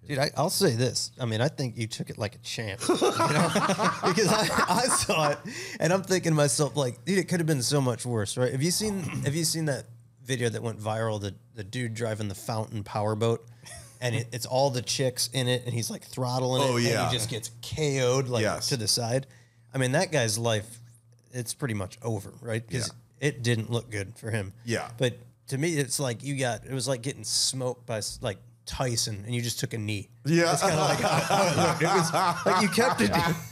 Dude, I'll say this. I mean, I think you took it like a champ, you know? Because I saw it, and I'm thinking to myself, like, dude, it could have been so much worse, right? Have you seen that video that went viral? The dude driving the fountain powerboat, and it's all the chicks in it, and he's like throttling it, and he just gets KO'd like to the side. I mean, that guy's life, it's pretty much over, right? Because it didn't look good for him. Yeah. But to me, it's like it was like getting smoked by like Tyson, and you just took a knee. Yeah, it's kind of like how it looked. It was like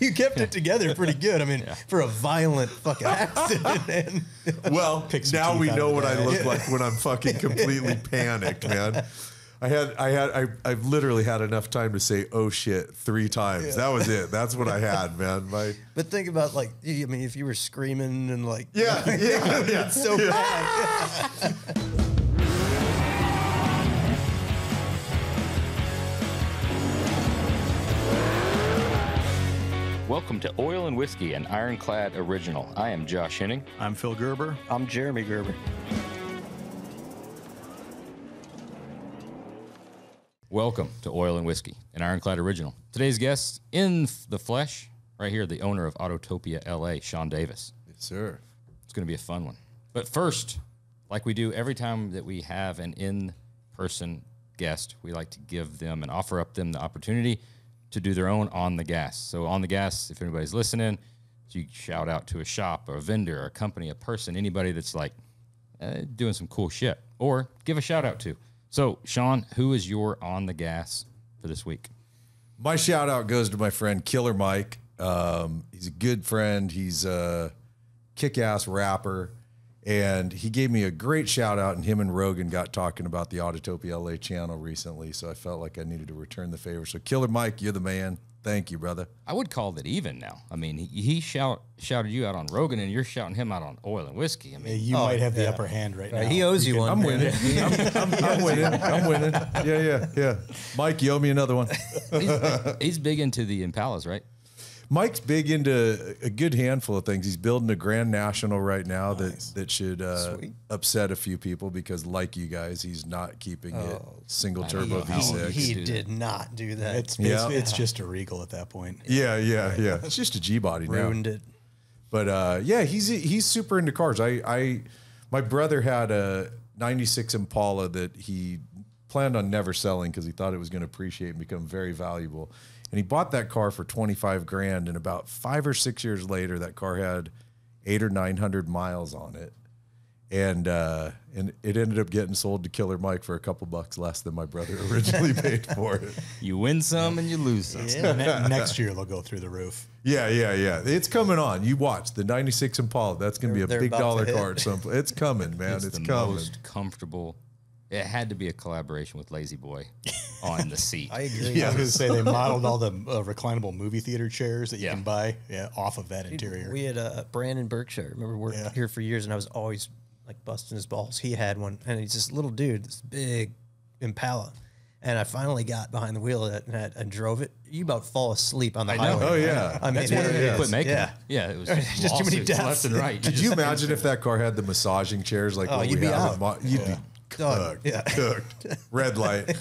you kept it together pretty good. I mean, for a violent fucking accident, man. Well, now we know what I look like when I'm fucking completely panicked, man. I've literally had enough time to say "oh shit" 3 times. That was it. That's what I had, man. But think about like, I mean, if you were screaming and like, it's so bad. Welcome to Oil and Whiskey, an Ironclad original. I am Josh Henning. I'm Phil Gerber. I'm Jeremy Gerber. Welcome to Oil and Whiskey, an Ironclad original. Today's guest in the flesh, right here, the owner of Autotopia LA, Sean Davis. Yes, sir. It's going to be a fun one. But first, like we do every time that we have an in-person guest, we like to give them and offer up them the opportunity to do their own On the Gas. So On the Gas, if anybody's listening, you shout out to a shop or a vendor or a company, a person, anybody that's like doing some cool shit, or give a shout out to. So Sean, who is your On the Gas for this week? My shout out goes to my friend Killer Mike. He's a good friend. He's a kick-ass rapper. And he gave me a great shout out, and him and Rogan got talking about the Autotopia LA channel recently, so I felt like I needed to return the favor. So Killer Mike, you're the man. Thank you, brother. I would call it even now. I mean, he shouted you out on Rogan, and you're shouting him out on Oil and Whiskey. I mean, you might have the upper hand right now. He owes you one. I'm winning. I'm winning. I'm winning. Yeah. Mike, you owe me another one. he's big into the Impalas, right? Mike's big into a good handful of things. He's building a Grand National right now that should upset a few people because, like you guys, he's not keeping it single turbo V6. He did not do that. It's just a Regal at that point. Yeah. It's just a G body now. Ruined it. But he's super into cars. My brother had a '96 Impala that he planned on never selling because he thought it was going to appreciate and become very valuable. And he bought that car for 25 grand, and about 5 or 6 years later, that car had 800 or 900 miles on it, and it ended up getting sold to Killer Mike for a couple bucks less than my brother originally paid for it. You win some and you lose some. Yeah. Next year they'll go through the roof. Yeah. It's coming on. You watch the '96 Impala. That's going to be a big dollar car at some point. It's coming, man. It's the coming. Most comfortable. It had to be a collaboration with Lazy Boy on the seat. I agree. Yeah, I was going to say they modeled all the reclinable movie theater chairs that you can buy off of that interior. We had Brandon Berkshire. Remember, worked here for years, and I was always like busting his balls. He had one, and he's this little dude, this big Impala. And I finally got behind the wheel of it and drove it. You about fall asleep on the highway. Oh, yeah. I mean, That's why they quit making it. Yeah, it was just too many deaths left and right. Could you imagine if that car had the massaging chairs like what you'd we be have? out. You'd be cooked. Red light.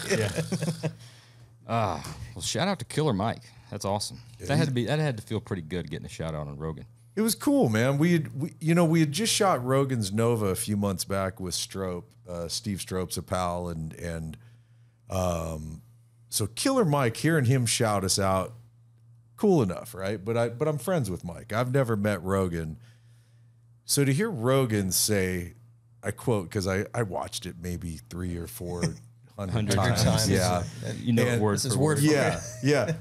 Well, shout out to Killer Mike. That's awesome. That had to feel pretty good getting a shout out on Rogan. It was cool, man. We had just shot Rogan's Nova a few months back with Strope. Steve Strope's a pal, and so Killer Mike, hearing him shout us out, cool enough, right? But I'm friends with Mike. I've never met Rogan, so to hear Rogan say, I quote, because I watched it maybe 300 or 400 times. Yeah. You know, word for word. Yeah.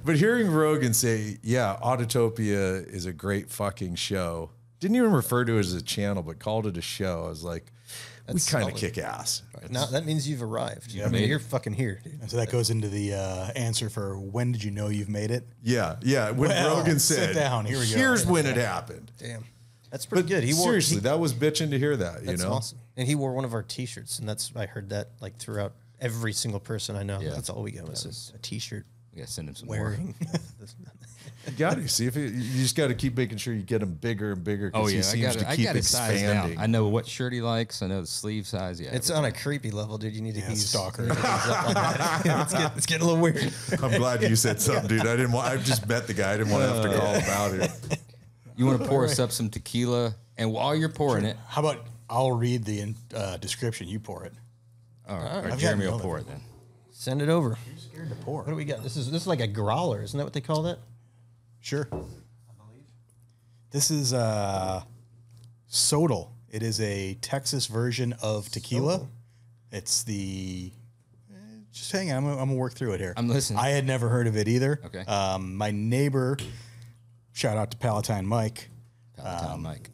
But hearing Rogan say, Autotopia is a great fucking show. Didn't even refer to it as a channel, but called it a show. I was like, we kind of kick ass. Right. Now that means you've arrived. I mean, you're fucking here, dude. And so that goes into the answer for when did you know you've made it? Yeah. When Rogan said, sit down, here we go. Here's when it happened. Damn. That's pretty good. Seriously, that was bitching to hear that. That's awesome. And he wore one of our T-shirts, and I heard that like throughout every single person I know. Yeah. That's all we got was a T-shirt. We got to send him some more. Wearing. You got to see if you just got to keep making sure you get them bigger and bigger. Oh He yeah, seems to I keep got his size down. expanding. I know what shirt he likes. I know the sleeve size. Yeah, It's on a creepy level, dude. You need to ease stalker. it's getting a little weird. I'm glad you said something, dude. I didn't want. I've just met the guy. I didn't want to have to call about it. You want to pour us up some tequila, and while you're pouring it, How about I'll read the description, you pour it. all right, I've got Jeremy will another pour it then. Send it over. Scared to pour. What do we got? This is like a growler, isn't that what they call that? Sure. This is Sodal. It is a Texas version of tequila. Oh. It's the. Just hang on, I'm gonna work through it here. I'm listening. I had never heard of it either. Okay. My neighbor, shout out to Palatine Mike. Palatine Mike.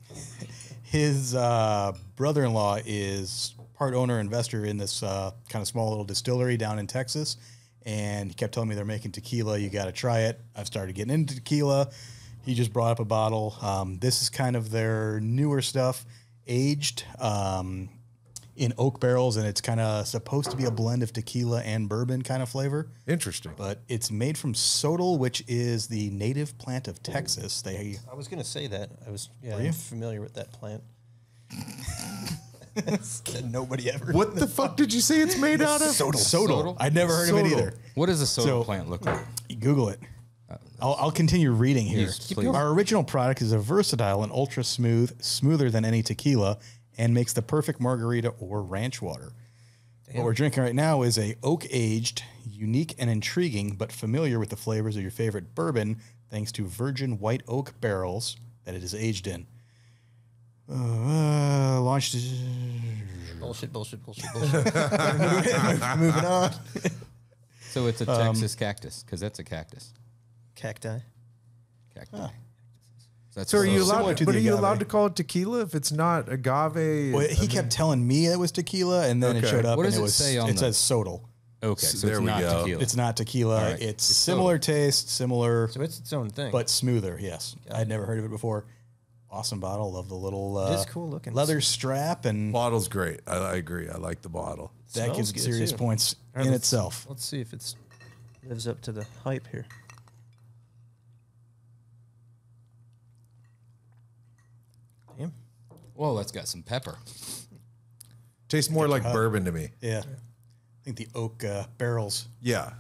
His brother-in-law is part owner investor in this kind of small little distillery down in Texas, and he kept telling me they're making tequila. You got to try it. I've started getting into tequila. He just brought up a bottle. This is kind of their newer stuff, aged in oak barrels, and it's kind of supposed to be a blend of tequila and bourbon kind of flavor. Interesting. But it's made from Sodal, which is the native plant of Texas. They I was going to say that. you? I'm familiar with that plant. Said nobody ever. What the fuck did you say it's made out of? Sodal. I'd never heard of it Sodal. either. What does a soda So- plant look like? You Google it. I'll continue reading here. Yes, please. Our original product is a versatile and ultra smooth, smoother than any tequila, and makes the perfect margarita or ranch water. What we're drinking right now is a oak aged, unique and intriguing, but familiar with the flavors of your favorite bourbon, thanks to virgin white oak barrels that it is aged in. Launched. Bullshit. Moving on. So it's a Texas cactus because that's a cactus. Cacti. Cacti. That's So are you Similar allowed? to But the are you agave. allowed to call it tequila if it's not agave? Well, he kept telling me it was tequila, and then it Okay. showed up What and does it it was. say on It the- says Sodal. Okay, so There it's we not go. tequila. It's not tequila. All right. It's It's similar taste, similar, So it's its own thing. but smoother. Yes, I'd never heard of it before. Awesome bottle. Love the little It is cool looking. leather strap, and Bottle's great. I agree. I like the bottle. that smells gives it good, serious too. points All right, in let's- itself. Let's see if it's lives up to the hype here. Damn. Whoa, that's got some pepper. Tastes more like bourbon to me. Yeah, I think the oak barrels. Yeah.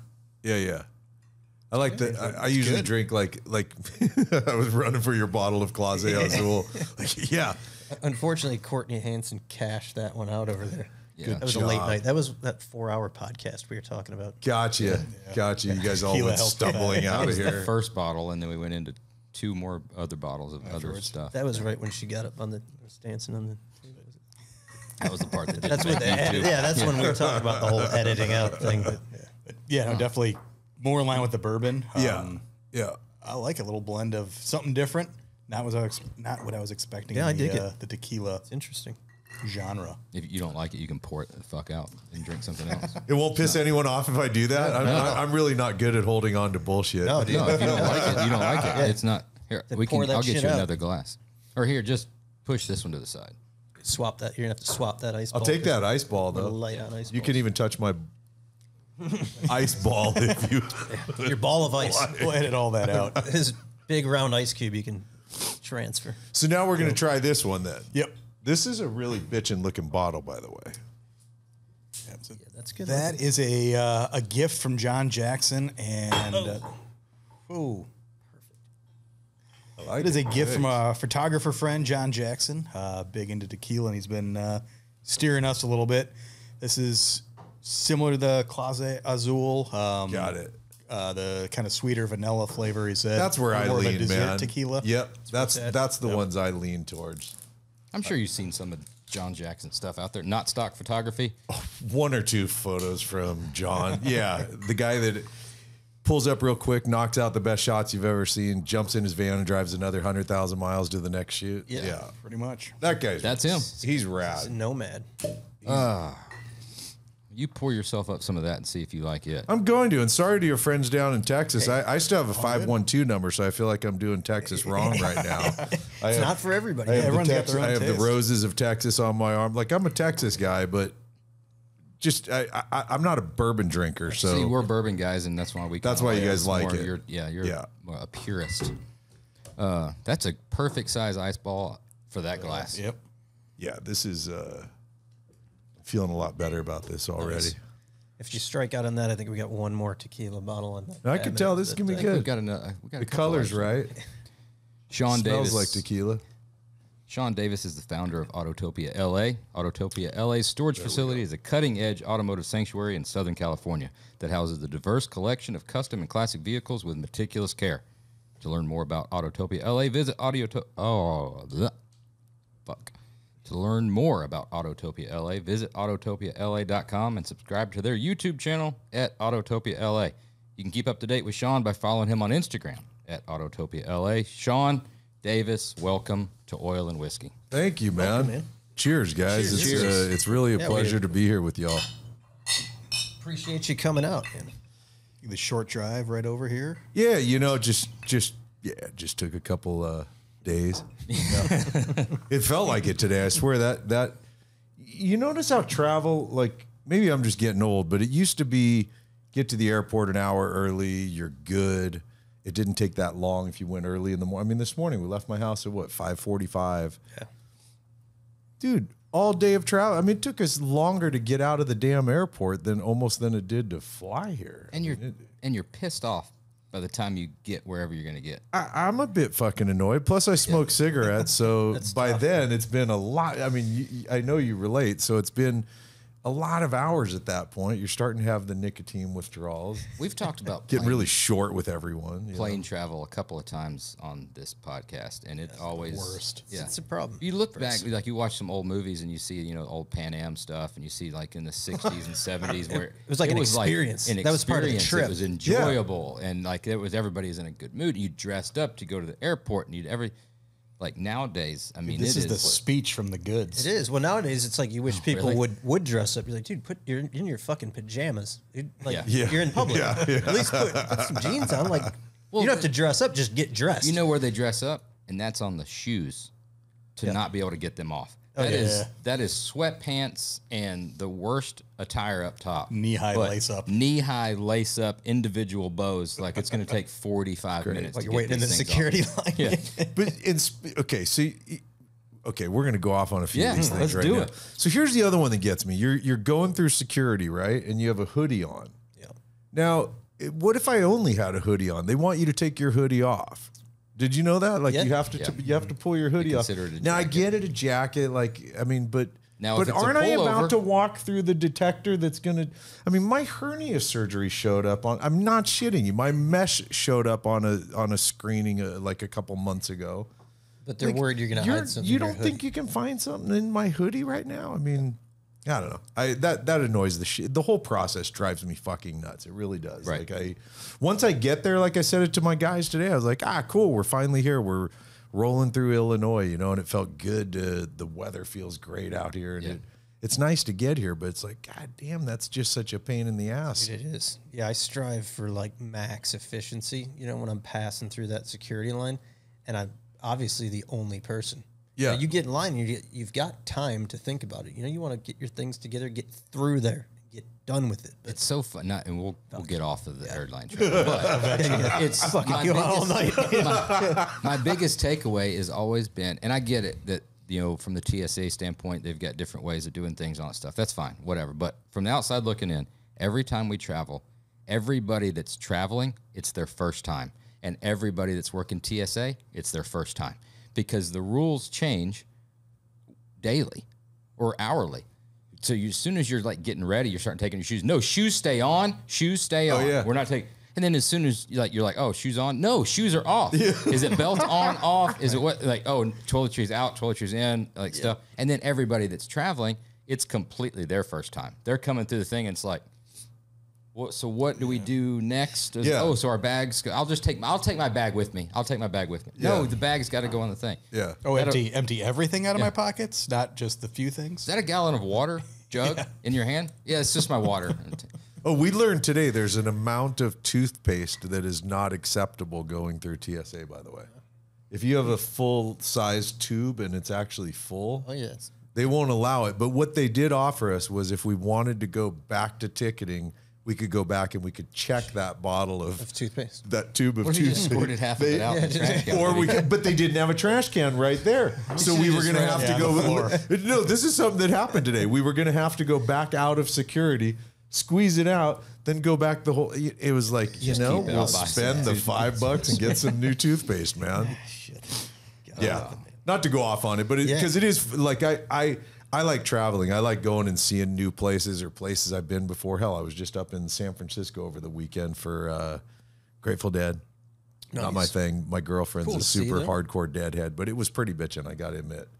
I like I usually drink like I was running for your bottle of Clase Azul. Like, yeah. Unfortunately, Courtney Hansen cashed that one out over there. Yeah. That was a late night. That was that 4-hour podcast we were talking about. Gotcha. You guys all Tequila went helped stumbling That out of was the here. first bottle, and then we went into 2 more other bottles of other stuff. That was right when she got up on the was dancing on the. That was the part that didn't That's what make the me too. yeah. That's when we were talking about the whole editing out thing. But Yeah, no, definitely more in line with the bourbon. Yeah. I like a little blend of something different. Not what I was expecting. Yeah, I in dig the, it. The tequila it's interesting. genre. If you don't like it, you can pour it the fuck out and drink something else. It won't piss anyone off if I do that. I'm really not good at holding on to bullshit. No, dude. No, if you don't like it, you don't like it. It's not. Here, Then we pour can. that I'll get shit you out. another glass. Or here, just push this one to the side. Swap that. You're gonna have to swap that ice. I'll ball take for that ice ball a though. light on ice. You can even touch my ice ball if you. Your ball of ice. We'll edit all that out. His big round ice cube you can transfer. So now we're gonna try this one then. Yep. This is a really bitchin' looking bottle, by the way. Yeah, that's good. That is a gift from John Jackson, and ooh, I like it is a gift Good. from a photographer friend, John Jackson. Big into tequila, and he's been steering us a little bit. This is similar to the Clase Azul. Got it. The kind of sweeter vanilla flavor. He said That's where I more of a lean, dessert man. Tequila. Yep, that's the ones I lean towards. I'm sure you've seen some of John Jackson stuff out there. Not stock photography. One or two photos from John. Yeah, the guy that pulls up real quick, knocks out the best shots you've ever seen, jumps in his van and drives another 100,000 miles to the next shoot. Yeah. Pretty much. That guy's That's him. He's It's rad. nomad. You pour yourself up some of that and see if you like it. I'm going to, and sorry to your friends down in Texas. I still have a 512 number, so I feel like I'm doing Texas wrong right now. It's not for everybody. I have, Everyone's got their own I have the taste. roses of Texas on my arm. Like, I'm a Texas guy, but I'm not a bourbon drinker, so See, we're bourbon guys, and that's why we. That's kinda why you guys it's like more, it. You're more a purist. That's a perfect size ice ball for that glass. Yep. yeah, this is. Feeling a lot better about this already. If you strike out on that, I think we got one more tequila bottle on that. I can tell this is gonna be We've good. got another. We got The color's right. Sean Smells Davis. like tequila. Sean Davis is the founder of Autotopia LA. Autotopia LA's storage facility is a cutting-edge automotive sanctuary in Southern California that houses a diverse collection of custom and classic vehicles with meticulous care. To learn more about Autotopia LA, visit To learn more about Autotopia LA, visit autotopiala.com and subscribe to their YouTube channel at Autotopia LA. You can keep up to date with Sean by following him on Instagram at Autotopia LA. Sean Davis, welcome to Oil and Whiskey. Thank you, man. Welcome, man. Cheers, guys. Cheers. It's really a Yeah, pleasure to be here with y'all. Appreciate you coming out, man. The short drive right over here. Yeah, just took a couple days. It felt like it today. I swear that you notice how travel, like, maybe I'm just getting old, but it used to be get to the airport an hour early, you're good. It didn't take that long if you went early in the morning. I mean, this morning we left my house at 5:45. Yeah. Dude, all day of travel. I mean, it took us longer to get out of the damn airport than it did to fly here. And you're pissed off by the time you get wherever you're going to get. I'm a bit fucking annoyed. Plus, I smoke cigarettes, so by then it's been a lot. I mean, I know you relate, so it's been a lot of hours at that point. You're starting to have the nicotine withdrawals. We've talked about Getting really short with everyone. you know? plane travel a couple of times on this podcast, and it always worst. Yeah, It's a problem. You look back, like you watch some old movies, and you see old Pan Am stuff, and you see like in the '60s and '70s where it was like an experience. That was part of the trip. It was enjoyable, and like everybody's in a good mood. You dressed up to go to the airport, and you'd like nowadays. I mean, This is the speech from the goods. It is. Well, nowadays it's like you wish people really? would dress up. You're like, dude, you're in your fucking pajamas. Dude, like Yeah. you're in public. At least put some jeans on. Like you don't have to dress up. Just get dressed. You know where they dress up, and that's on the shoes to not be able to get them off. That is sweatpants and the worst attire up top. Knee-high But lace-up. Knee-high lace-up, individual bows. Like it's going to take 45 minutes. like to you're get waiting in the these things security off. line. Yeah. But okay, see, okay, we're gonna go off on a few Yeah, of these things let's right do now. it. So here's the other one that gets me. You're going through security, right? And you have a hoodie on. Yeah. Now, what if I only had a hoodie on? They want you to take your hoodie off. Did you know that? Like Yeah. you have to pull your hoodie off. consider it a Now I jacket. get it, a jacket. Like I mean, but Now, if it's a aren't I about pullover- to walk through the detector that's gonna? I mean, my hernia surgery showed up on. I'm not shitting you. My mesh showed up on a screening like a couple months ago. But they're worried you're gonna hide something. You in your don't think you can find something in my hoodie right now? I mean, I don't know. That annoys the shit. The whole process drives me fucking nuts. It really does. Right. Like once I get there, like I said it to my guys today, I was like, cool. We're finally here. We're rolling through Illinois, and it felt good. The weather feels great out here, and it's nice to get here. But it's like, God damn, that's just such a pain in the ass. It is. Yeah, I strive for like max efficiency. When I'm passing through that security line, and I'm obviously the only person. Yeah. You get in line, and you've got time to think about it. You want to get your things together, get through there, get done with it. But It's so fun. And we'll get off of the airline travel. But it's my you all night. my biggest takeaway has always been, and I get it that from the TSA standpoint, they've got different ways of doing things on stuff. That's fine, whatever. But from the outside looking in, every time we travel, everybody that's traveling, it's their first time, and everybody that's working TSA, it's their first time, because the rules change daily or hourly. So as soon as you're like getting ready, you're starting taking your shoes. No, shoes stay on. Shoes stay on. yeah. We're not taking. And then as soon as you're like, oh, shoes on. No, shoes are off. Is it belt on, off? Is it what? Like, oh, toiletries out, toiletries in, like stuff. And then everybody that's traveling, it's completely their first time. They're coming through the thing, and it's like, so what do we do next? Oh, so our bags. I'll take my bag with me. I'll take my bag with me. No, the bag's got to go on the thing. Yeah. Oh, empty everything out of my pockets, not just the few things. Is that a gallon of water jug in your hand? Yeah, it's just my water. Oh, we learned today there's an amount of toothpaste that is not acceptable going through TSA, by the way. If you have a full-size tube and it's actually full, oh yes. They won't allow it. But what they did offer us was if we wanted to go back to ticketing, we could go back and we could check that bottle of toothpaste. that tube of Or you just toothpaste. squirted half of it out in the trash can. Or we could, but they didn't have a trash can right there. So we were going to have to go. No, this is something that happened today. We were going to have to go back out of security, squeeze it out, then go back the whole. It was like, Just we'll keep it. I'll buy spend the $5 and get some new toothpaste, man. Yeah. Not to go off on it, but because it is like I like traveling. I like going and seeing new places or places I've been before. Hell, I was just up in San Francisco over the weekend for Grateful Dead. Nice. Not my thing. My girlfriend's Cool a to see super them. hardcore Deadhead, but it was pretty bitchin', I got to admit.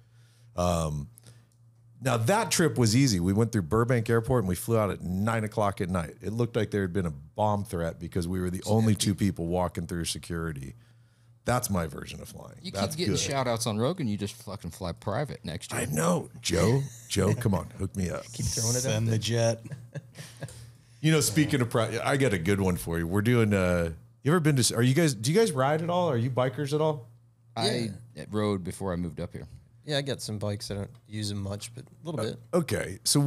Now, that trip was easy. We went through Burbank Airport and we flew out at 9 o'clock at night. It looked like there had been a bomb threat because we were the only two people walking through security. That's my version of flying. You That's keep getting good. shout outs on Rogan, you just fucking fly private next year. I know. Joe, come on, hook me up. Keep throwing it Send out. the jet. You know, speaking of I got a good one for you. We're doing, you ever been to, do you guys ride at all? Are you bikers at all? I rode before I moved up here. Yeah, I got some bikes. I don't use them much, but a little bit. Okay. So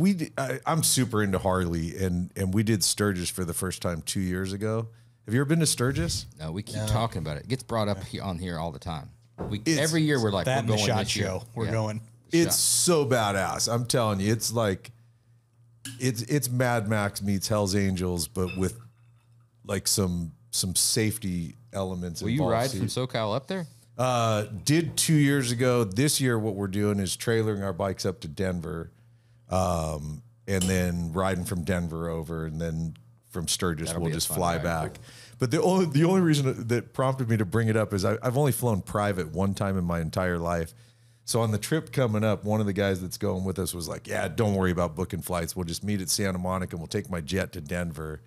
I'm super into Harley and we did Sturgis for the first time 2 years ago. Have you ever been to Sturgis? No, we keep talking about it. It gets brought up on here all the time. It's Every year we're like, That we're and the going SHOT this year. Show. We're Yeah. going. It's so badass. I'm telling you, it's like it's Mad Max meets Hell's Angels, but with like some safety elements. Will you involved. ride So from SoCal up there? Did 2 years ago. This year, what we're doing is trailering our bikes up to Denver, and then riding from Denver over, and then from Sturgis That'll we'll be a just fun fly ride. back. But the only reason that prompted me to bring it up is I've only flown private one time in my entire life. So on the trip coming up, one of the guys that's going with us was like, "Yeah, don't worry about booking flights. We'll just meet at Santa Monica and we'll take my jet to Denver."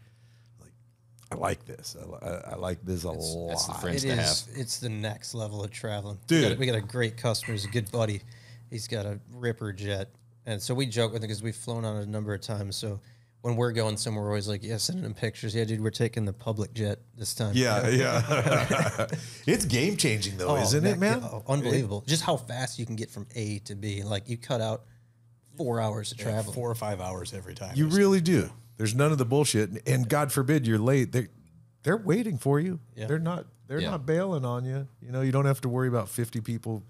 I like this. I like this a lot. That's the friends It to have. is. It's the next level of traveling. Dude. We got a great customer. He's a good buddy. He's got a Ripper jet, and so we joke with him because we've flown on it a number of times. So when we're going somewhere, we're always like, "Yeah, sending him pictures. Yeah, dude, we're taking the public jet this time." Yeah, yeah. It's game changing though, isn't it, man? Oh, unbelievable. Just how fast you can get from A to B. Like you cut out 4 hours of travel. 4 or 5 hours every time. You really do. There's none of the bullshit, and God forbid you're late. They're waiting for you. Yeah. They're not bailing on you. You know, you don't have to worry about 50 people.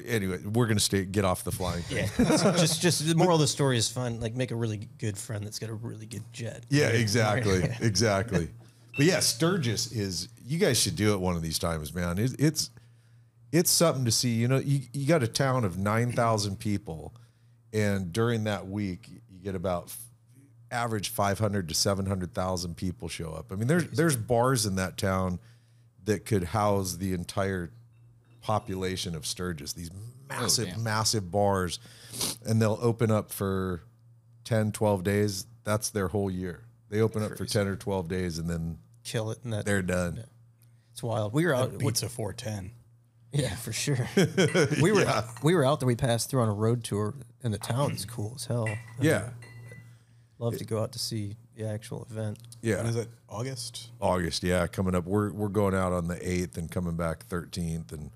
Anyway, we're gonna get off the flying thing. Yeah. just the moral of the story is fun. Like make a really good friend that's got a really good jet. Yeah, exactly, exactly. But yeah, Sturgis is. You guys should do it one of these times, man. It's something to see. You know, you got a town of 9,000 people, and during that week, you get about average 500 to 700,000 people show up. I mean, there's bars in that town that could house the entire population of Sturgis. These massive bars, and they'll open up for 10, 12 days. That's their whole year. They open up for 10 or 12 days, and then Kill it. And that they're done. it's wild. We were out. Beats a 410. Yeah, for sure. we were out there. We passed through on a road tour, and the town's cool as hell. Yeah, Love to go out to see the actual event. yeah. When is it? August? August, yeah, coming up. We're going out on the 8th and coming back 13th, and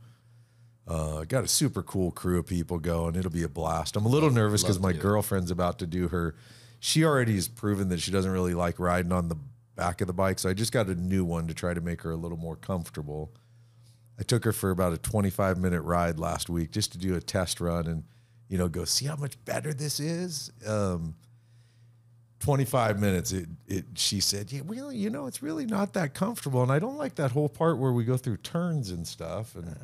got a super cool crew of people going. It'll be a blast. I'm a little nervous because my girlfriend's about to do her. She already has proven that she doesn't really like riding on the back of the bike, so I just got a new one to try to make her a little more comfortable. I took her for about a 25-minute ride last week just to do a test run and, you know, go see how much better this is. 25 minutes, she said, "Yeah, well, you know, it's really not that comfortable, and I don't like that whole part where we go through turns and stuff." And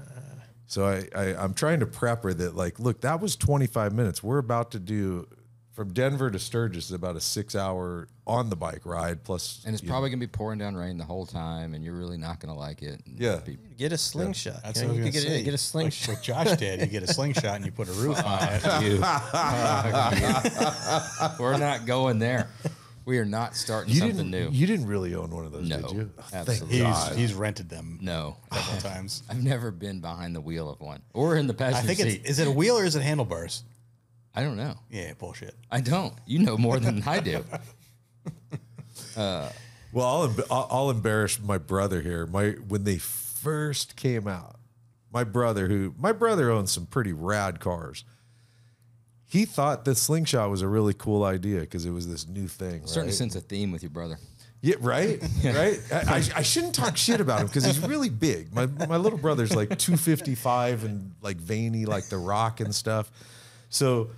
so I'm trying to prep her that, like, look, that was 25 minutes. We're about to do from Denver to Sturgis is about a 6-hour on the bike ride plus, And it's probably going to be pouring down rain the whole time, and you're really not going to like it. And Yeah. Get a slingshot. That's You what I know, was you gonna could say. get a slingshot. Like Josh did. You get a slingshot and you put a roof on it. We're not going there. We are not starting something new. You didn't really own one of those, No, did you? absolutely. He's rented them No. several times. I've never been behind the wheel of one or in the I passenger think seat. is it a wheel or is it handlebars? I don't know. Yeah, bullshit. I don't. You know more than I do. Well, I'll embarrass my brother here. When they first came out, my brother owns some pretty rad cars. he thought the slingshot was a really cool idea because it was this new thing. Starting right? to sense a theme with your brother. Yeah, right, right. I shouldn't talk shit about him because he's really big. My little brother's like 255 and like veiny like The Rock and stuff. So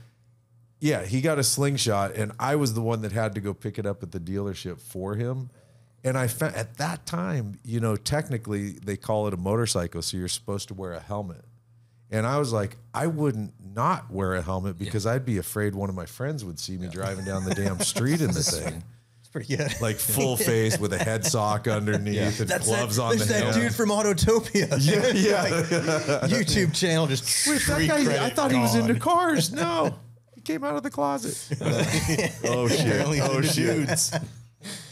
yeah, he got a slingshot, and I was the one that had to go pick it up at the dealership for him. And I found at that time, you know, technically they call it a motorcycle, so you're supposed to wear a helmet. And I was like, I wouldn't not wear a helmet because I'd be afraid one of my friends would see me driving down the damn street in the thing. Pretty good. Like full face with a head sock underneath and gloves on the that hand. dude from Autotopia. Yeah. YouTube channel just Wait, that guy, I thought he was into cars. No. He came out of the closet. Oh, shit. Oh, shit.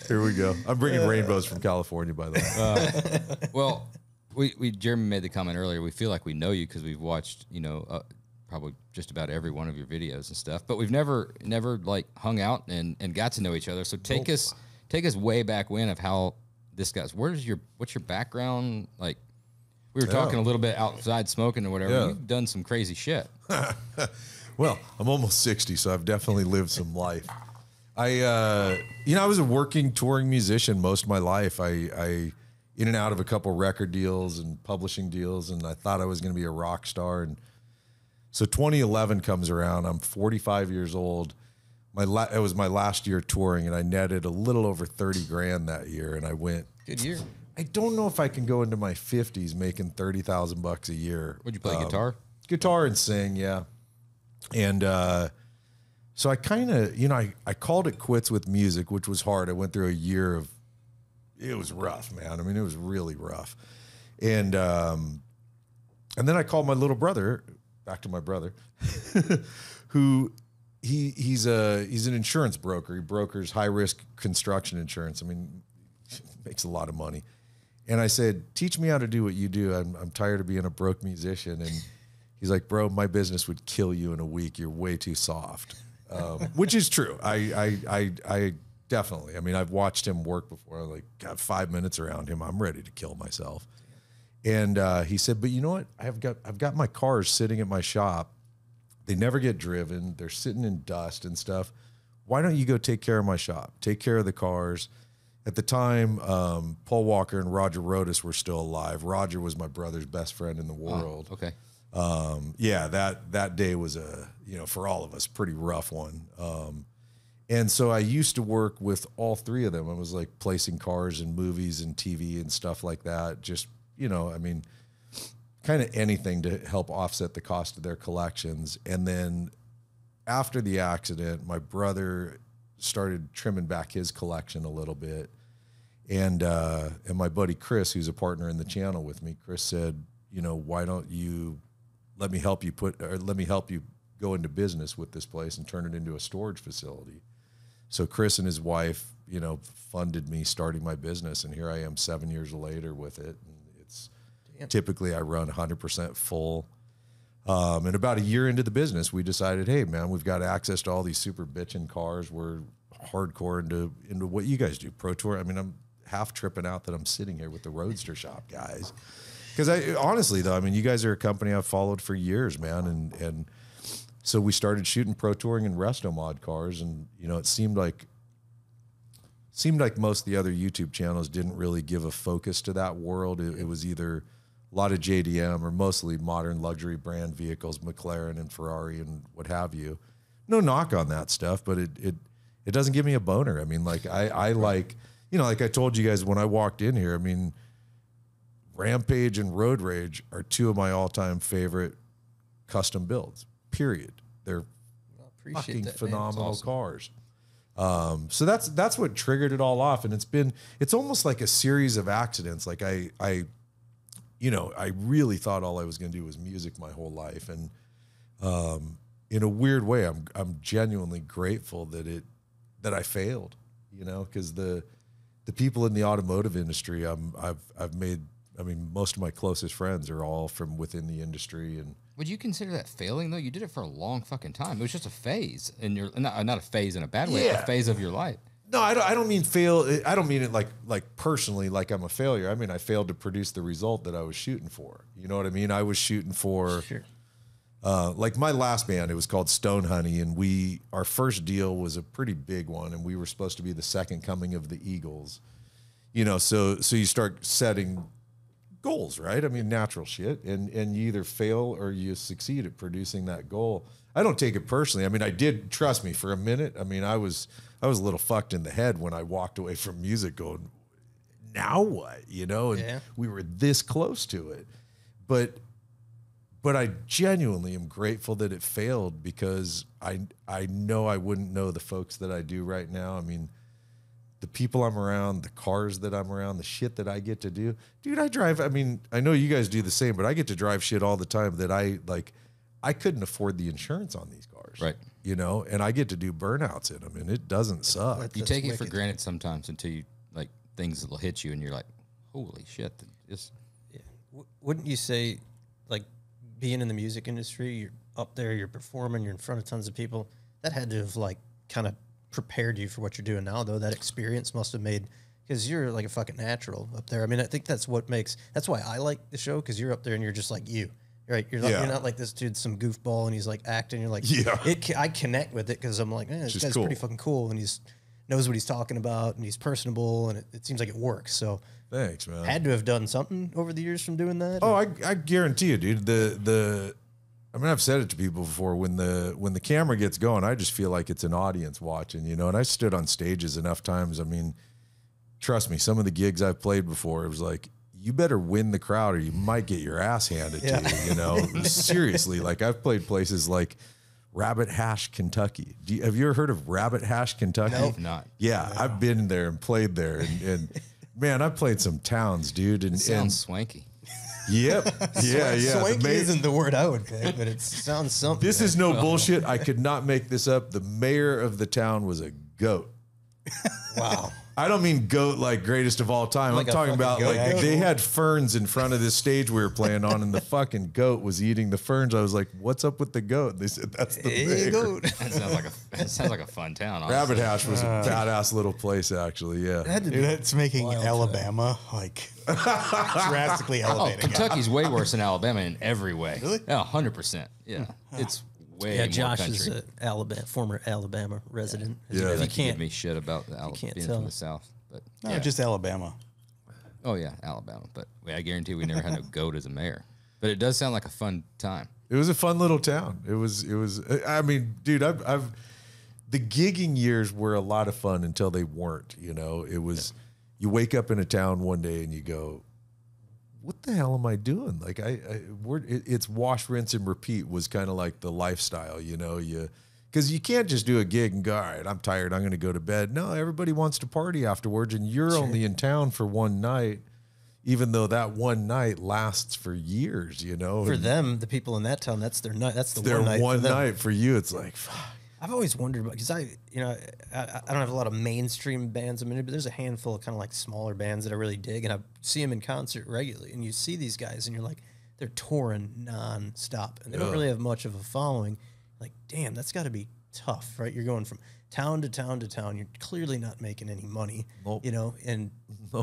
Here we go. I'm bringing rainbows from California, by the way. Well, Jeremy made the comment earlier. We feel like we know you because we've watched, you know, probably just about every one of your videos and stuff, but we've never like hung out and got to know each other. So take us way back when of how this guy's. What's your background? Like, we were talking a little bit outside smoking or whatever. Yeah. You've done some crazy shit. Well, I'm almost 60, so I've definitely lived some life. I was a working touring musician most of my life. I in and out of a couple record deals and publishing deals, and I thought I was going to be a rock star. And so 2011 comes around. I'm 45 years old. It was my last year touring, and I netted a little over 30 grand that year. And I went, Good year. I don't know if I can go into my 50s making $30,000 a year. Would you play guitar? Guitar and sing, yeah. And so I kind of, you know, I called it quits with music, which was hard. I went through a year of, it was rough, man. I mean, it was really rough. And then I called my little brother, back to my brother, who he's an insurance broker. He brokers high risk construction insurance. I mean, makes a lot of money. And I said, teach me how to do what you do. I'm tired of being a broke musician. And he's like, bro, my business would kill you in a week. You're way too soft, which is true. I definitely. I mean, I've watched him work before. I like got 5 minutes around him, I'm ready to kill myself. And he said, but you know what? I've got my cars sitting at my shop. They never get driven. They're sitting in dust and stuff. Why don't you go take care of my shop? Take care of the cars. At the time, Paul Walker and Roger Rodas were still alive. Roger was my brother's best friend in the world. Oh, okay. Yeah, that day was for all of us, pretty rough one. And so I used to work with all three of them. I was like placing cars in movies and TV and stuff like that. Just, you know, I mean, kind of anything to help offset the cost of their collections. And then after the accident, my brother started trimming back his collection a little bit. And my buddy Chris, who's a partner in the channel with me, Chris said, you know, why don't you let me help you go into business with this place and turn it into a storage facility. So Chris and his wife, you know, funded me starting my business, and here I am 7 years later with it. And it's typically I run 100% full. And about a year into the business, we decided, hey man, we've got access to all these super bitchin' cars. We're hardcore into what you guys do, Pro Tour. I mean, I'm half tripping out that I'm sitting here with the Roadster Shop guys. Because honestly though, I mean, you guys are a company I've followed for years, man. And so we started shooting Pro Touring and Resto Mod cars, and you know, it seemed like most of the other YouTube channels didn't really give a focus to that world. It was either a lot of JDM or mostly modern luxury brand vehicles, McLaren and Ferrari and what have you. No knock on that stuff, but it doesn't give me a boner. I mean, like I like, you know, like I told you guys when I walked in here, I mean, Rampage and Road Rage are two of my all-time favorite custom builds, period. They're fucking phenomenal cars. So that's what triggered it all off. And it's almost like a series of accidents. Like I really thought all I was going to do was music my whole life. And in a weird way, I'm genuinely grateful that I failed, you know, because the people in the automotive industry I've made, I mean, most of my closest friends are all from within the industry. And would you consider that failing though? You did it for a long fucking time. It was just a phase, and not a phase in a bad way, a phase of your life. No, I don't mean fail. I don't mean it like personally, like I'm a failure. I mean, I failed to produce the result that I was shooting for. You know what I mean? I was shooting for, like my last band, it was called Stone Honey, and our first deal was a pretty big one, and we were supposed to be the second coming of the Eagles. You know, so you start setting goals, right? I mean, natural shit, and you either fail or you succeed at producing that goal. I don't take it personally. I mean, I did, trust me, for a minute. I mean, I was a little fucked in the head when I walked away from music going, now what? You know, and we were this close to it. But I genuinely am grateful that it failed, because I know I wouldn't know the folks that I do right now. I mean, the people I'm around, the cars that I'm around, the shit that I get to do. Dude, I drive, I mean, I know you guys do the same, but I get to drive shit all the time that I couldn't afford the insurance on these cars. Right. You know, and I get to do burnouts in them, and it doesn't suck. You take it for granted sometimes until you, like, things will hit you and you're like, holy shit. Just Wouldn't you say, like, being in the music industry, you're up there, you're performing, you're in front of tons of people, that had to have, like, kind of prepared you for what you're doing now, though? That experience must have made, because you're like a fucking natural up there. I mean, I think that's what makes, that's why I like the show, because you're up there and you're just like you. Right, you're not like this dude, some goofball, and he's like acting. You're like, I connect with it because I'm like, this guy's pretty fucking cool, and he's knows what he's talking about, and he's personable, and it seems like it works. So thanks, man. Had to have done something over the years from doing that. Oh, I guarantee you, dude. I mean, I've said it to people before. When the camera gets going, I just feel like it's an audience watching, you know. And I stood on stages enough times. I mean, trust me, some of the gigs I've played before, it was like, you better win the crowd or you might get your ass handed to you, you know? Seriously, like I've played places like Rabbit Hash, Kentucky. Have you ever heard of Rabbit Hash, Kentucky? No, not. Yeah, no. I've been there and played there. And man, I've played some towns, dude. And sounds swanky. Yep. Yeah. Swanky isn't the word I would pick, but it sounds something. This is no bullshit. I could not make this up. The mayor of the town was a goat. Wow. I don't mean goat like greatest of all time. Like I'm talking about goat. like they had ferns in front of this stage we were playing on, and the fucking goat was eating the ferns. I was like, "What's up with the goat?" And they said, "That's the mayor." Goat. That sounds like a fun town. Honestly. Rabbit Hash was a badass little place, actually. Yeah, Dude, that's making Alabama like drastically elevating. Kentucky's way worse than Alabama in every way. Really? Yeah, 100%. Yeah, it's way more Josh country. is a former Alabama resident. Yeah. You You can't give can't. me shit about the being tell. from the South, but No, just Alabama. oh yeah, Alabama. But I guarantee we never had no goat as a mayor. But it does sound like a fun time. it was a fun little town. It was. I mean, dude, I've the gigging years were a lot of fun until they weren't. You know, it was. You wake up in a town one day and you go, what the hell am I doing? Like it's wash, rinse, and repeat was kind of like the lifestyle, you know, because you can't just do a gig and go, all right, I'm tired, I'm going to go to bed. No, everybody wants to party afterwards, and you're only in town for one night, even though that one night lasts for years, you know. For them, the people in that town, that's their night. That's their one night for you. It's like, fuck. I've always wondered about, because I don't have a lot of mainstream bands. I mean, but there's a handful of kind of like smaller bands that I really dig, and I see them in concert regularly. And you see these guys, and you're like, they're touring nonstop, and they don't really have much of a following. Like, damn, that's got to be tough, right? You're going from town to town to town. You're clearly not making any money, you know. And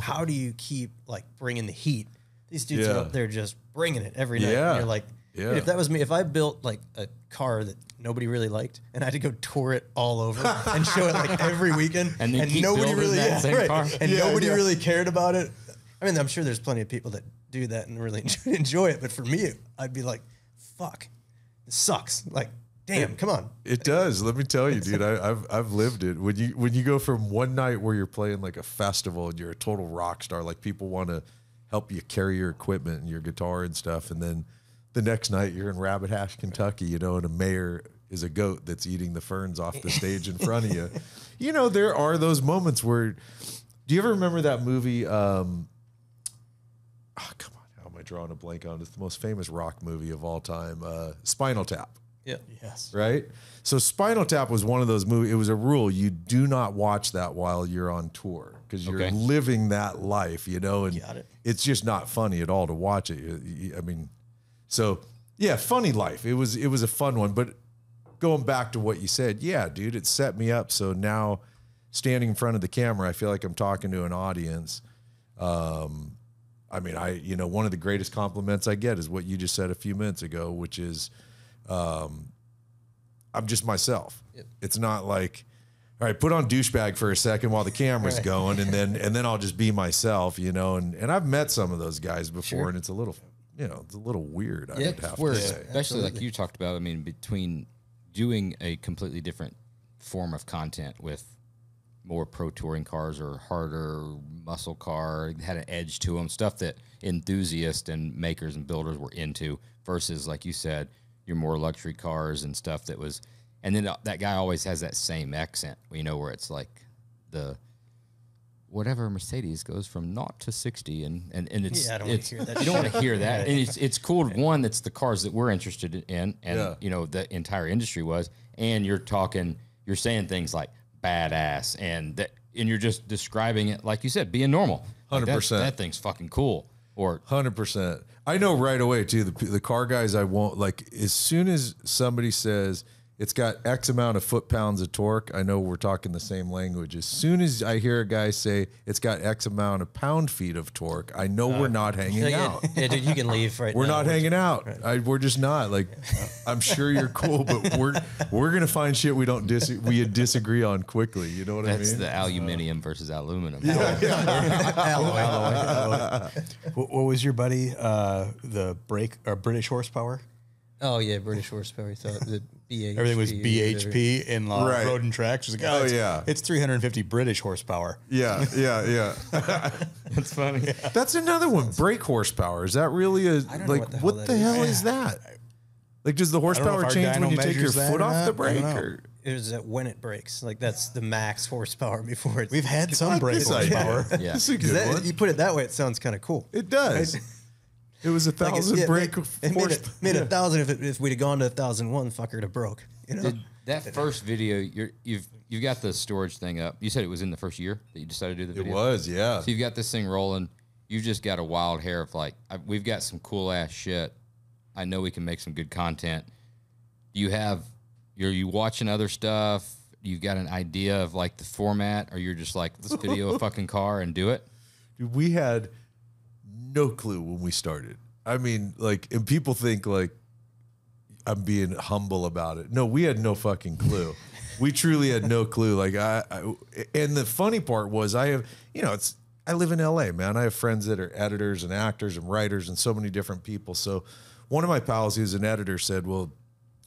how do you keep like bringing the heat? These dudes are up there just bringing it every night. And you're like, dude, if that was me, if I built like a car that nobody really liked, and I had to go tour it all over and show it like every weekend, And then keep nobody building really, that same car? and nobody really cared about it. I mean, I'm sure there's plenty of people that do that and really enjoy it, but for me, I'd be like, fuck, this sucks. Like, damn, come on. It does. Let me tell you, dude. I've lived it. When you go from one night where you're playing like a festival and you're a total rock star, like people want to help you carry your equipment and your guitar and stuff, and then the next night you're in Rabbit Hash, Kentucky, you know, and a mayor is a goat that's eating the ferns off the stage in front of you. You know, there are those moments where. Do you ever remember that movie? Come on, how am I drawing a blank on it? It's the most famous rock movie of all time, Spinal Tap. Yeah. Yes. Right? So Spinal Tap was one of those movies. It was a rule. You do not watch that while you're on tour because you're living that life, you know, and it's just not funny at all to watch it. I mean, so yeah, funny life. It was a fun one, but going back to what you said, yeah, dude, it set me up. So now standing in front of the camera, I feel like I'm talking to an audience. I mean, one of the greatest compliments I get is what you just said a few minutes ago, which is, I'm just myself. It's not like, all right, put on douchebag for a second while the camera's going, and then I'll just be myself, you know. And I've met some of those guys before, and it's a little, you know, it's a little weird. I would have to say, especially like you talked about. I mean, between doing a completely different form of content with more pro touring cars or harder muscle car, had an edge to them, stuff that enthusiasts and makers and builders were into, versus, like you said, your more luxury cars and stuff that was. And then that guy always has that same accent, you know, where it's like the whatever Mercedes goes from 0 to 60, and it's, I don't want to hear that. You don't want to hear that. And it's cool. One, that's the cars that we're interested in, and you know, the entire industry was. And you're saying things like badass, and you're just describing it like you said, being normal. 100%. That thing's fucking cool. Or 100%. I know right away too. The car guys, I won't like, as soon as somebody says it's got X amount of foot-pounds of torque, I know we're talking the same language. As soon as I hear a guy say it's got X amount of pound-feet of torque, I know we're not hanging out. Yeah, dude, you can leave right now. We're not hanging out. We're just not. Like, I'm sure you're cool, but we're gonna find shit we disagree on quickly. You know what I mean? that's the aluminium versus aluminum. Alloy. What was your buddy? The brake or British horsepower? Oh yeah, British horsepower. Thought the BHP. Everything was BHP in Right. road and tracks. It was like, Oh, it's 350 British horsepower. Yeah. That's funny. That's another one. Brake horsepower. Is that really a don't know like? what the hell that Is that? Like, does the if horsepower our change when dyno you take your measures that foot or off not. the I brake? don't know. Or? It was when it breaks. Like that's the max horsepower before it's. We've had some brake This idea. horsepower. Yeah. This is a good one. You put it that way, it sounds kind of cool. It does. It was 1,000 Yeah, brake it horse. made 1,000 if we'd have gone to 1,001, fucker, to broke. You know. Did that first video, you've got the storage thing up. You said it was in the first year that you decided to do the It video. was, yeah. So you've got this thing rolling. You've just got a wild hair of like, we've got some cool ass shit. I know we can make some good content. Are you watching other stuff? You've got an idea of like the format, or you're just like, let's video a fucking car and do it? Dude, we had no clue when we started. I mean, like, and people think like I'm being humble about it. No, we had no fucking clue. We truly had no clue. Like and the funny part was I live in LA, man. I have friends that are editors and actors and writers and so many different people. So one of my pals who's an editor said, well,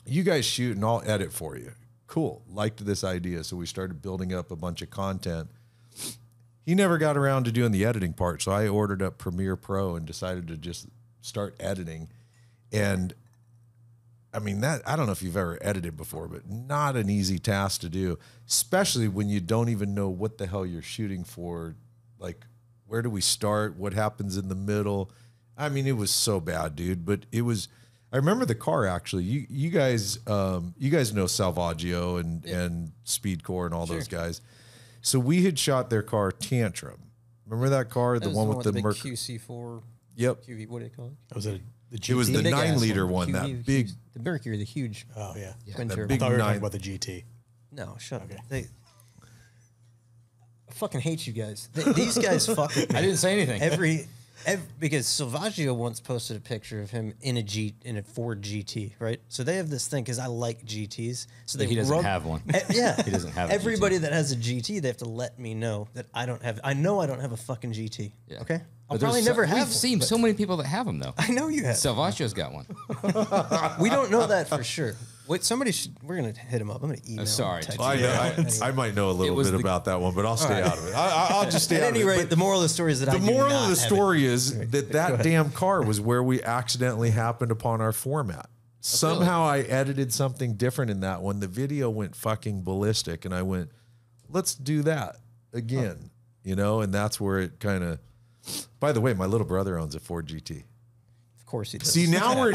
you guys shoot and I'll edit for you. Cool. Liked this idea. So we started building up a bunch of content. He never got around to doing the editing part. So I ordered up Premiere Pro and decided to just start editing. And I mean, I don't know if you've ever edited before, but not an easy task to do, especially when you don't even know what the hell you're shooting for. Like, where do we start? What happens in the middle? I mean, it was so bad, dude, but it was, I remember the car actually. You guys know Salvaggio and Speedcore and all those guys. So we had shot their car Tantrum. Remember that car, the one with the big Merc? QC4. Yep. QV, what do they call it? Was it the GT? It was the big ass 9-liter one, QV, that big. The Mercury, the huge. Oh yeah. twin that turbo. big I thought we were 9. talking about the GT. No, shut up. I fucking hate you guys. These guys fuck with me. I didn't say anything. Every because Salvaggio once posted a picture of him in a Ford GT, right? So they have this thing because I like GTs. So He doesn't have one. Yeah, He doesn't have a Everybody that has a GT, they have to let me know that I don't have. I know I don't have a fucking GT. Yeah. Okay, I'll But probably there's never have. We've seen so many people that have them though. I know you have. Salvaggio's got one. We don't know that for sure. Wait, somebody should. We're gonna hit him up. I'm gonna email. sorry. him, text I, him. know, I might know a little was bit the- about that one, but I'll stay out of it. I'll just stay At out any of it. rate, But the moral of the story is that the I do moral not of the have story it. is that damn car was where we accidentally happened upon our format. Somehow I edited something different in that one. The video went fucking ballistic, and I went, let's do that again, you know? And that's where it kind of, by the way, my little brother owns a Ford GT. Of course he does. See, now we're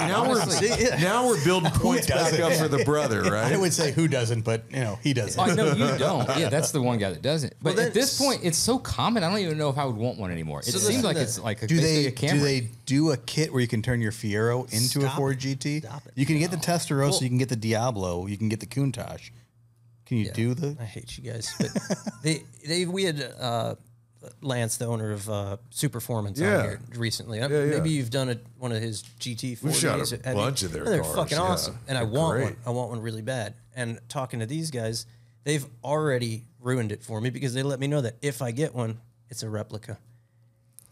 building points back up for the brother, right? I would say who doesn't, but he doesn't. Oh, no, you don't. Yeah, that's the one guy that doesn't. But Well, at this point, it's so common. I don't even know if I would want one anymore. It seems like it's like Do basically they a camera. do they do a kit where you can turn your Fiero into a Stop Ford it. GT? Stop it. You can get the Testarossa, you can get the Diablo, you can get the Countach. Can you do the? I hate you guys. But we had Lance, the owner of Superformance, Yeah. on here recently. yeah. Maybe you've done one of his GT40s. We've shot a Have you? bunch of their They're cars, fucking yeah. awesome, and I They're want great. one. I want one really bad. And talking to these guys, they've already ruined it for me because they let me know that if I get one, it's a replica.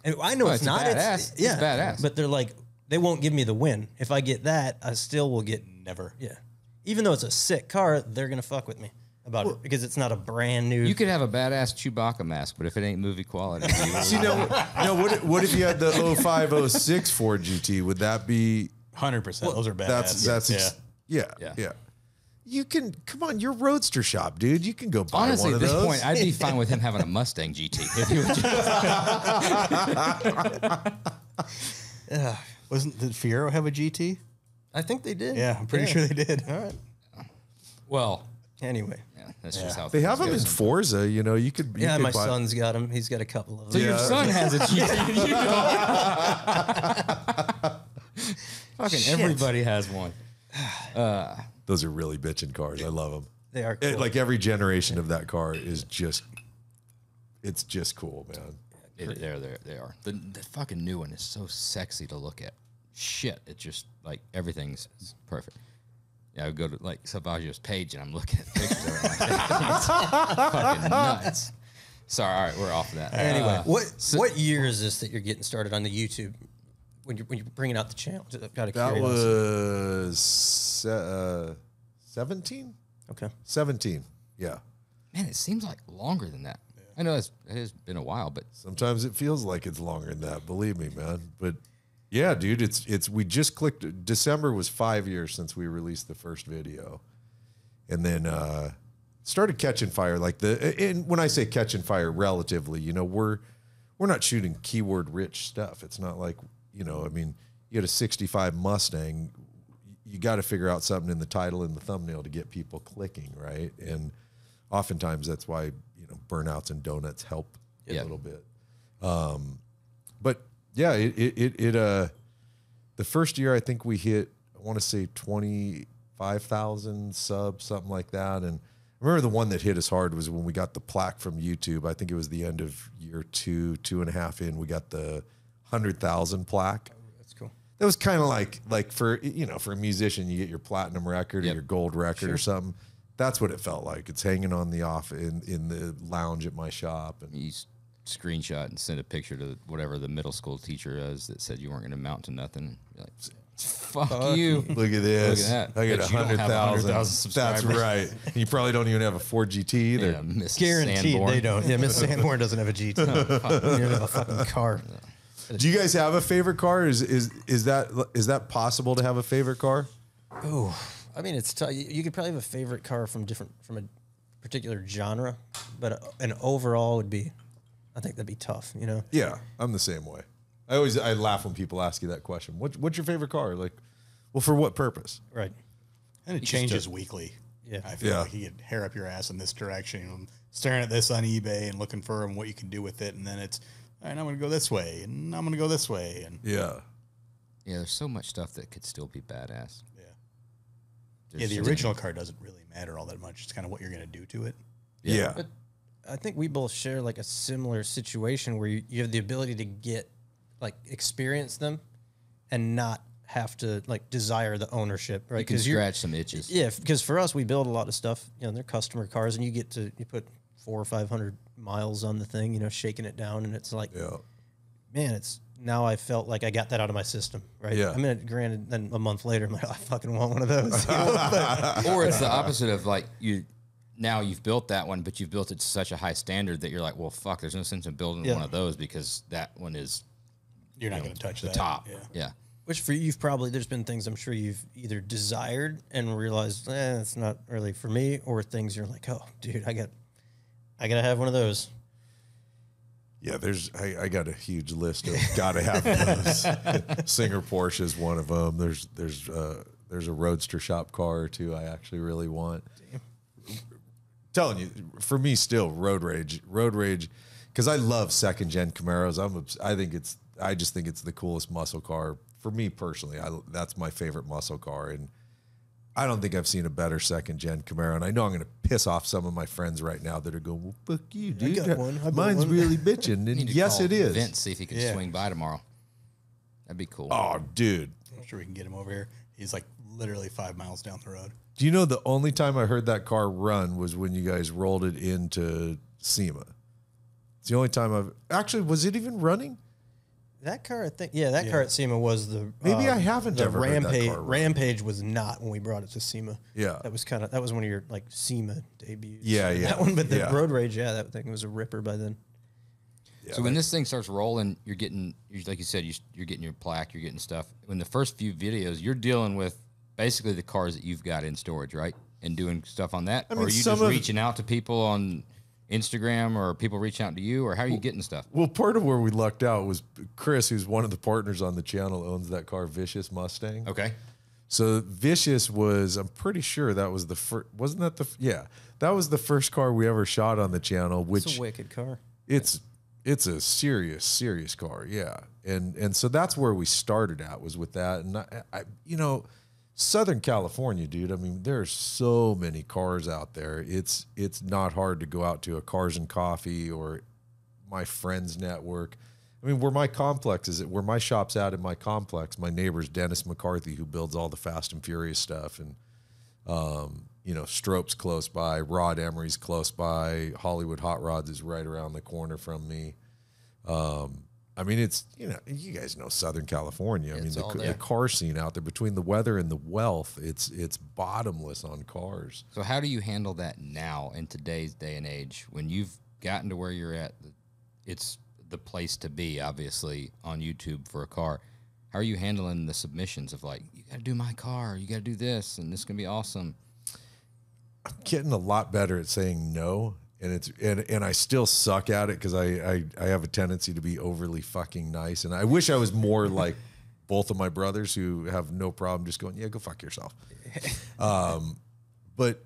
And I know Oh, it's it's not. badass. It's badass. But they're like, they won't give me the win. If I get that, I still will get. Never. Yeah. Even though it's a sick car, they're gonna fuck with me about it because it's not a brand new. You could have a badass Chewbacca mask, but if it ain't movie quality, So, what if you had the 0506 Ford GT? Would that be 100%. Those are badass. yeah. You can come on, you're Roadster Shop, dude. You can go buy honestly, one at of this those. point, I'd be fine with him having a Mustang GT. If you would Did Fiero have a GT? I think they did. Yeah, I'm pretty sure they did. All right. well, Anyway. yeah, that's just how They have them in goes. Forza. You know, you could. Yeah, you my could buy, son's got them. He's got a couple of So them. your Yeah. son has a GT. You don't. Fucking everybody has one. Those are really bitchin' cars. I love them. They are cool. Like every generation of that car is just, it's just cool, man. They are. The fucking new one is so sexy to look at. Shit, it just like everything's perfect. Yeah, I would go to like Salvaggio's page and I'm looking at pictures of it. I'm like, it's fucking nuts. Sorry, all right, we're off of that. Anyway, what year is this that you're getting started on the YouTube? When you're bringing out the channel? Just out of That curiosity. was 17? Okay. 17, yeah. Man, it seems like longer than that. I know it has been a while, but Sometimes it feels like it's longer than that, believe me, man. But yeah, dude, we just clicked. December was 5 years since we released the first video, and then started catching fire. And when I say catching fire, relatively, you know, we're not shooting keyword rich stuff. It's not like, you know, I mean, you had a '65 Mustang, you got to figure out something in the title and the thumbnail to get people clicking, right? And oftentimes that's why, you know, burnouts and donuts help a Yeah. little bit. But yeah, the first year I think we hit, I want to say 25,000 subs, something like that. And I remember the one that hit us hard was when we got the plaque from YouTube. I think it was the end of year 2.5 in, we got the 100,000 plaque. That's cool. That was kind of like for, you know, for a musician, you get your platinum record or Yep. your gold record or something. That's what it felt like. It's hanging on the in the lounge at my shop. And you screenshot and send a picture to whatever the middle school teacher is that said you weren't going to amount to nothing. You're like, fuck you. look at this. Look at that. I got Bet you don't have 100,000. 100,000 That's subscribers. right. And you probably don't even have a Ford GT either. Yeah, Miss Guaranteed Sanborn. they don't. Yeah, Miss Sanborn doesn't have a GT. You don't have a fucking car. Do you guys have a favorite car? Is that possible to have a favorite car? Oh, I mean, it's tough. You could probably have a favorite car from a particular genre, but an overall would be, I think that'd be tough. You know. Yeah, I'm the same way. I laugh when people ask you that question. What's your favorite car? Like, well, for what purpose? Right. And it changes weekly. Yeah. I feel Yeah. like you get hair up your ass in this direction. You know, staring at this on eBay and looking for what you can do with it. And then it's, all right, I'm going to go this way. And I'm going to go this way. And Yeah. Yeah, there's so much stuff that could still be badass. yeah, There's the so original car doesn't really matter all that much. It's kind of what you're going to do to it. Yeah. But I think we both share like a similar situation where you have the ability to experience them and not have to like desire the ownership, right? You can scratch some itches. Yeah, because for us, we build a lot of stuff. You know, they're customer cars, and you put 400 or 500 miles on the thing. You know, shaking it down, and it's like, Yeah. man, it's now I felt like I got that out of my system, right? Yeah. I mean, granted, then a month later, I'm like, I fucking want one of those. Or it's the opposite of like now you've built that one, but you've built it to such a high standard that you're like, well, fuck, there's no sense in building Yeah. one of those because that one is You're not going to touch the that. top. Yeah. Yeah. Which for you, there's been things I'm sure you've either desired and realized, it's not really for me, or things you're like, oh, dude, I gotta have one of those. Yeah, I got a huge list of gotta have those. Singer Porsche is one of them. There's a Roadster Shop car or two I actually really want. Telling you, for me still Road Rage, because I love second gen Camaros. I just think it's the coolest muscle car for me personally. That's my favorite muscle car, and I don't think I've seen a better second gen Camaro, and I know I'm going to piss off some of my friends right now that are going, "Well, fuck you, dude. got one. I bought Mine's one." really bitching." You And need to yes, call it is. Vince, see if he can Yeah. swing by tomorrow. That'd be cool. Oh, dude. I'm sure we can get him over here. He's like literally 5 miles down the road. Do you know the only time I heard that car run was when you guys rolled it into SEMA? It's the only time I've actually. Was it even running? That car, I think, that car at SEMA was the Maybe I haven't the ever heard that Rampage. car run. Rampage was not when we brought it to SEMA. Yeah. that was one of your like SEMA debuts. Yeah, yeah, that one. But the yeah. Road Rage, that thing was a ripper by then. So when this thing starts rolling, you're like you said, you're getting your plaque, you're getting stuff. In the first few videos, you're dealing with basically the cars that you've got in storage, right? And doing stuff on that? I Or mean, are you some just of- reaching out to people on Instagram, or people reaching out to you, or how are you getting stuff? Well, part of where we lucked out was Chris, who's one of the partners on the channel, owns that car, Vicious Mustang. Okay. So Vicious was, I'm pretty sure that was the first, wasn't that that was the first car we ever shot on the channel, It's which a wicked car. it's a serious car. Yeah. And so that's where we started at, was with that. And I Southern California, dude, I mean, there's so many cars out there. It's not hard to go out to a Cars and Coffee or my friends network. I mean, where my complex is, where my shop's at in my complex, my neighbor's Dennis McCarthy, who builds all the Fast and Furious stuff. And, Strope's close by, Rod Emery's close by, Hollywood Hot Rods is right around the corner from me. I mean, it's, you guys know Southern California. I mean, the car scene out there, between the weather and the wealth, it's bottomless on cars. So how do you handle that now in today's day and age when you've gotten to where you're at? It's the place to be, obviously, on YouTube for a car. How are you handling the submissions of like, you got to do my car, you got to do this, and this is going to be awesome? I'm getting a lot better at saying no. And I still suck at it because I have a tendency to be overly fucking nice. And I wish I was more like both of my brothers, who have no problem just going, yeah, go fuck yourself. But,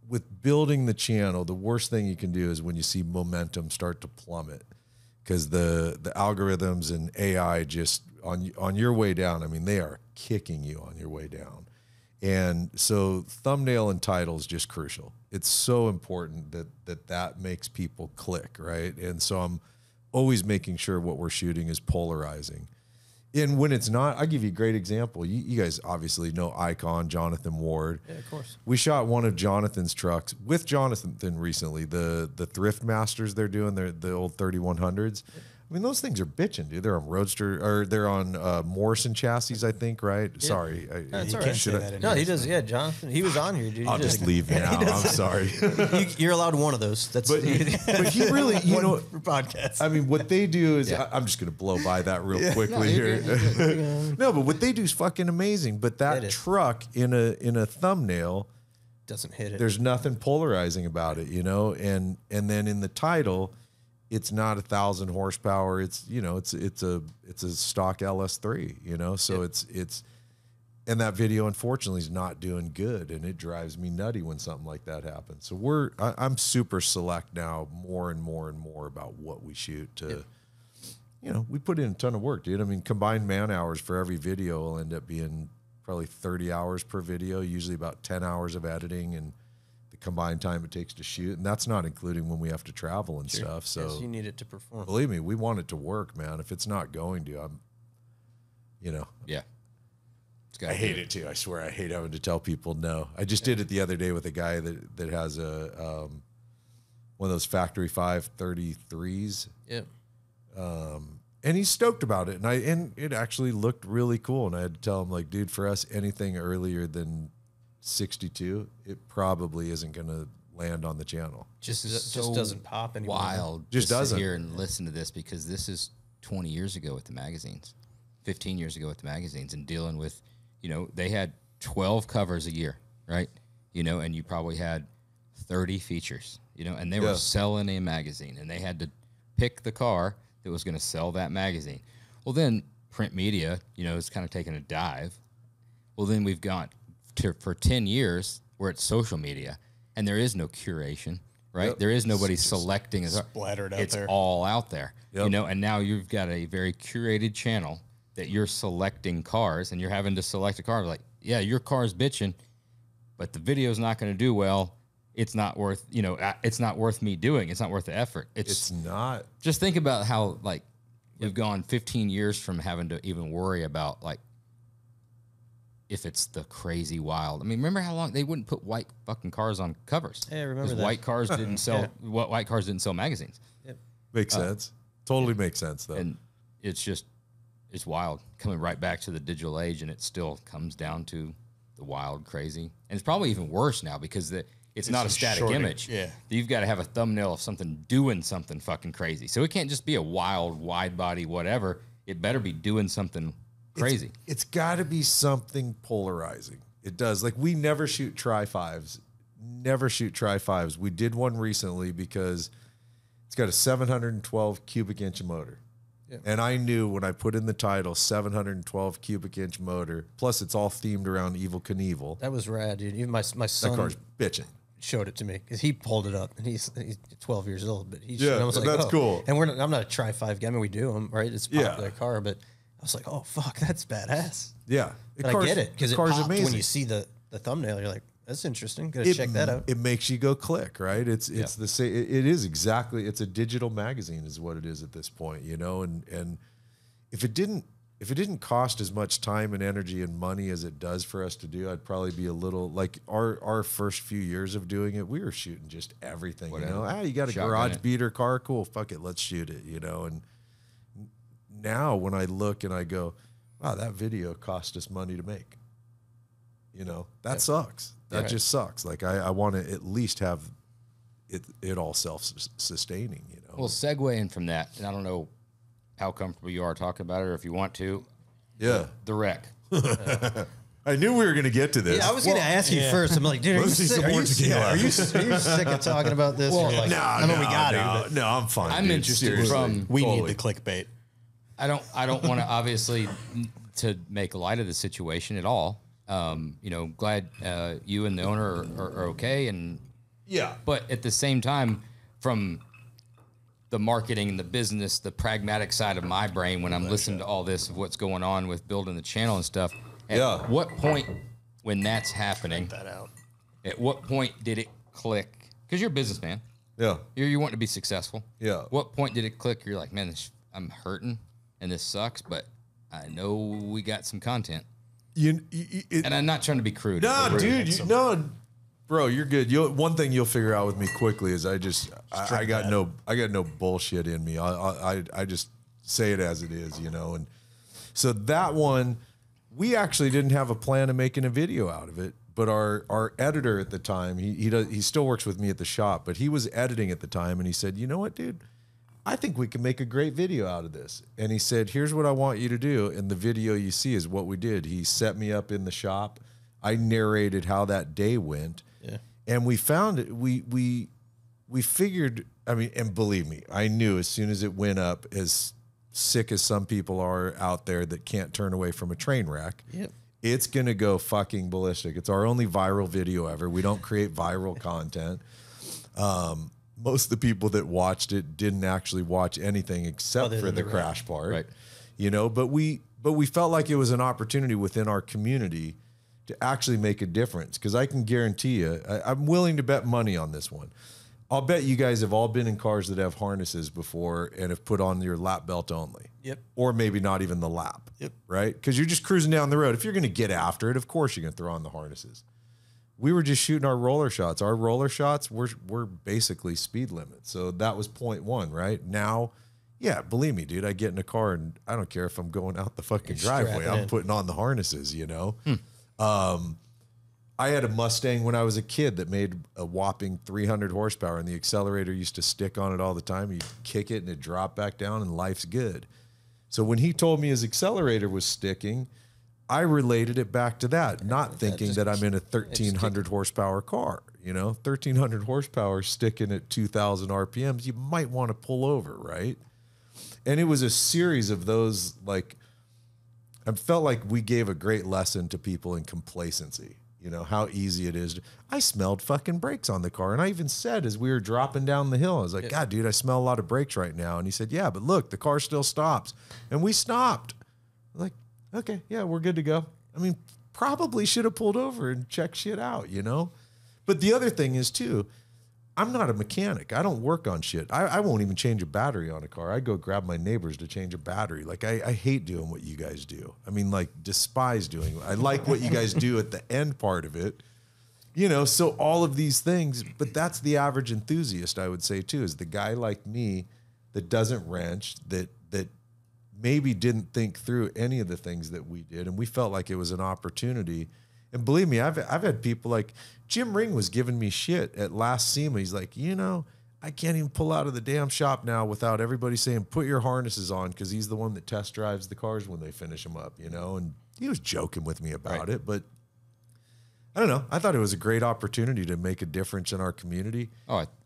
with building the channel, the worst thing you can do is when you see momentum start to plummet, because the algorithms and AI just on your way down, I mean, they are kicking you on your way down. And so thumbnail and title is just crucial. It's so important that makes people click, right? And so I'm always making sure what we're shooting is polarizing. And when it's not, I'll give you a great example. You guys obviously know Icon, Jonathan Ward. Yeah, of course. We shot one of Jonathan's trucks with Jonathan recently, the Thrift Masters they're doing, the old 3100s. I mean, those things are bitching, dude. They're on Roadster, or they're on Morrison chassis, I think, right? Yeah. Sorry. That's all can't right. say that in No, here. he does. Yeah, Jonathan. He was on here, dude. I'll just leave now. I'm sorry. You're allowed one of those. That's But he really, for podcasts. I mean, what they do is, I'm just going to blow by that real quickly No, you're here. good, you're good. No, but what they do is fucking amazing. But It that is. truck in a thumbnail, Doesn't hit it. there's nothing polarizing about it, and then in the title, it's not 1,000 horsepower. It's it's a stock LS3, so it's and that video unfortunately is not doing good, and it drives me nutty when something like that happens. So I'm super select now, more and more and more about what we shoot to. We put in a ton of work, dude. I mean, combined man hours for every video will end up being probably 30 hours per video, usually about 10 hours of editing and the combined time it takes to shoot. And that's not including when we have to travel and stuff. So Yes, you need it to perform. believe me, we want it to work, man. If it's not going to, Yeah. It's I hate it too. I swear, I hate having to tell people no. I just did it the other day with a guy that has a one of those Factory 533s. Yep. And he's stoked about it. And it actually looked really cool. And I had to tell him, like, dude, for us, anything earlier than 62, it probably isn't going to land on the channel. Just doesn't pop anymore. Wild. Just to sit doesn't. here and listen to this, because this is 20 years ago with the magazines, 15 years ago with the magazines, and dealing with, they had 12 covers a year, right? And you probably had 30 features, and they were selling a magazine, and they had to pick the car that was going to sell that magazine. Well, then print media, is kind of taking a dive. Well, then we've got for 10 years, we're at social media, and there is no curation, right? Yep. There is nobody selecting. splattered out it's there. all out there, Yep. and now you've got a very curated channel that you're selecting cars and you're having to select a car. Like, yeah, your car's bitching, but the video's not going to do well. It's not worth, it's not worth me doing. It's not worth the effort. It's not. Just think about how, like, we've gone 15 years from having to even worry about, like, if it's the crazy wild. I mean, remember how long they wouldn't put white fucking cars on covers? Yeah, I remember that. White cars didn't sell. White cars didn't sell magazines. Makes sense. Totally makes sense, though. And it's wild coming right back to the digital age, and it still comes down to the wild, crazy, and it's probably even worse now because it's not a static image. Yeah, you've got to have a thumbnail of something doing something fucking crazy. So it can't just be a wild, wide body, whatever. It better be doing something crazy. It's got to be something polarizing. It does. Like, we never shoot tri-5s. Never shoot tri-5s. We did one recently because it's got a 712 cubic inch motor. Yeah. And I knew when I put in the title, 712 cubic inch motor, plus it's all themed around Evel Knievel. That was rad, dude. Even my son that car's bitching. Showed it to me because he pulled it up and he's 12 years old, but I was like, that's cool. And I'm not a tri-5 guy. I mean, we do them, right? It's a popular car, but I was like, oh fuck, that's badass. Yeah, I get it because it popped amazing. When you see the thumbnail. You're like, that's interesting. Gotta check that out. It makes you go click, right? It's the same. It is exactly. It's a digital magazine, is what it is at this point, And if it didn't cost as much time and energy and money as it does for us to do, I'd probably be a little like our first few years of doing it. We were shooting just everything, Whatever. You got a garage beater car, cool, fuck it, let's shoot it, And now when I look and I go, wow, that video cost us money to make. That sucks. That just sucks. Like I want to at least have it all self-sustaining, Well, segueing from that, and I don't know how comfortable you are talking about it or if you want to. Yeah. The wreck. I knew we were going to get to this. Yeah, I was going to ask you first. I'm like, dude, are you sick of talking about this? Well, like, no, I'm fine. I'm interested from. We need the clickbait. I don't want to obviously to make light of the situation at all. Glad you and the owner are okay, and but at the same time, from the marketing and the business, the pragmatic side of my brain, when I'm listening to all this of what's going on with building the channel and stuff, at what point when that's happening, at what point did it click? Because you're a businessman. Yeah. You want to be successful. Yeah. What point did it click? You're like, man, I'm hurting and this sucks, but I know we got some content. And I'm not trying to be crude. No, dude, bro, you're good. One thing you'll figure out with me quickly is I got no bullshit in me. I just say it as it is, And so that one, we actually didn't have a plan of making a video out of it. But our editor at the time, he still works with me at the shop, but he was editing at the time, and he said, you know what, dude? I think we can make a great video out of this. And he said, here's what I want you to do. And the video you see is what we did. He set me up in the shop. I narrated how that day went. Yeah. And we found it. We figured, I mean, and believe me, I knew as soon as it went up, as sick as some people are out there that can't turn away from a train wreck, it's going to go fucking ballistic. It's our only viral video ever. We don't create viral content. Most of the people that watched it didn't actually watch anything except for the crash part, right? But we felt like it was an opportunity within our community to actually make a difference. Because I can guarantee you, I'm willing to bet money on this one. I'll bet you guys have all been in cars that have harnesses before and have put on your lap belt only. Yep. Or maybe not even the lap. Yep. Right? Because you're just cruising down the road. If you're going to get after it, of course you're going to throw on the harnesses. We were just shooting our roller shots. Our roller shots were basically speed limits. So that was 0.1, right? Now, yeah, believe me, dude, I get in a car and I don't care if I'm going out the fucking driveway. I'm putting on the harnesses, I had a Mustang when I was a kid that made a whopping 300 horsepower, and the accelerator used to stick on it all the time. You kick it and it dropped back down, and life's good. So when he told me his accelerator was sticking, I related it back to that, not thinking that I'm in a 1,300 horsepower car. 1,300 horsepower sticking at 2,000 RPMs, you might want to pull over, right? And it was a series of those, like, I felt like we gave a great lesson to people in complacency. How easy it is. I smelled fucking brakes on the car. And I even said, as we were dropping down the hill, I was like, God, dude, I smell a lot of brakes right now. And he said, yeah, but look, the car still stops. And we stopped. Like, okay, yeah, we're good to go. I mean, probably should have pulled over and checked shit out, you know? But the other thing is too, I'm not a mechanic. I don't work on shit. I won't even change a battery on a car. I go grab my neighbors to change a battery. Like I hate doing what you guys do. I mean, like despise doing it. I like what you guys do at the end part of it. You know, so all of these things, but that's the average enthusiast, I would say too, is the guy like me that doesn't wrench, that maybe didn't think through any of the things that we did. And we felt like it was an opportunity. And believe me, I've had people like Jim Ring was giving me shit at last SEMA. He's like, you know, I can't even pull out of the damn shop now without everybody saying, put your harnesses on, because he's the one that test drives the cars when they finish them up, you know? And he was joking with me about it, but I don't know. I thought it was a great opportunity to make a difference in our community.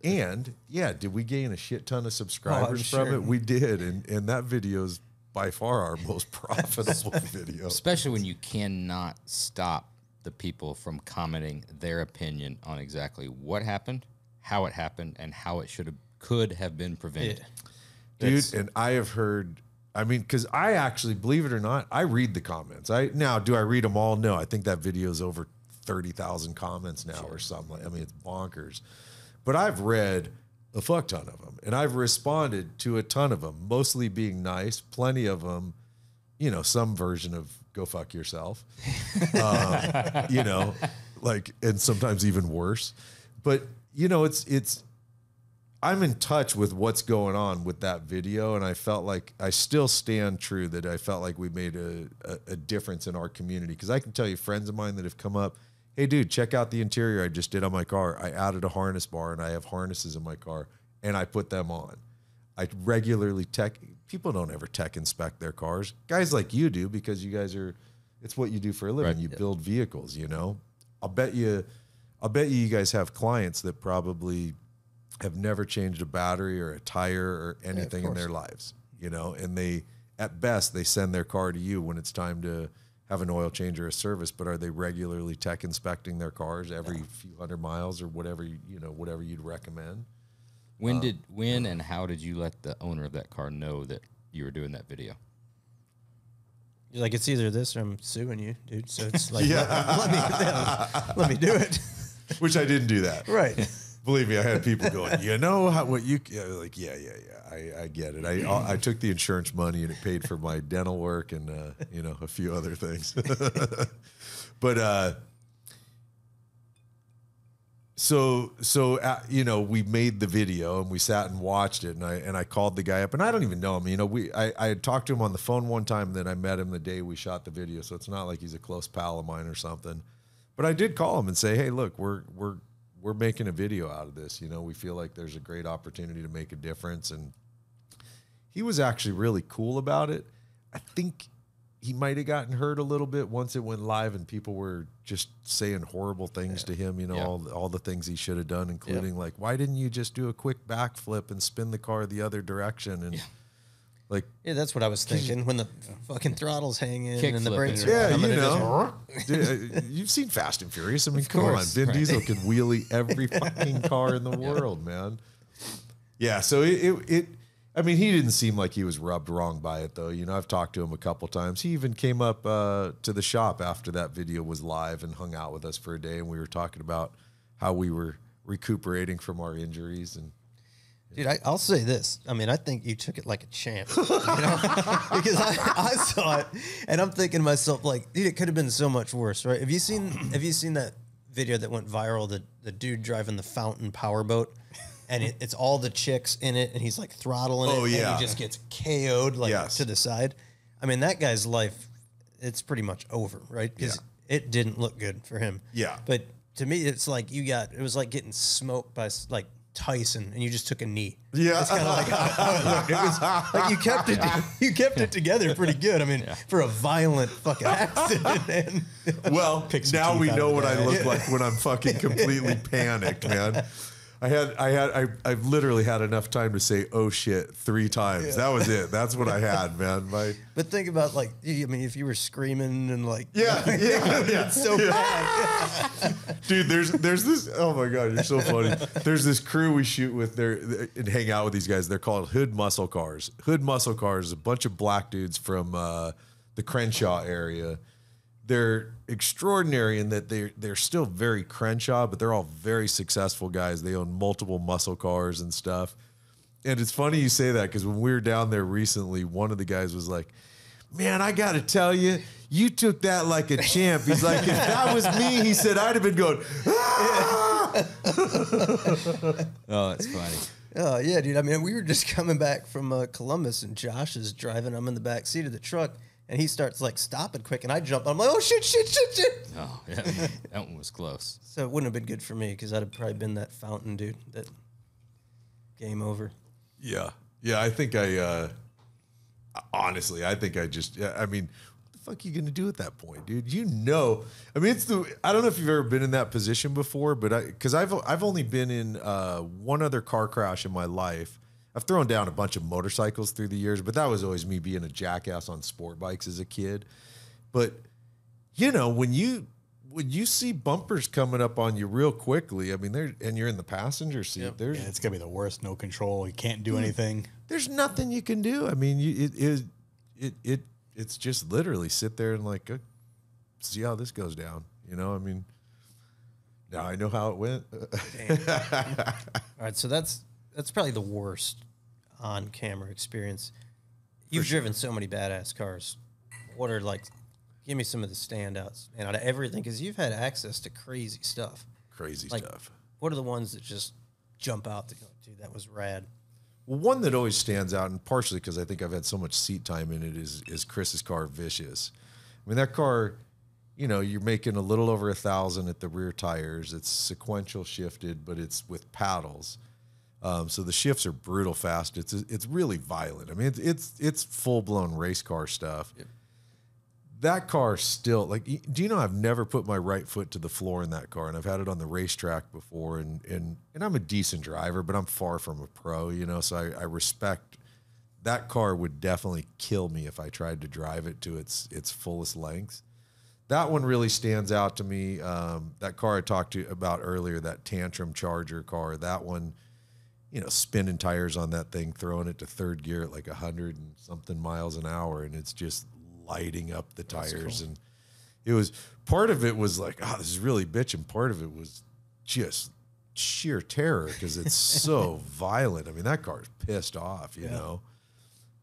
And yeah, did we gain a shit ton of subscribers from it? We did. And that video is by far our most profitable video. Especially when you cannot stop the people from commenting their opinion on exactly what happened, how it happened, and how it could have been prevented. Dude, and I have heard, I mean, because I actually, believe it or not, I read the comments. Now, do I read them all? No, I think that video is over 30,000 comments now or something. I mean, it's bonkers. But I've read a fuck ton of them, and I've responded to a ton of them, mostly being nice, plenty of them, you know, some version of go fuck yourself, you know, like, and sometimes even worse. But, you know, I'm in touch with what's going on with that video, and I felt like I still stand true that I felt like we made a difference in our community. Because I can tell you friends of mine that have come up, hey, dude, check out the interior I just did on my car. I added a harness bar, and I have harnesses in my car, and I put them on. I regularly people don't ever tech inspect their cars. Guys like you do, because you guys it's what you do for a living. You build vehicles, you know. I'll bet you guys have clients that probably have never changed a battery or a tire or anything in their lives, you know, and at best, they send their car to you when it's time to have an oil change or a service, but are they regularly tech inspecting their cars every few hundred miles or whatever, whatever you'd recommend? When and how did you let the owner of that car know that you were doing that video? You're like, it's either this or I'm suing you, dude. So it's like, let me do it. Which I didn't do that. Right. Believe me, I had people going, you know what you like? Yeah. I get it. I took the insurance money and it paid for my dental work and a few other things. But we made the video and we sat and watched it, and I called the guy up, and I don't even know him. You know, I had talked to him on the phone one time, and then I met him the day we shot the video, so it's not like he's a close pal of mine or something. But I did call him and say, hey, look, we're making a video out of this. You know, we feel like there's a great opportunity to make a difference. And he was actually really cool about it. I think he might have gotten hurt a little bit once it went live and people were just saying horrible things to him, all the things he should have done, including like, why didn't you just do a quick backflip and spin the car the other direction? And that's what I was thinking when the fucking throttle's hanging Kick and the flipping. brakes are coming. Dude, you've seen Fast and Furious. I mean, come on. Vin Diesel could wheelie every fucking car in the world, man. Yeah, so I mean, he didn't seem like he was rubbed wrong by it, though. You know, I've talked to him a couple times. He even came up to the shop after that video was live and hung out with us for a day, and we were talking about how we were recuperating from our injuries. And dude, I'll say this. I mean, I think you took it like a champ, you know? Because I saw it, and I'm thinking to myself, like, dude, it could have been so much worse, right? Have you seen that video that went viral? The dude driving the fountain powerboat, and it's all the chicks in it, and he's like throttling it, and he just gets KO'd to the side. I mean, that guy's life, it's pretty much over, right? Because it didn't look good for him. Yeah. But to me, it's like it was like getting smoked by like Tyson, and you just took a knee. Yeah, it's kind of like how it looked. It was like you kept it together pretty good. I mean, for a violent fucking accident. Man. Well, now we know what I look like when I'm fucking completely panicked, man. I've literally had enough time to say "oh shit" 3 times. Yeah. That was it. That's what I had, man. But think about I mean, if you were screaming and it's so bad. Dude, there's this. Oh my god, you're so funny. There's this crew we shoot with there and hang out with these guys. They're called Hood Muscle Cars. Hood Muscle Cars is a bunch of black dudes from the Crenshaw area. They're extraordinary in that they're still very Crenshaw, but they're all very successful guys. They own multiple muscle cars and stuff. And it's funny you say that because when we were down there recently, one of the guys was like, man, I got to tell you, you took that like a champ. He's like, if that was me, he said, I'd have been going, ah! Oh, that's funny. Oh, yeah, dude. I mean, we were just coming back from Columbus, and Josh is driving. I'm in the back seat of the truck, and he starts, like, stopping quick, and I jump. I'm like, oh, shit. Oh, yeah. That one was close. So it wouldn't have been good for me because I'd have probably been that fountain dude. That game over. Yeah. Yeah, I think honestly, I think I just, I mean, what the fuck are you going to do at that point, dude? You know, I mean, I don't know if you've ever been in that position before, but because I've only been in one other car crash in my life. I've thrown down a bunch of motorcycles through the years, but that was always me being a jackass on sport bikes as a kid. But, you know, when you see bumpers coming up on you real quickly, I mean, and you're in the passenger seat, Yep. It's gonna be the worst. No control. You can't do anything. There's nothing you can do. I mean, it's just literally sit there and like see how this goes down. You know, I mean, now I know how it went. All right, so that's probably the worst on-camera experience. You've driven so many badass cars. What are, like, give me some of the standouts, man, out of everything, because you've had access to crazy stuff. Crazy Like, stuff. What are the ones that just jump out to go, dude, that was rad? Well, one that always stands out, and partially because I think I've had so much seat time in it, is Chris's car, Vicious. I mean, that car, you know, you're making a little over 1,000 at the rear tires. It's sequential shifted, but it's with paddles. So the shifts are brutal fast. It's really violent. I mean, it's full blown race car stuff. Yep. That car still, like, do you know I've never put my right foot to the floor in that car, and I've had it on the racetrack before, and I'm a decent driver, but I'm far from a pro, you know, so I respect that car. Would definitely kill me if I tried to drive it to its fullest lengths. That one really stands out to me. That car I talked to you about earlier, that Tantrum Charger car, that one, you know, spinning tires on that thing, throwing it to third gear at like 100 and something miles an hour, and it's just lighting up the tires. Cool. And it was, part of it was like, oh, this is really bitching. Part of it was just sheer terror because it's so violent. I mean, that car's pissed off, you know.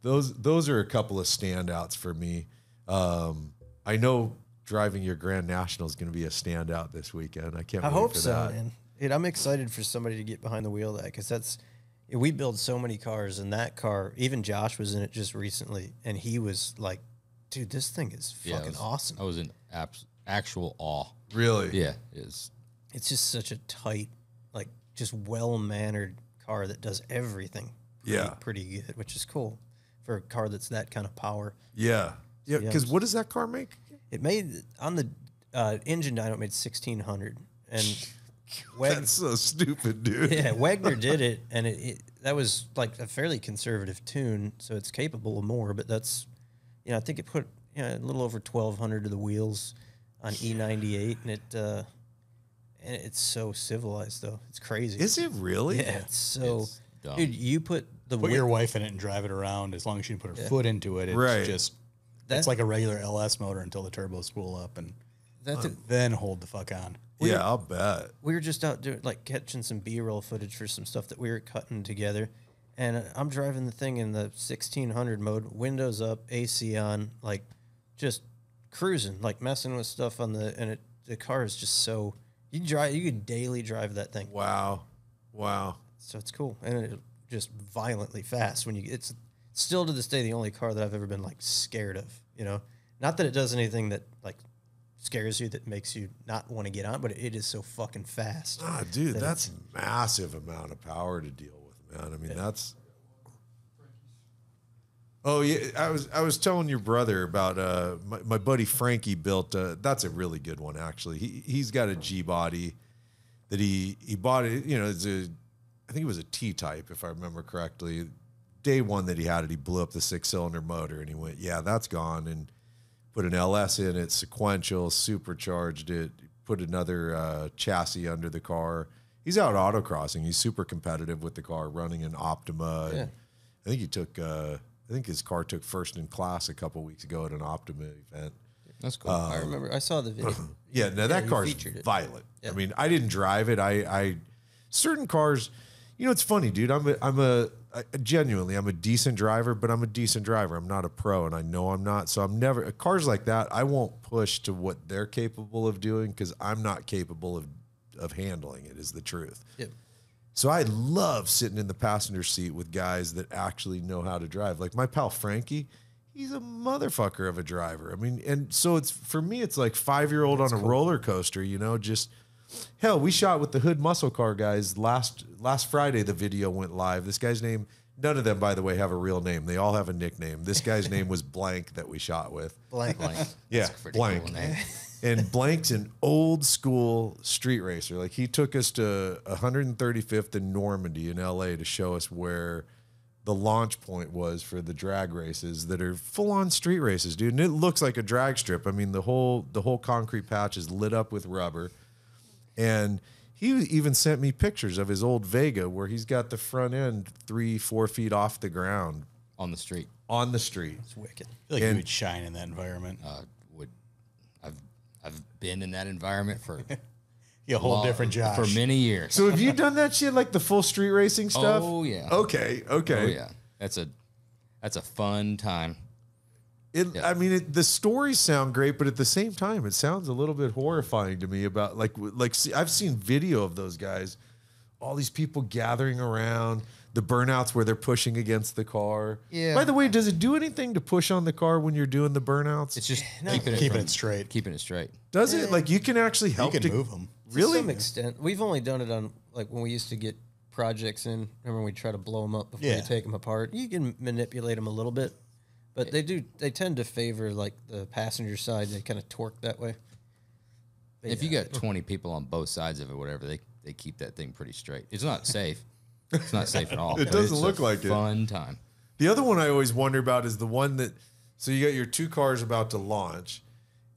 Those are a couple of standouts for me. I know driving your Grand National is going to be a standout this weekend. I can't wait hope for so, that. man. Dude, I'm excited for somebody to get behind the wheel of that, because we build so many cars, and that car, even Josh was in it just recently, and he was like, dude, this thing is fucking awesome. I was in actual awe. Really? Yeah, it's just such a tight, like, just well-mannered car that does everything pretty good, which is cool for a car that's that kind of power. Yeah. Yeah, because what does that car make? It made, on the engine dyno, it made 1,600. And that's so stupid, dude. Yeah, Wagner did it, and that was like a fairly conservative tune, so it's capable of more, but that's, you know, I think it put a little over 1,200 to the wheels on E98, and it's so civilized, though. It's crazy. Is it really? Yeah, it's so... It's dumb. Dude, you put your wife in it and drive it around. As long as she put her foot into it, it's just... It's like a regular LS motor until the turbos spool up, and then hold the fuck on. I'll bet. We were just out doing, like, catching some B-roll footage for some stuff that we were cutting together, and I'm driving the thing in the 1,600 mode, windows up, AC on, like, just cruising, like messing with stuff on the car is just so, you could daily drive that thing. Wow. So it's cool, and it's just violently fast when it's still to this day the only car that I've ever been, like, scared of, you know? Not that it does anything that, like, scares you, that makes you not want to get on, but it is so fucking fast. Ah, dude, that's massive amount of power to deal with, man. I mean, that's... Oh, yeah, I was telling your brother about my buddy Frankie built, that's a really good one, actually. He's got a G-body that he bought it, you know, I think it was a T-type, if I remember correctly. Day one that he had it, he blew up the 6-cylinder motor, and he went, yeah, that's gone, and put an LS in it, sequential, supercharged it, put another chassis under the car. He's out autocrossing. He's super competitive with the car, running an Optima. Yeah. And I think he took I think his car took first in class a couple weeks ago at an Optima event. That's cool. I remember. I saw the video. Yeah, now that you car's featured it. violent. Yeah. I mean, I didn't drive it. I certain cars, you know, it's funny, dude. Genuinely, I'm a decent driver, but I'm a decent driver. I'm not a pro, and I know I'm not. So I'm never cars like that. I won't push to what they're capable of doing because I'm not capable of handling it. Is the truth. Yep. So I love sitting in the passenger seat with guys that actually know how to drive. Like my pal Frankie, he's a motherfucker of a driver. I mean, and so it's for me, it's like 5-year-old on a roller coaster, you know, just hell, we shot with the Hood Muscle Car guys last Friday. The video went live. This guy's name, none of them, by the way, have a real name. They all have a nickname. This guy's name was Blank that we shot with. Blank. Yeah, That's a pretty Blank. cool name. And Blank's an old school street racer. Like he took us to 135th in Normandy in LA to show us where the launch point was for the drag races that are full on street races, dude. And it looks like a drag strip. I mean, the whole concrete patch is lit up with rubber. And he even sent me pictures of his old Vega where he's got the front end 3-4 feet off the ground On the street. on the street. It's wicked. I feel like And- you would shine in that environment. I've been in that environment for Yeah, a whole different Josh. for many years. So have you done that shit, like the full street racing stuff? Oh, yeah. Okay. Oh yeah, that's a fun time. I mean, the stories sound great, but at the same time, it sounds a little bit horrifying to me. About see, I've seen video of those guys, all these people gathering around, the burnouts where they're pushing against the car. Yeah. By the way, does it do anything to push on the car when you're doing the burnouts? It's just Keeping it straight. Keeping it straight. Does it? Like you can actually You help can to move them. Really? To some extent. We've only done it on, like, when we used to get projects in. Remember when we try to blow them up before Yeah. you take them apart? You can manipulate them a little bit. But they tend to favor, like, the passenger side. They kind of torque that way. But If yeah. you got 20 people on both sides of it, whatever, they keep that thing pretty straight. It's not safe. It's not safe at all. It but doesn't it's look a like it. Fun time. The other one I always wonder about is the one that, so you got your two cars about to launch,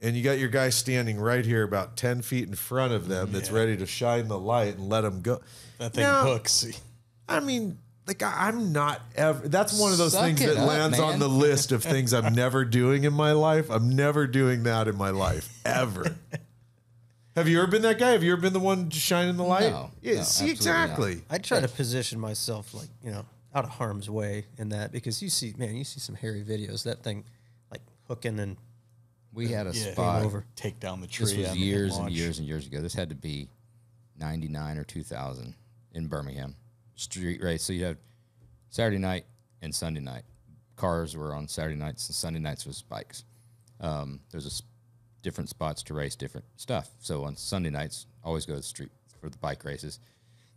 and you got your guy standing right here about 10 feet in front of them that's ready to shine the light and let them go. That thing Now, hooks. I mean, like I'm not ever, that's one of those Suck things it that up, lands on man. the list of things I'm never doing in my life. I'm never doing that in my life, ever. Have you ever been that guy? Have you ever been the one shining the light? No, Yeah, no, see, absolutely not. exactly. I try to position myself, like, out of harm's way in that, because you see some hairy videos. That thing, like, hooking and We had a Yeah. spot. over. Take down the tree. This was on the years and launch. years and years ago. This had to be 99 or 2000 in Birmingham. Street race. So you had Saturday night and Sunday night. Cars were on Saturday nights, and Sunday nights was bikes. There's different spots to race different stuff. So on Sunday nights, always go to the street for the bike races.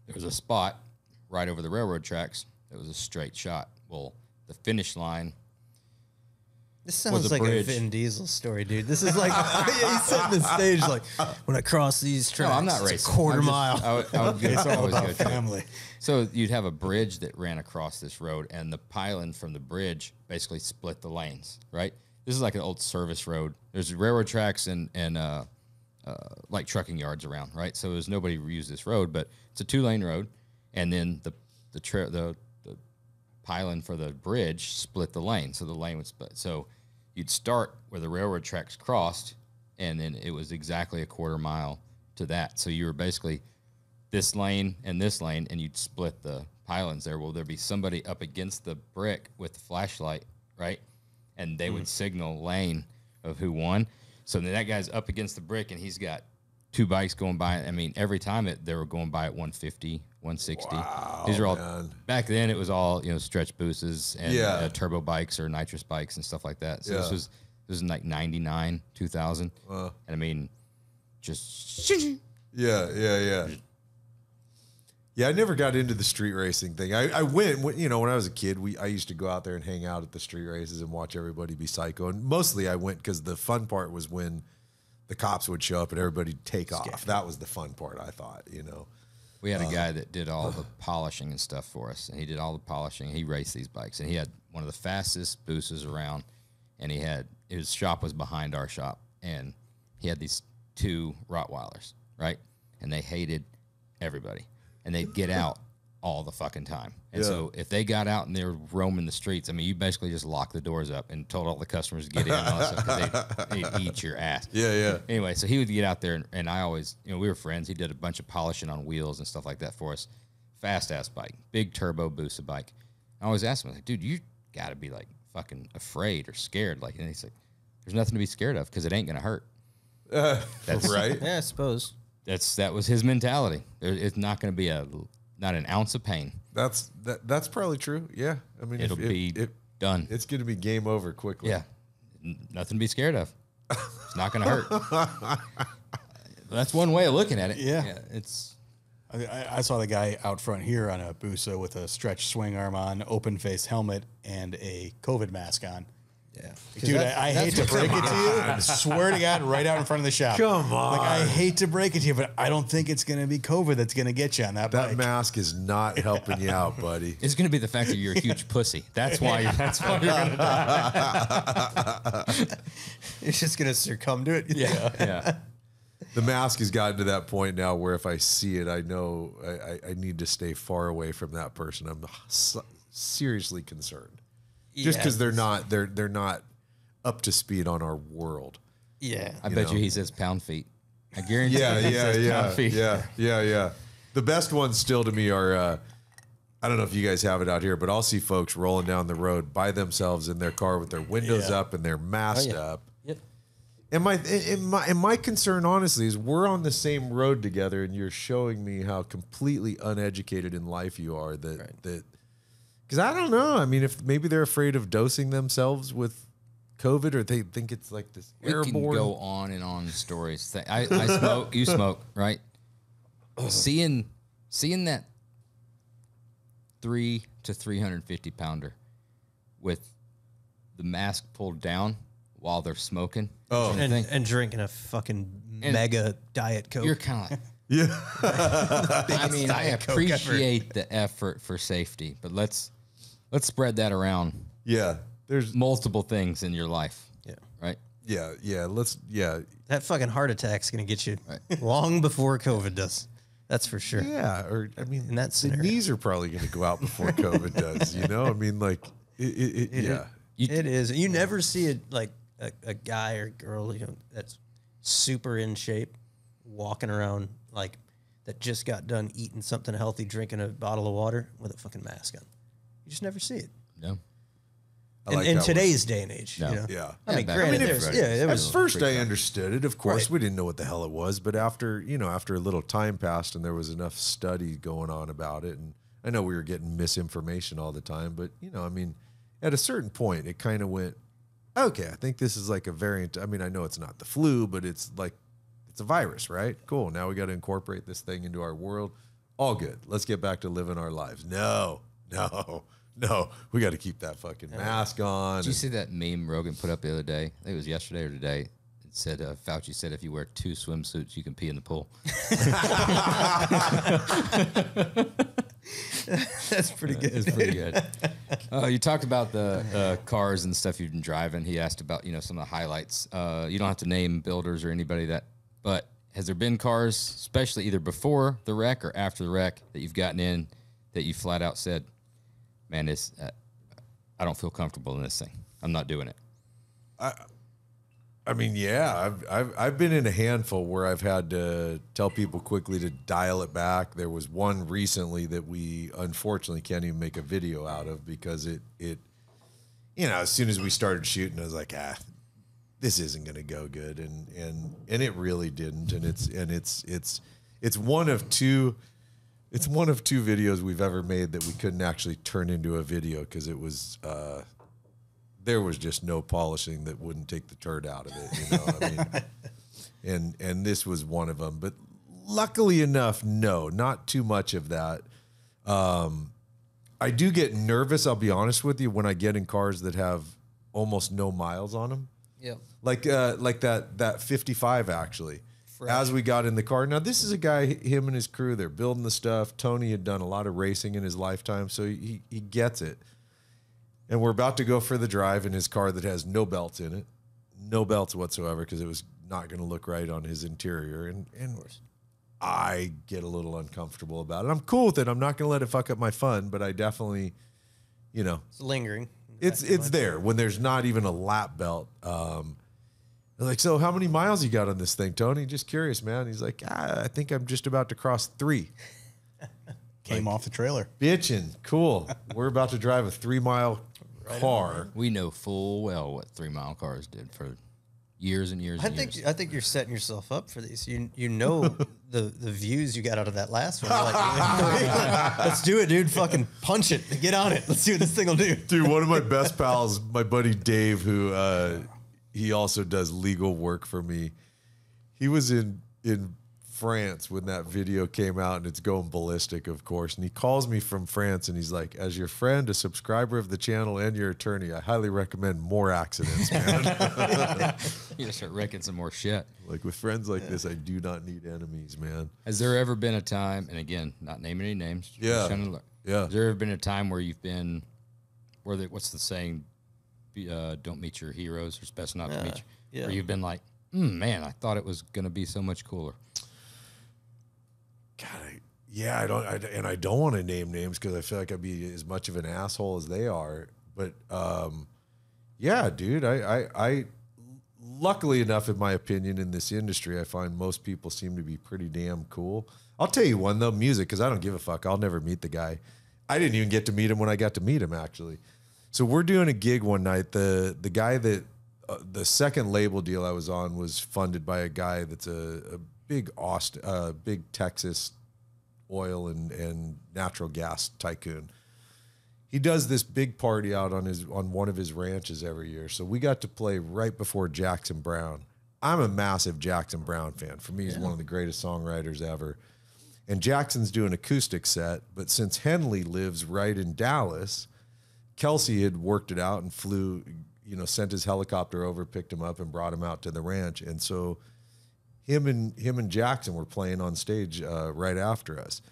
There was a spot right over the railroad tracks that was a straight shot. Well, the finish line. This sounds a like bridge. a Vin Diesel story, dude. This is like he's setting the stage like, when I cross these tracks, No, I'm not it's racing. a quarter I'm just- mile. I would It's all always about go to it. family. So you'd have a bridge that ran across this road, and the pylon from the bridge basically split the lanes, right? This is like an old service road. There's railroad tracks and like trucking yards around, right? So there's nobody who used this road, but it's a 2-lane road, and then the pylon for the bridge split the lane, so the lane would split. So you'd start where the railroad tracks crossed, and then it was exactly a quarter mile to that. So you were basically this lane, and you'd split the pylons there. Well, there'd be somebody up against the brick with the flashlight, right? And they would signal lane of who won. So then that guy's up against the brick, and he's got 2 bikes going by. I mean, every time they were going by at 150, 160. These are all, man. back then it was all, stretch boosters and Yeah. turbo bikes or nitrous bikes and stuff like that. So Yeah. this was like 99, 2000. And I mean, just Yeah. Yeah, I never got into the street racing thing. I went, when I was a kid, I used to go out there and hang out at the street races and watch everybody be psycho. And mostly I went because the fun part was when the cops would show up and everybody'd take off. That was the fun part, I thought, we had a guy that did all the polishing and stuff for us, and he did all the polishing. He raced these bikes, and he had one of the fastest boosters around, and his shop was behind our shop, and he had these 2 Rottweilers, right? And they hated everybody, and they'd get out all the fucking time. And Yeah. so if they got out and they were roaming the streets, I mean, you basically just locked the doors up and told all the customers to get in and all that stuff because they'd eat your ass. Yeah, yeah. Anyway, so he would get out there, and I always, we were friends. He did a bunch of polishing on wheels and stuff like that for us. Fast ass bike, big turbo Busa bike. I always ask him, like, dude, you got to be like fucking afraid or scared. Like, and he's like, there's nothing to be scared of because it ain't gonna hurt. That's right. Yeah, I suppose. That was his mentality. It's not going to be not an ounce of pain. That's probably true. Yeah. I mean, It'll be done. It's going to be game over quickly. Yeah, nothing to be scared of. It's not going to hurt. That's one way of looking at it. Yeah. It's I saw the guy out front here on a Busa with a stretch swing arm on, open face helmet, and a COVID mask on. Yeah. Dude, I hate to break it to you. I swear to God, right out in front of the shop. Come on. Like, I hate to break it to you, but I don't think it's going to be COVID that's going to get you on that That bike. mask is not helping you out, buddy. it's going to be the fact that you're a huge pussy. That's why you're going to die. You're just going to succumb to it. Yeah. The mask has gotten to that point now where if I see it, I know I need to stay far away from that person. I'm seriously concerned. Just because they're not up to speed on our world. Yeah. I bet you he says pound feet. I guarantee Yeah, he says pound feet. yeah. The best ones still to me are, I don't know if you guys have it out here, but I'll see folks rolling down the road by themselves in their car with their windows up and they're masked up. Yep. And my concern, honestly, is we're on the same road together, and you're showing me how completely uneducated in life you are. That because I don't know. I mean, if maybe they're afraid of dosing themselves with COVID, or they think it's like this We can airborne. go on and on stories. I smoke, you smoke, right? Seeing that 300 to 350 pounder with the mask pulled down while they're smoking. Oh. And drinking a fucking mega Diet Coke. You're kind of like, Yeah, I mean, I Diet Coke ever. appreciate the effort for safety, but let's spread that around yeah. There's multiple things in your life. Yeah. Right? yeah. That fucking heart attack's going to get you long before COVID does. That's for sure. Yeah, or I mean, In that the scenario. knees are probably going to go out before COVID does. You know, I mean, like, yeah. It is. You never see it like a guy or girl, that's super in shape, walking around like that just got done eating something healthy, drinking a bottle of water with a fucking mask on. You just never see it. No. I like in that today's day and age. No. You know? Yeah. I mean, back granted, then, there's, everybody- it At was first, I understood it. Of course, Right. we didn't know what the hell it was, but after a little time passed and there was enough study going on about it, and I know we were getting misinformation all the time, but I mean, at a certain point, it kind of went, okay, I think this is like a variant. I mean, I know it's not the flu, but it's a virus, right? Cool. Now we got to incorporate this thing into our world. All good. Let's get back to living our lives. No. We got to keep that fucking mask on. Did you see that meme Rogan put up the other day? I think it was yesterday or today. It said, Fauci said if you wear 2 swimsuits, you can pee in the pool. that's pretty good. It's pretty good. You talked about the cars and stuff you've been driving. He asked about, some of the highlights. You don't have to name builders or anybody but has there been cars, especially either before the wreck or after the wreck, that you've gotten in that you flat out said, man, I don't feel comfortable in this thing. I'm not doing it. I mean, yeah, I've been in a handful where I've had to tell people quickly to dial it back. There was one recently that we unfortunately can't even make a video out of because it as soon as we started shooting, I was like, this isn't going to go good, and it really didn't. And it's one of two. It's one of 2 videos we've ever made that we couldn't actually turn into a video because it was there was just no polishing that wouldn't take the turd out of it. I mean, and this was one of them. But luckily enough, no, not too much of that. I do get nervous. I'll be honest with you when I get in cars that have almost no miles on them. Yep. Like that 55 actually. As we got in the car. Now, this is a guy, him and his crew, they're building the stuff. Tony had done a lot of racing in his lifetime, so he gets it. And we're about to go for the drive in his car that has no belts in it. No belts whatsoever because it was not going to look right on his interior. And I get a little uncomfortable about it. I'm cool with it. I'm not going to let it fuck up my fun, but I definitely, you know, It's lingering. it's there when there's not even a lap belt. They're like, so how many miles you got on this thing, Tony? Just curious, man. He's like, I think I'm just about to cross 3. Came off the trailer. Bitchin', cool. We're about to drive a 3-mile car. We know full well what 3-mile cars did for years and years. I and think years. I think you're setting yourself up for these. You know the views you got out of that last one. You're like, let's do it, dude. Fucking punch it. Get on it. Let's see what this thing will do. Dude, one of my best pals, my buddy Dave, who he also does legal work for me. He was in France when that video came out, and it's going ballistic, of course. And he calls me from France, and he's like, as your friend, a subscriber of the channel, and your attorney, I highly recommend more accidents, man. You gotta start wrecking some more shit. Like, with friends like this, I do not need enemies, man. Has there ever been a time, and again, not naming any names, just Yeah. trying to look. Yeah. Has there ever been a time where you've been, what's the saying? Don't meet your heroes, or it's best not to meet you. Yeah. Where you've been like, man, I thought it was gonna be so much cooler. God, I don't want to name names because I feel like I'd be as much of an asshole as they are. But yeah, dude, I luckily enough, in my opinion, in this industry, I find most people seem to be pretty damn cool. I'll tell you one though, music, because I don't give a fuck. I'll never meet the guy. I didn't even get to meet him when I got to meet him, actually. So we're doing a gig one night. The guy that the second label deal I was on was funded by a guy that's a big big Texas oil and natural gas tycoon. He does this big party out on one of his ranches every year. So we got to play right before Jackson Browne. I'm a massive Jackson Browne fan. For me, he's one of the greatest songwriters ever. And Jackson's doing an acoustic set, but since Henley lives right in Dallas, Kelsey had worked it out and flew, sent his helicopter over, picked him up, and brought him out to the ranch. And so him and Jackson were playing on stage right after us.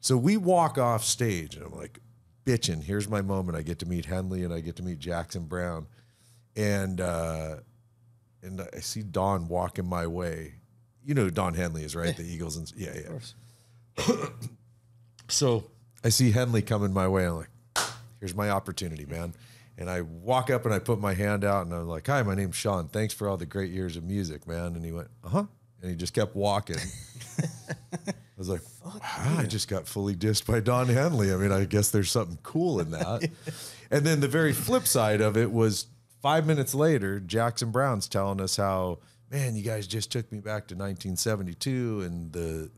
So we walk off stage, and I'm like, bitching, here's my moment. I get to meet Henley, and I get to meet Jackson Browne. And I see Don walking my way. You know who Don Henley is, right? The Eagles. And yeah. Of course. So I see Henley coming my way. I'm like, here's my opportunity, man. And I walk up and I put my hand out and I'm like, hi, my name's Sean. Thanks for all the great years of music, man. And he went, uh-huh. And he just kept walking. I was like, wow, I just got fully dissed by Don Henley. I mean, I guess there's something cool in that. And then the very flip side of it was 5 minutes later, Jackson Browne's telling us how, man, you guys just took me back to 1972 and the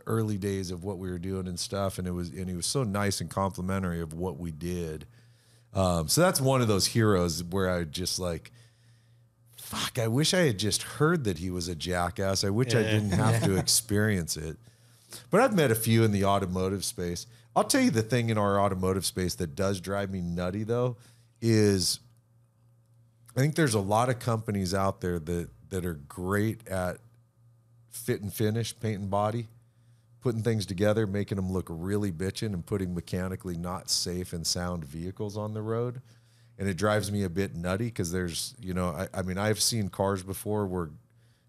early days of what we were doing and stuff. And he was so nice and complimentary of what we did. So that's one of those heroes where I just like, fuck, I wish I had just heard that he was a jackass. I wish I didn't have to experience it. But I've met a few in the automotive space. I'll tell you the thing in our automotive space that does drive me nutty though, is I think there's a lot of companies out there that are great at fit and finish, paint and body, putting things together, making them look really bitchin' and putting mechanically not safe and sound vehicles on the road. And it drives me a bit nutty because there's, I mean, I've seen cars before where,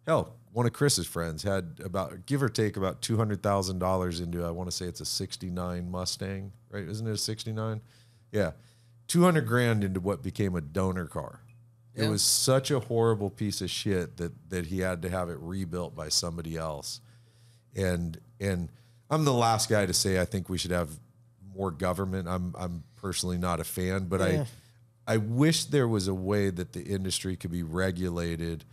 hell, one of Chris's friends had about, give or take, about $200,000 into, I want to say it's a 69 Mustang, right? Isn't it a 69? Yeah. 200 grand into what became a donor car. Yeah. It was such a horrible piece of shit that he had to have it rebuilt by somebody else. And I'm the last guy to say I think we should have more government. I'm personally not a fan, but yeah. I wish there was a way that the industry could be regulated,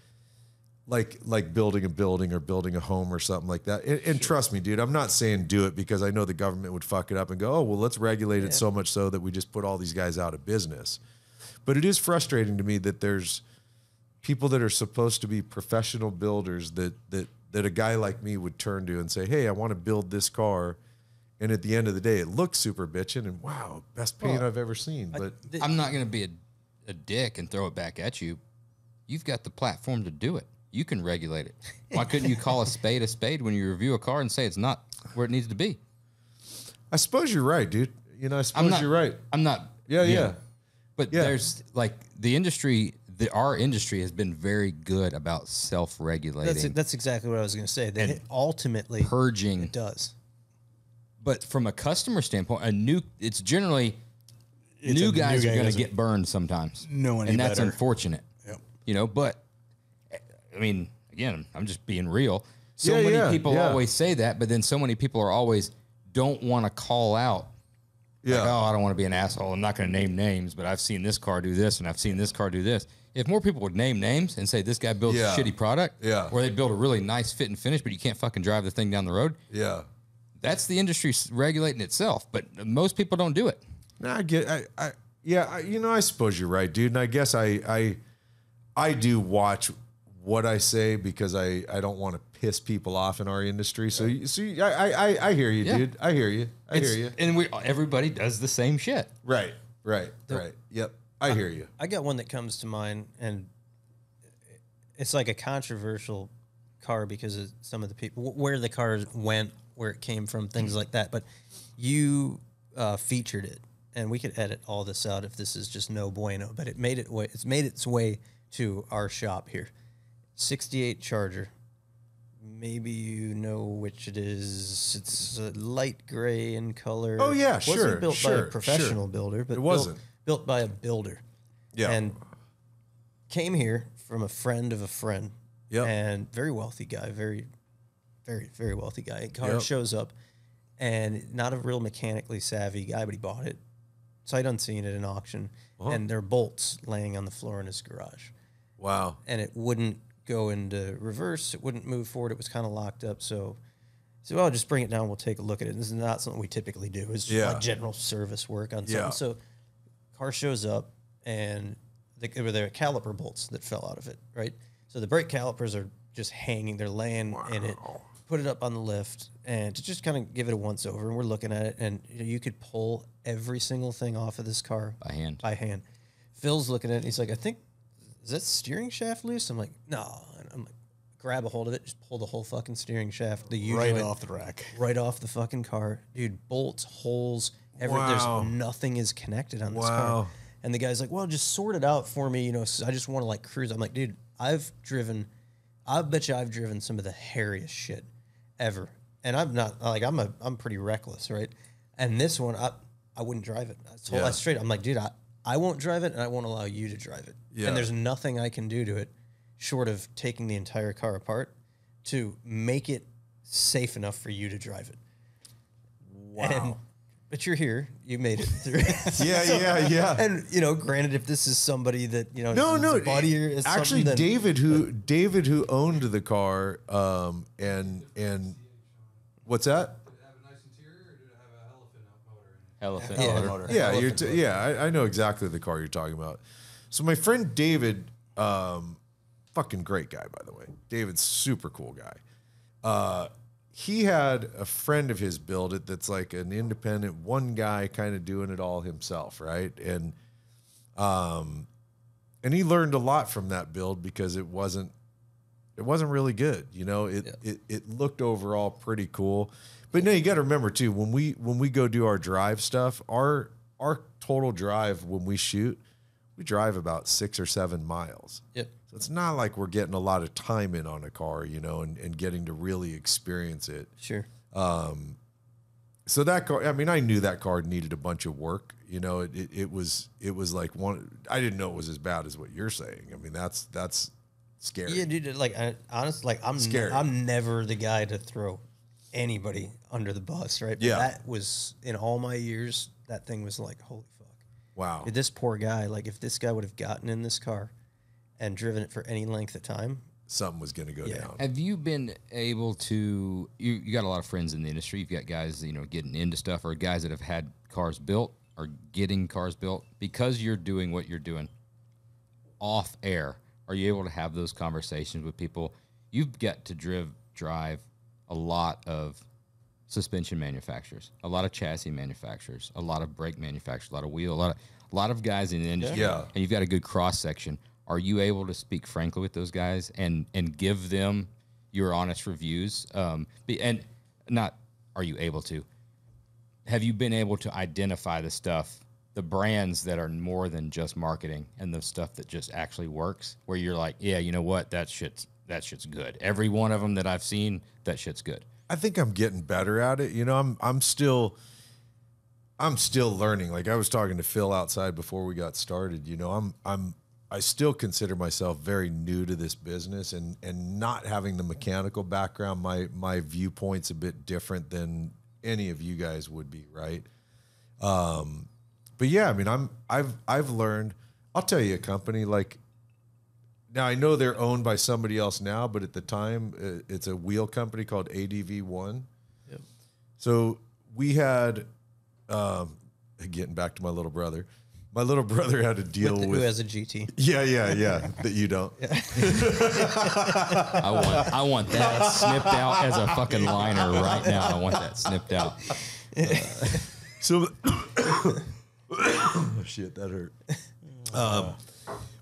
like building a building or building a home or something like that. And trust me, dude, I'm not saying do it because I know the government would fuck it up and go, oh, well, let's regulate it so much so that we just put all these guys out of business. But it is frustrating to me that there's people that are supposed to be professional builders that a guy like me would turn to and say, hey, I want to build this car. And at the end of the day, it looks super bitchin' and wow, best paint I've ever seen. But I'm not going to be a dick and throw it back at you. You've got the platform to do it. You can regulate it. Why couldn't you call a spade when you review a car and say it's not where it needs to be? I suppose you're right, dude. I suppose you're right. I'm not. Yeah. But there's like the industry our industry has been very good about self-regulating, That's exactly what I was going to say. That ultimately purging. it does. But from a customer standpoint, it's generally new a guys new are guy going to doesn't get burned sometimes. know any and that's better. unfortunate. Yep. You know, but I mean, again, I'm just being real. So Yeah, many yeah, people yeah. always say that, but then so many people are always don't want to call out. Yeah. Like, oh, I don't want to be an asshole. I'm not going to name names, but I've seen this car do this and I've seen this car do this. If more people would name names and say this guy builds Yeah. a shitty product, Yeah. or they build a really nice fit and finish, but you can't fucking drive the thing down the road, Yeah. that's the industry regulating itself. But most people don't do it. No, I suppose you're right, dude. And I guess I do watch what I say because I don't want to piss people off in our industry. So I hear you, Yeah. dude. I hear you. I hear you. And everybody does the same shit. Right. Yep. I hear you. I got one that comes to mind, and it's like a controversial car because of some of the people, where the car went, where it came from, things like that. But you featured it, and we could edit all this out if this is just no bueno. But it's made its way to our shop here. 68 Charger. Maybe you know which it is. It's light gray in color. Oh, yeah, Wasn't sure, built by sure, a professional sure. builder, but It wasn't. built by a builder. Yeah. And came here from a friend of a friend. Yep. And very wealthy guy, very, very, very wealthy guy. Car Yep. shows up, and not a real mechanically savvy guy, but he bought it sight unseen at an auction. And there are bolts laying on the floor in his garage. Wow. And it wouldn't go into reverse. It wouldn't move forward. It was kind of locked up. So well, just bring it down. We'll take a look at it. This is not something we typically do. It's just Yeah. like general service work on something. Yeah. So car shows up, and there were caliper bolts that fell out of it, right? So the brake calipers are just hanging. They're laying in it. Put it up on the lift, and to just kind of give it a once over. And we're looking at it, and you could pull every single thing off of this car By hand. By hand. Phil's looking at it, and he's like, I think, is that steering shaft loose? I'm like, no. And I'm like, grab a hold of it, just pull the whole fucking steering shaft, the U Right joint, off the rack. right off the fucking car. Dude, bolts, holes, Wow. there's nothing is connected on this Wow. car. And the guy's like, well, just sort it out for me, so I just want to like cruise. I'm like, dude, I bet you I've driven some of the hairiest shit ever. And I'm not like, I'm pretty reckless, right? And this one, I wouldn't drive it. I straight, I'm like, dude, I won't drive it, and I won't allow you to drive it. Yeah. And there's nothing I can do to it short of taking the entire car apart to make it safe enough for you to drive it. Wow. But you're here. You made it through. Yeah. And granted, if this is somebody that is No. a buddy or is Actually, something, then David, who owned the car, and what's that? Did it have a nice interior, or did it have a elephant motor in it? Elephant. Yeah. motor. Yeah, Elephant I know exactly the car you're talking about. So my friend David, fucking great guy, by the way. David's super cool guy. He had a friend of his build it that's like an independent one guy kind of doing it all himself, right? And he learned a lot from that build because it wasn't really good. It looked overall pretty cool. But no, you got to remember too, when we go do our drive stuff, our total drive when we shoot, we drive about 6 or 7 miles. Yep. So it's not like we're getting a lot of time in on a car, and getting to really experience it. sure. So that car, I mean, I knew that car needed a bunch of work. It was like one. I didn't know it was as bad as what you're saying. I mean, that's scary. Yeah, dude. Like, honestly, like Scary. I'm never the guy to throw anybody under the bus, right? But Yeah. that was in all my years. That thing was like, holy fuck. Wow. Dude, this poor guy. Like, if this guy would have gotten in this car and driven it for any length of time, Something was going to go down. Have you been able to? You got a lot of friends in the industry. You've got guys, getting into stuff, or guys that have had cars built or getting cars built. Because you're doing what you're doing off air, are you able to have those conversations with people? You've got to drive a lot of suspension manufacturers, a lot of chassis manufacturers, a lot of brake manufacturers, a lot of wheel, a lot of guys in the industry. Yeah. And you've got a good cross section. Are you able to speak frankly with those guys and give them your honest reviews? And not, are you able to? Have you been able to identify the stuff the brands that are more than just marketing and the stuff that just actually works, where you're like, yeah, you know what, that shit's good. Every one of them that I've seen, that shit's good. I think I'm getting better at it. You know, I'm still learning. Like I was talking to Phil outside before we got started. You know, I still consider myself very new to this business, and not having the mechanical background, my viewpoint's a bit different than any of you guys would be, right? But yeah, I mean, I've learned. I'll tell you a company like. Now I know they're owned by somebody else now, but at the time, it's a wheel company called ADV1. Yep. So we had, getting back to my little brother. My little brother had to deal with who has a GT. Yeah. That you don't. I want that snipped out as a fucking liner right now. I want that snipped out. So, oh shit, that hurt.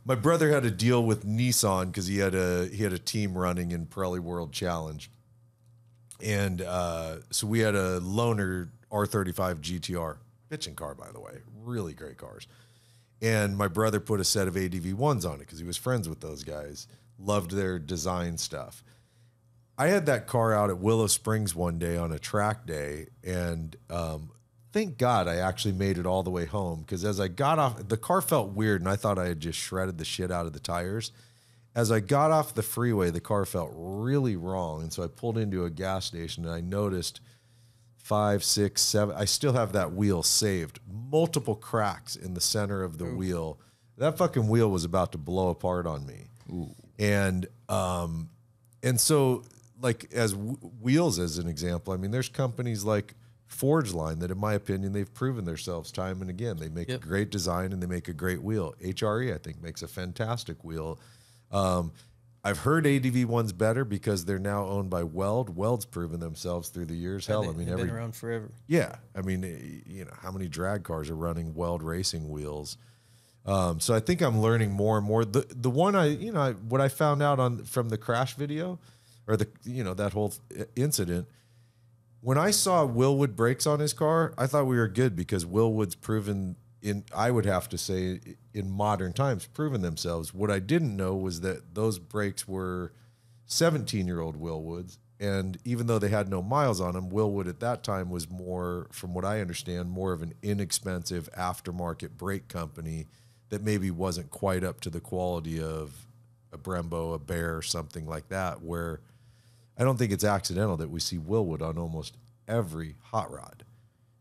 My brother had to deal with Nissan because he had a team running in Pirelli World Challenge, and so we had a loaner R35 GTR, bitchin' car, by the way, really great cars. And my brother put a set of ADV1s on it because he was friends with those guys, loved their design stuff. I had that car out at Willow Springs one day on a track day, and thank God I actually made it all the way home, because as I got off, the car felt weird, and I thought I had just shredded the shit out of the tires. As I got off the freeway, the car felt really wrong, and so I pulled into a gas station, and I noticed 5, 6, 7. I still have that wheel saved. Multiple cracks in the center of the wheel. That fucking wheel was about to blow apart on me. Ooh. And so, like, as wheels as an example, I mean, there's companies like Forge Line that, in my opinion, they've proven themselves time and again. They make a great design and they make a great wheel. HRE, I think, makes a fantastic wheel. I've heard ADV1's better because they're now owned by Weld. Weld's proven themselves through the years. Hell, I mean, they've been around forever. Yeah, I mean, you know, how many drag cars are running Weld racing wheels? So I think I'm learning more and more. The one what I found out from the crash video, or that whole incident. When I saw Willwood brakes on his car, I thought we were good because Willwood's proven I would have to say in modern times, proven themselves. What I didn't know was that those brakes were 17-year-old Willwoods. And even though they had no miles on them, Willwood at that time was more, from what I understand, more of an inexpensive aftermarket brake company that maybe wasn't quite up to the quality of a Brembo, a Bear, something like that, where I don't think it's accidental that we see Willwood on almost every hot rod.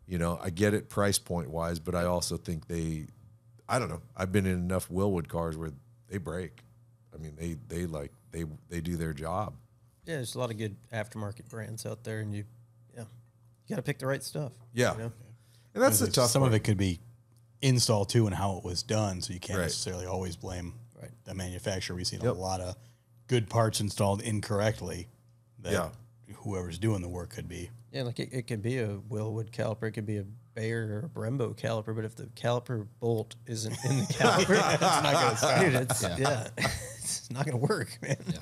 You know, I get it price point wise, but I also think I don't know. I've been in enough Willwood cars where they break. I mean, they do their job. Yeah, there's a lot of good aftermarket brands out there, and you got to pick the right stuff. Yeah, you know? And that's the tough. Some part. of it could be install too and how it was done, so you can't Right. necessarily always blame the manufacturer. We've seen Yep. a lot of good parts installed incorrectly that Yeah. whoever's doing the work could be. Yeah, like it could be a Willwood caliper, it could be a Bayer or a Brembo caliper, but if the caliper bolt isn't in the caliper, it's not going to start. Dude, it's not going to work, man. Yeah.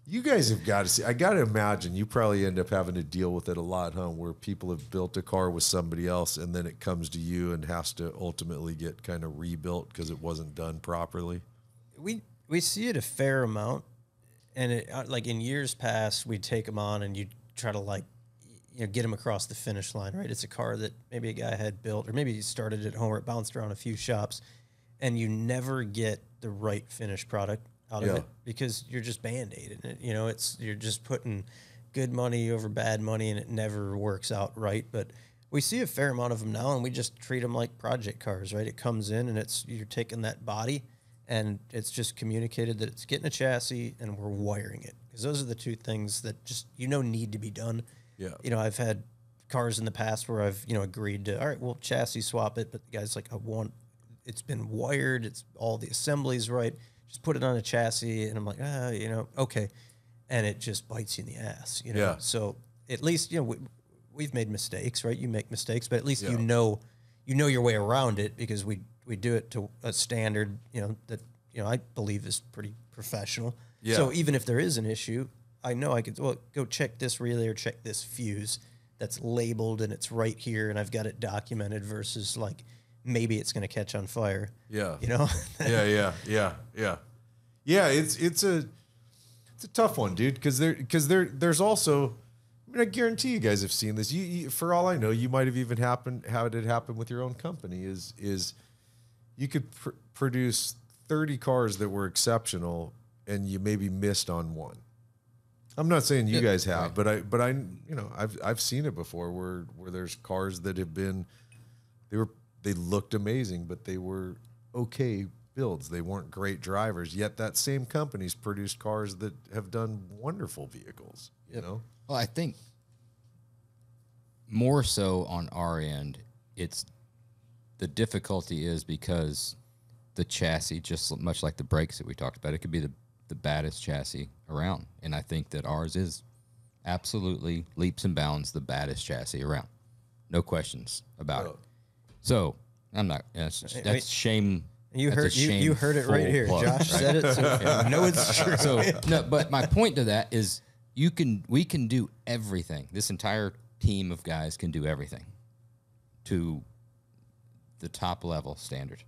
You guys have got to see. I got to imagine you probably end up having to deal with it a lot, huh? Where people have built a car with somebody else, and then it comes to you and has to ultimately get kind of rebuilt because it wasn't done properly. We see it a fair amount, and it, like in years past, we'd take them on and you try to get them across the finish line, right? It's a car that maybe a guy had built, or maybe he started at home or it bounced around a few shops, and you never get the right finished product out of it because you're just band-aiding it. You know, you're just putting good money over bad money, and it never works out right. But we see a fair amount of them now, and we just treat them like project cars, right? It comes in, and you're taking that body, and it's just communicated that it's getting a chassis, and we're wiring it, because those are the two things that just need to be done. Yeah. You know, I've had cars in the past where I've agreed to, all right, we'll chassis swap it, but the guy's like, it's been wired, it's all the assemblies right, just put it on a chassis, and I'm like, okay, and it just bites you in the ass, Yeah. So at least we've made mistakes, right? You make mistakes, but at least you know your way around it, because we do it to a standard that I believe is pretty professional. Yeah. So even if there is an issue, I know I could go check this relay or check this fuse that's labeled and it's right here and I've got it documented, versus like maybe it's going to catch on fire. Yeah. You know? Yeah, it's a tough one, dude, because there's also, I mean, I guarantee you guys have seen this. You for all I know, you might have even had it happen with your own company. Is you could produce 30 cars that were exceptional, and you maybe missed on one. I'm not saying you guys have, but I you know, I've seen it before where there's cars that have been, they looked amazing, but they were okay builds. They weren't great drivers. Yet that same company's produced cars that have done wonderful vehicles. You know. Well, I think more so on our end, it's the difficulty is because the chassis, just much like the brakes that we talked about, it could be the baddest chassis around. And I think that ours is absolutely leaps and bounds the baddest chassis around. No questions about it. So I'm not, that's shame. You heard it right here. Plug, Josh right? said it. So no, it's true. So no, but my point to that is we can do everything. This entire team of guys can do everything to the top level standard.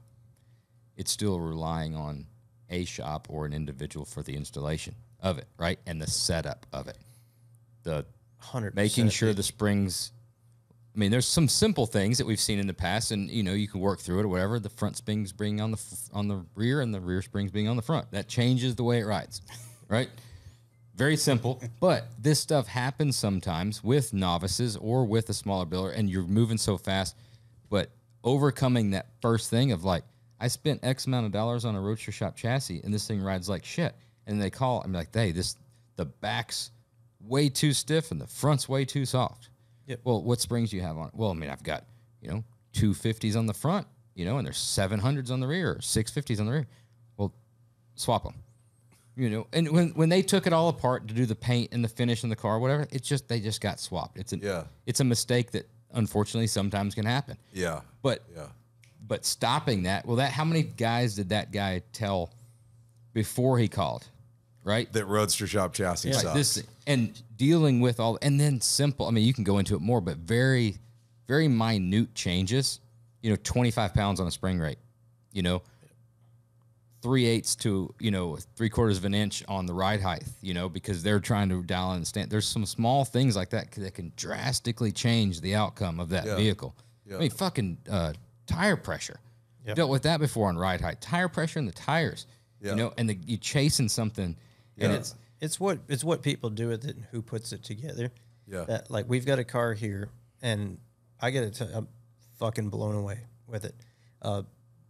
It's still relying on a shop or an individual for the installation of it, right? And the setup of it. The 100%, making sure the springs, I mean, there's some simple things that we've seen in the past, and you know, you can work through it or whatever. The front springs being on the rear, and the rear springs being on the front. That changes the way it rides, right? Very simple. But this stuff happens sometimes with novices or with a smaller builder, and you're moving so fast. But overcoming that first thing of like, I spent X amount of dollars on a Roadster Shop chassis, and this thing rides like shit. And they call, I'm like, hey, the back's way too stiff and the front's way too soft. Yep. Well, what springs do you have on it? Well, I mean, I've got, 250s on the front, and there's 700s on the rear, or 650s on the rear. Well, swap them. And when they took it all apart to do the paint and the finish in the car, whatever, they just got swapped. It's a mistake that unfortunately sometimes can happen. Yeah. But stopping that, how many guys did that guy tell before he called, right? That Roadster Shop chassis sucks. And dealing with all, and then simple, I mean, you can go into it more, but very, very minute changes, 25 pounds on a spring rate, 3/8 to, 3/4 of an inch on the ride height, because they're trying to dial in the stand. There's some small things like that can drastically change the outcome of that vehicle. I mean, fucking tire pressure. Dealt with that before on ride height. Tire pressure in the tires, and you chasing something, and it's what people do with it and who puts it together. Yeah. That, like, we've got a car here, and I get it. I'm fucking blown away with it.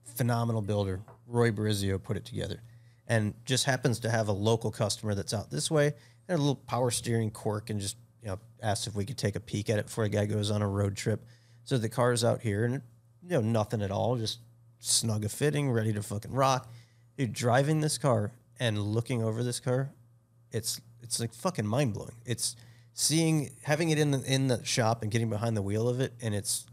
Phenomenal builder, Roy Barizio, put it together, and just happens to have a local customer that's out this way, and a little power steering quirk, and just asked if we could take a peek at it before a guy goes on a road trip. So the car's out here, and nothing at all, just snug a fitting, ready to fucking rock. Dude, driving this car and looking over this car, it's like fucking mind blowing. It's having it in the shop and getting behind the wheel of it, and it's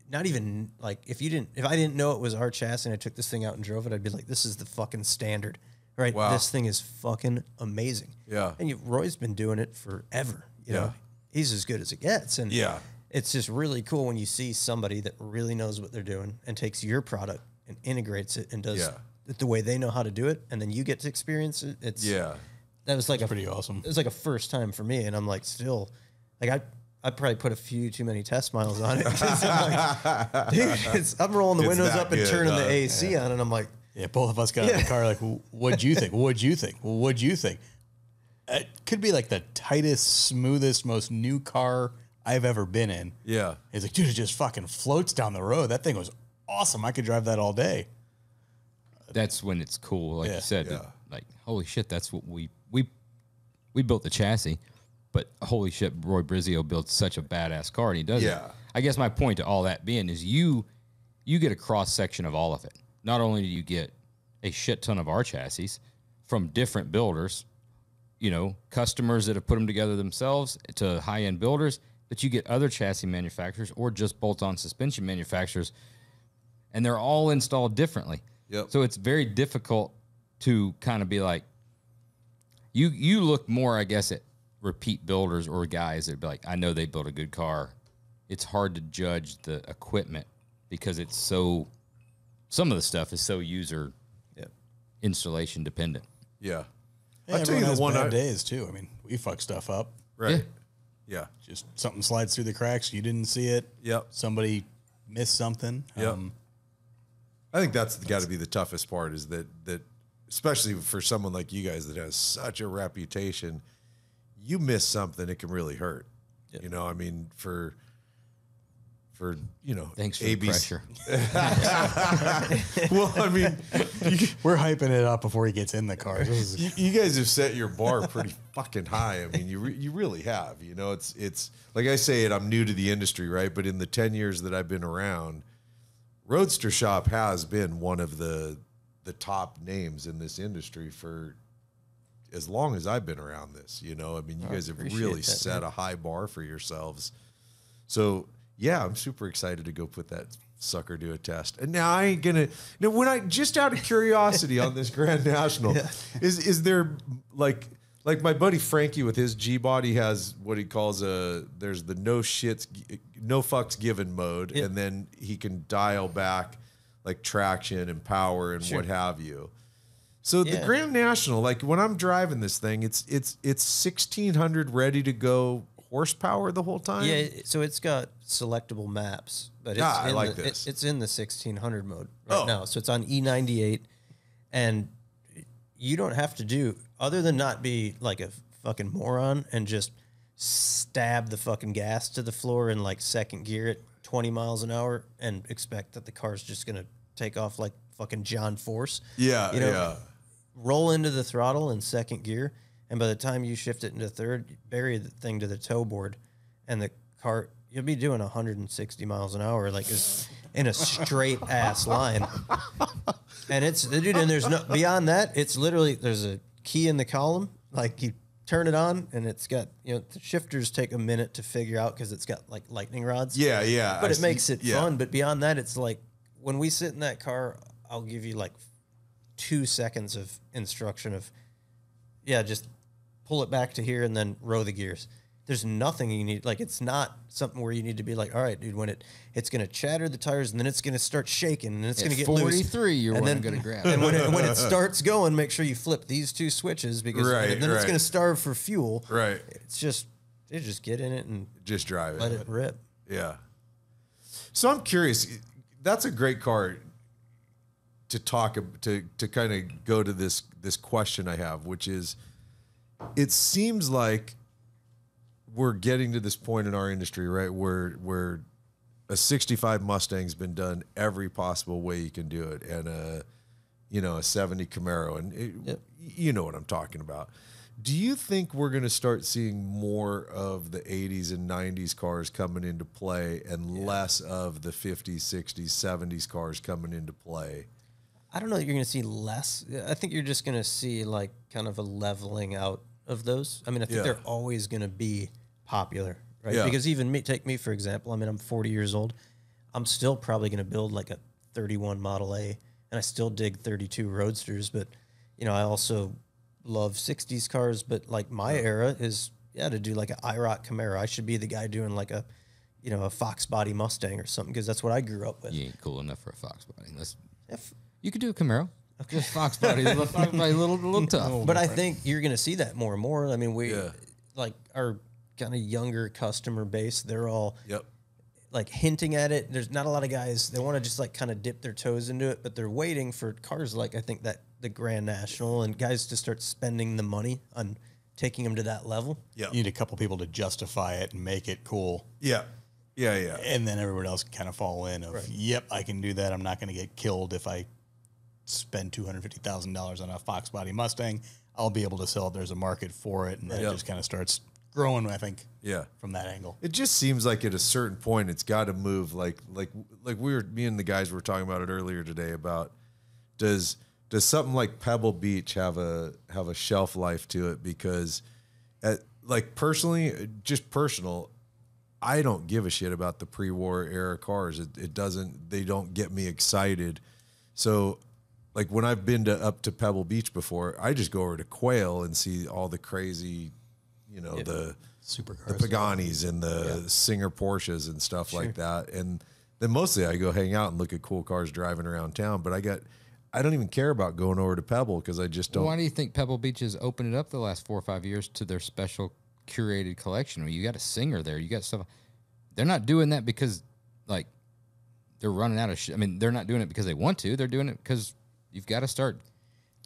not even like if I didn't know it was our chassis and I took this thing out and drove it, I'd be like, this is the fucking standard, right? Wow. This thing is fucking amazing. Yeah. And Roy's been doing it forever. You know, he's as good as it gets, and it's just really cool when you see somebody that really knows what they're doing and takes your product and integrates it and does it the way they know how to do it, and then you get to experience it. That was like pretty awesome. It was like a first time for me, and I'm like, still, like I probably put a few too many test miles on it. 'Cause I'm like, dude, I'm rolling the windows up and turning the AC on, and I'm like, yeah, both of us got in the car like, what'd you think? What'd you think? What'd you think? It could be like the tightest, smoothest, most new car I've ever been in. Yeah. He's like, dude, it just fucking floats down the road. That thing was awesome. I could drive that all day. that's when it's cool, like you said. Yeah. Like, holy shit, that's what we built the chassis, but holy shit, Roy Brizio built such a badass car, and he does it. I guess my point to all that being is you get a cross section of all of it. Not only do you get a shit ton of our chassis from different builders, customers that have put them together themselves to high-end builders, but you get other chassis manufacturers or just bolt-on suspension manufacturers, and they're all installed differently. Yep. So it's very difficult to kind of be like, you look more, I guess, at repeat builders or guys that be like, I know they built a good car. It's hard to judge the equipment because it's so some of the stuff is so user Yep. installation dependent. Yeah. Yeah, I'll tell you everyone the has one bad days too. I mean, we fuck stuff up. Right. Yeah. Just something slides through the cracks. You didn't see it. Yep. Somebody missed something. Yep. I think that's got to be the toughest part is that especially for someone like you guys that has such a reputation, you miss something, it can really hurt. You know, I mean, for Thanks for the pressure. Well, I mean, We're hyping it up before he gets in the car. This is- you guys have set your bar pretty fucking high. I mean, you really have. You know, it's like I say it. I'm new to the industry, right? But in the 10 years that I've been around, Roadster Shop has been one of the top names in this industry for as long as I've been around this. You know, I mean, you guys have really that, set a high bar for yourselves. So yeah, I'm super excited to go put that sucker to a test. And now I ain't gonna. Now, when I just out of curiosity on this Grand National, is there like my buddy Frankie with his G body has what he calls there's the no fucks given mode, and then he can dial back like traction and power and what have you. So the Grand National, like when I'm driving this thing, it's 1600 ready to go horsepower the whole time. Yeah, so it's got selectable maps, but it's I in like the, this. It's in the 1600 mode right now. So it's on E98, and you don't have to do other than not be like a fucking moron and just stab the fucking gas to the floor in like second gear at 20 miles an hour and expect that the car's just gonna take off like fucking John Force. Yeah, You know, yeah. Roll into the throttle in second gear, and by the time you shift it into third, bury the thing to the toe board, and the car, you'll be doing 160 miles an hour, like is in a straight ass line. And it's, dude, and there's no, beyond that, it's literally, there's a key in the column, like you turn it on, and it's got, you know, the shifters take a minute to figure out because it's got like lightning rods. Yeah, yeah. But it makes it fun. But beyond that, it's like when we sit in that car, I'll give you like 2 seconds of instruction of, just pull it back to here and then row the gears. There's nothing you need. Like, it's not something where you need to be like, all right, dude, when it's going to chatter the tires and then it's going to start shaking and it's going to get 43, loose. you're And then going to grab. And when it starts going, make sure you flip these two switches because then it's going to starve for fuel. Right. It's just, you just get in it and Just drive let it rip. Yeah. So I'm curious. That's a great car to talk to kind of go to this question I have, which is, it seems like we're getting to this point in our industry, right, where a 65 Mustang's been done every possible way you can do it, and a 70 Camaro, and you know what I'm talking about. Do you think we're going to start seeing more of the 80s and 90s cars coming into play and less of the 50s, 60s, 70s cars coming into play? I don't know that you're going to see less. I think you're just going to see like kind of a leveling out of those. I mean, I think they're always going to be popular, right? Yeah. Because even me, take me for example. I mean, I'm 40 years old. I'm still probably going to build like a 31 Model A, and I still dig 32 Roadsters. But you know, I also love 60s cars. But like my era is to do like an IROC Camaro. I should be the guy doing like a, you know, a Fox body Mustang or something because that's what I grew up with. You ain't cool enough for a Fox body. You could do a Camaro. Just Fox body, a little tough. But I think you're going to see that more and more. I mean, like our kind of younger customer base, they're all like hinting at it. There's not a lot of guys, they want to just like kind of dip their toes into it, but they're waiting for cars like I think that the Grand National and guys to start spending the money on taking them to that level. Yeah. You need a couple people to justify it and make it cool. Yeah. Yeah, yeah. And then everyone else can kind of fall in of, yep, I can do that. I'm not going to get killed if I spend $250,000 on a Fox body Mustang. I'll be able to sell it. There's a market for it. And then it just kind of starts growing, I think, from that angle. It just seems like at a certain point, it's got to move. Like me and the guys were talking about it earlier today about does something like Pebble Beach have a shelf life to it? Because like personally, just personal, I don't give a shit about the pre-war era cars. They don't get me excited. So like when I've been up to Pebble Beach before, I just go over to Quail and see all the crazy, you know, the supercars, the Paganis and the Singer Porsches and stuff like that. And then mostly I go hang out and look at cool cars driving around town. But I don't even care about going over to Pebble because I just don't. Why do you think Pebble Beach has opened it up the last 4 or 5 years to their special curated collection? I mean, you got a singer there. You got stuff. They're not doing that because, like, they're running out of shit. I mean, they're not doing it because they want to. They're doing it because you've got to start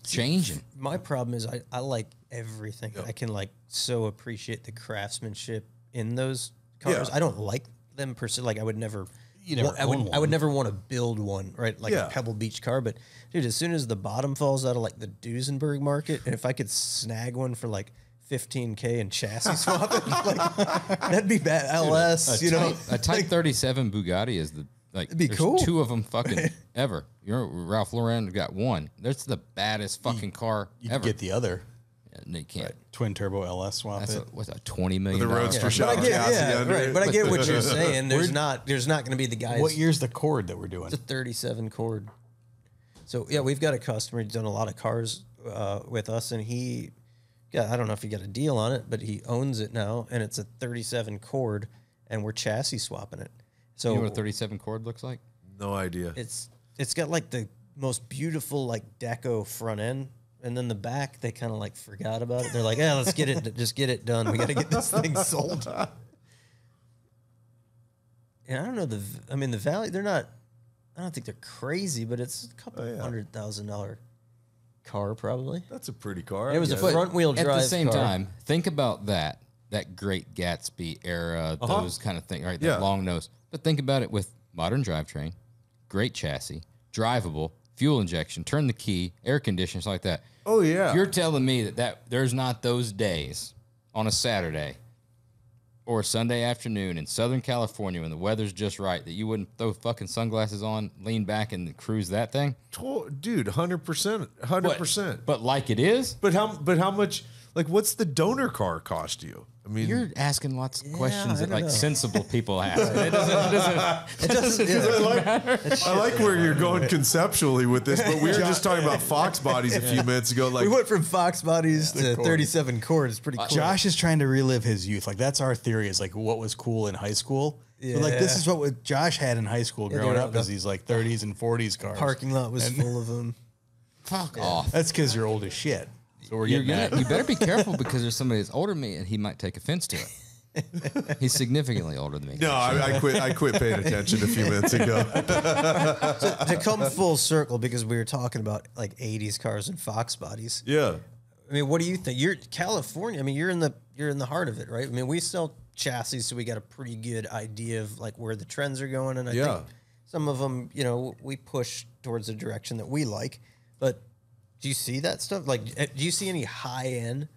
changing. My problem is I like everything. I can like so appreciate the craftsmanship in those cars. Yeah. I don't like them per se. Like I would never. I own would never want to build one, right? Like Yeah. a Pebble Beach car. But dude, as soon as the bottom falls out of like the Duesenberg market, and if I could snag one for like $15K and chassis swap it, like, that'd be bad. LS, you know, A Type 37 Bugatti is the like. It'd be there's cool. 2 of them fucking ever. You know, Ralph Lauren got 1. That's the baddest fucking car You ever. can get the other And they can't. twin turbo LS swap That's it. what's a $20 million The Roadster car. shop. But I get, chassis yeah, under right. it. But I get what you're saying. There's not going to be the guys. What year's the Cord that we're doing? It's a 37 cord. So yeah, we've got a customer who's done a lot of cars with us, and I don't know if he got a deal on it, but he owns it now, and it's a 37 cord, and we're chassis swapping it. So You know what a 37 cord looks like? No idea. it's got like the most beautiful like deco front end, and then the back they kind of like forgot about it. They're like, let's get it, just get it done. We got to get this thing sold. And I don't know the value. They're not. I don't think they're crazy, but it's a couple $100,000 car probably. That's a pretty car. It was a Yeah. front wheel drive. At the same car. time, think about that Great Gatsby era, those kind of things, right? That Yeah. long nose. But think about it with modern drivetrain, great chassis, drivable, fuel injection, turn the key, air conditioners like that. Oh yeah. You're telling me that there's not those days on a Saturday or a Sunday afternoon in Southern California when the weather's just right that you wouldn't throw fucking sunglasses on, lean back, and cruise that thing? Dude, 100%, 100%. But like it is? But how much? Like, what's the donor car cost you? I mean, You're asking lots of questions I that don't like know. sensible people ask. It doesn't I like where you're going conceptually with this, but we were just talking about Fox bodies a few minutes ago. Like, We went from Fox bodies to 37 cord. It's pretty cool. Josh is trying to relive his youth. Like that's our theory is like what was cool in high school. So like this is what Josh had in high school growing they're up as these like 30s and 40s cars. Parking lot was full of them. fuck off. That's because you're old as shit. So we're You're getting that. gonna, you better be careful because there's somebody that's older than me and he might take offense to it. He's significantly older than me. no, I quit paying attention a few minutes ago. To come full circle, because we were talking about like 80s cars and Fox bodies. Yeah. I mean, what do you think? You're California. I mean, you're in the heart of it, right? I mean, we sell chassis, so we got a pretty good idea of like where the trends are going, and I Yeah. think some of them, we push towards a direction that we like. But do you see that stuff? Like, do you see any high end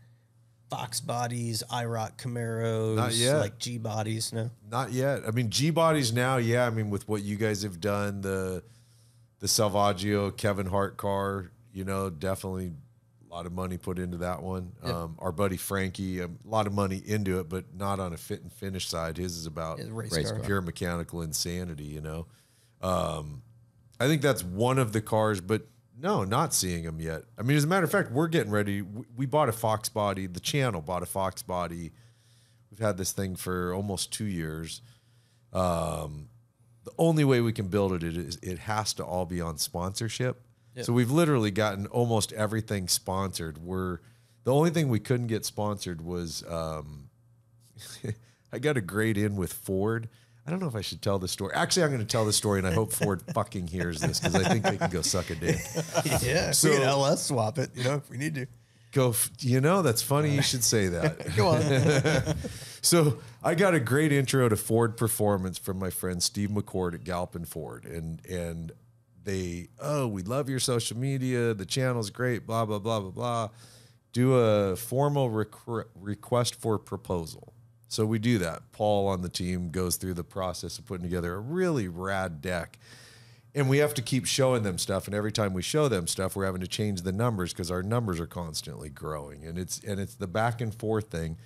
Fox bodies, IROC Camaros, Not yet. like G bodies? No. Not yet. I mean, G bodies now, yeah. I mean, with what you guys have done, the Salvaggio Kevin Hart car, definitely a lot of money put into that one. Our buddy Frankie, a lot of money into it, but not on a fit and finish side. His is about Race car. pure mechanical insanity. I think that's one of the cars, but no, not seeing them yet. I mean, as a matter of fact, we're getting ready. We bought a Fox body. The channel bought a Fox body. We've had this thing for almost 2 years. The only way we can build it is it has to all be on sponsorship. Yep. So we've literally gotten almost everything sponsored. The only thing we couldn't get sponsored was I got a grade in with Ford. I don't know if I should tell this story. Actually, I'm going to tell this story, and I hope Ford fucking hears this because I think they can go suck a dick. Yeah, So- we can LS swap it, if we need to. That's funny you should say that. Go on. So I got a great intro to Ford performance from my friend Steve McCord at Galpin Ford, and we love your social media. The channel's great. Blah blah blah blah blah. Do a formal request for proposal. So we do that. Paul on the team goes through the process of putting together a really rad deck. And we have to keep showing them stuff. And every time we show them stuff, we're having to change the numbers because our numbers are constantly growing. And it's the back and forth thing.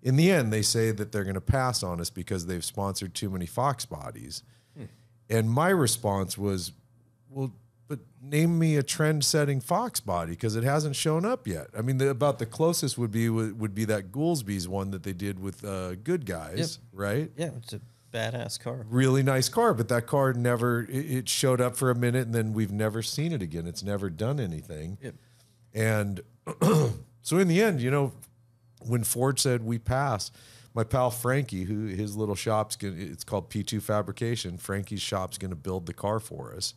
In the end, they say that they're going to pass on us because they've sponsored too many Fox bodies. And my response was, well, but name me a trend-setting Fox body because it hasn't shown up yet. I mean, about the closest would be that Goolsby's one that they did with Good Guys, right? Yeah, it's a badass car. Really nice car, but that car never, it showed up for a minute and then we've never seen it again. It's never done anything. Yep. And so in the end, you know, when Ford said we pass, my pal Frankie, who his little shop's it's called P2 Fabrication. Frankie's shop's going to build the car for us.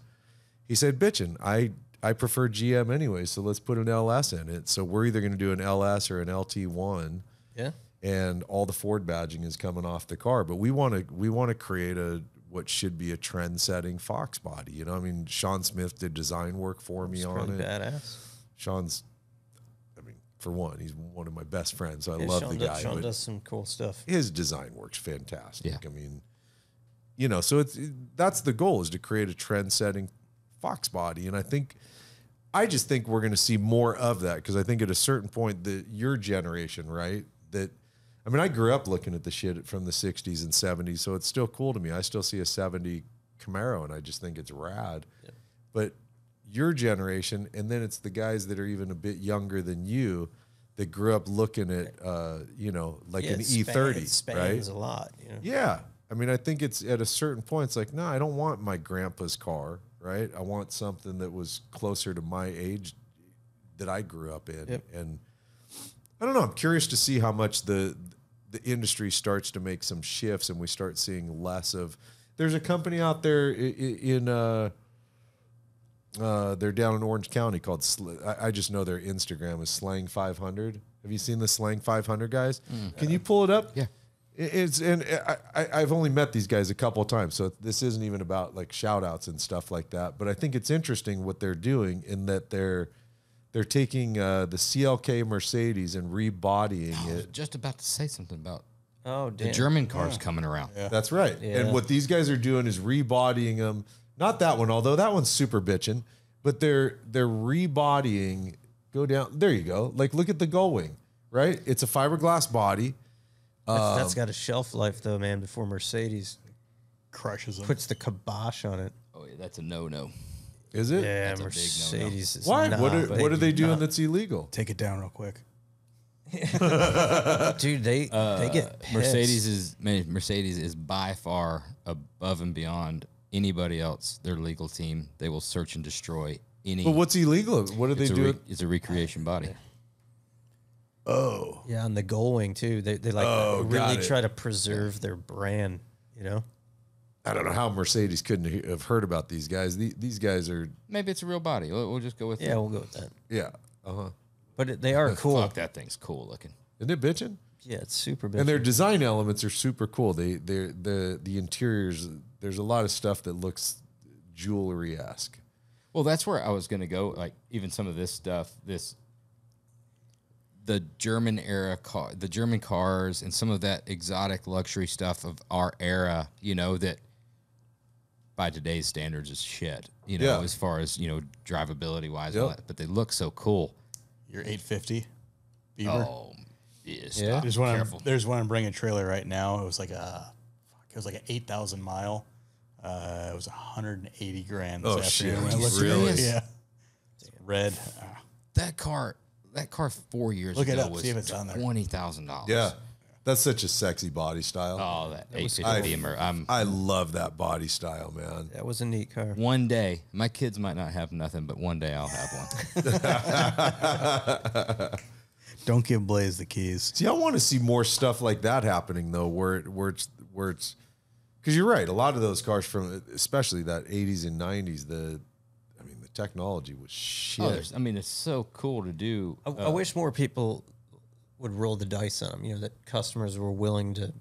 He said, bitchin', I prefer GM anyway, so let's put an LS in it. So we're either going to do an LS or an LT1. Yeah. And all the Ford badging is coming off the car. But we want to create what should be a trend-setting Fox body. You know, I mean, Sean Smith did design work for me on it. Badass. Sean's, I mean, for one, he's one of my best friends. So I Yeah, love Sean the guy. Sean but does some cool stuff. his design works fantastic. Yeah. I mean, you know, so that's the goal, is to create a trend-setting Fox body. And I just think we're going to see more of that, because I think at a certain point that your generation, right, that, I mean, I grew up looking at the shit from the 60s and 70s, so it's still cool to me. I still see a 70 Camaro, and I just think it's rad. Yeah. But your generation, and then it's the guys that are even a bit younger than you that grew up looking at, you know, like an E30, it spans right? a lot. You know? Yeah. I mean, I think it's at a certain point, it's like, no, I don't want my grandpa's car, right? I want something that was closer to my age that I grew up in. Yep. And I don't know. I'm curious to see how much the industry starts to make some shifts, and we start seeing less of. There's a company out there in they're down in Orange County called. I just know their Instagram is Slang 500. Have you seen the Slang 500 guys? Can you pull it up? Yeah. I've only met these guys a couple of times, so this isn't even about like shout outs and stuff like that. But I think it's interesting what they're doing, in that they're taking the CLK Mercedes and rebodying I was it. just about to say something about Oh, the damn. German cars coming around. Yeah. That's right. Yeah. And what these guys are doing is rebodying them. Not that one, although that one's super bitchin', but they're rebodying. Go down. There you go. Like, look at the Gullwing, right? It's a fiberglass body. That's got a shelf life, though, man, before Mercedes Crushes them. puts the kibosh on it. Oh, yeah, that's a no-no. Is it? Yeah, That's a big no-no. Mercedes is Why? not, What are baby, they doing not. that's illegal? Take it down real quick. Dude, they get pissed. Mercedes is by far above and beyond anybody else. Their legal team, they will search and destroy any. But what's illegal? What are they doing? It's a recreation body. Oh. Yeah, on the Gullwing too. They like Oh, got really it. try to preserve their brand. You know. I don't know how Mercedes couldn't have heard about these guys. These guys are, Maybe it's a real body. We'll just go with Yeah, that. we'll go with that. yeah. Uh-huh. But they are cool. Fuck, that thing's cool looking. Isn't it bitchin'? Yeah, it's super big. And their design elements are super cool. The interiors, there's a lot of stuff that looks jewelry-esque. Well, that's where I was going to go. Like even some of this stuff, the German era car, the German cars, and some of that exotic luxury stuff of our era. You know, that by today's standards is shit. You know, Yeah. as far as drivability wise, Yep. but they look so cool. Your 850 Beaver. Oh, yeah. Yeah. Stop. Careful. There's one I'm bringing a trailer right now. It was like an 8,000 mile. It was 180 grand. This Oh, afternoon shit. when I looked at Serious? it. Yeah. It's red. That car 4 years Look it ago up, was see if it's on there. $20,000. Yeah. That's such a sexy body style. Oh, that 850 Beamer. I love that body style, man. That was a neat car. One day, my kids might not have nothing, but one day I'll have one. Don't give Blaze the keys. See, I want to see more stuff like that happening, though, where it's because you're right. A lot of those cars from, especially that 80s and 90s, the technology was shit. It's so cool to do. I wish more people would roll the dice on them. That customers were willing to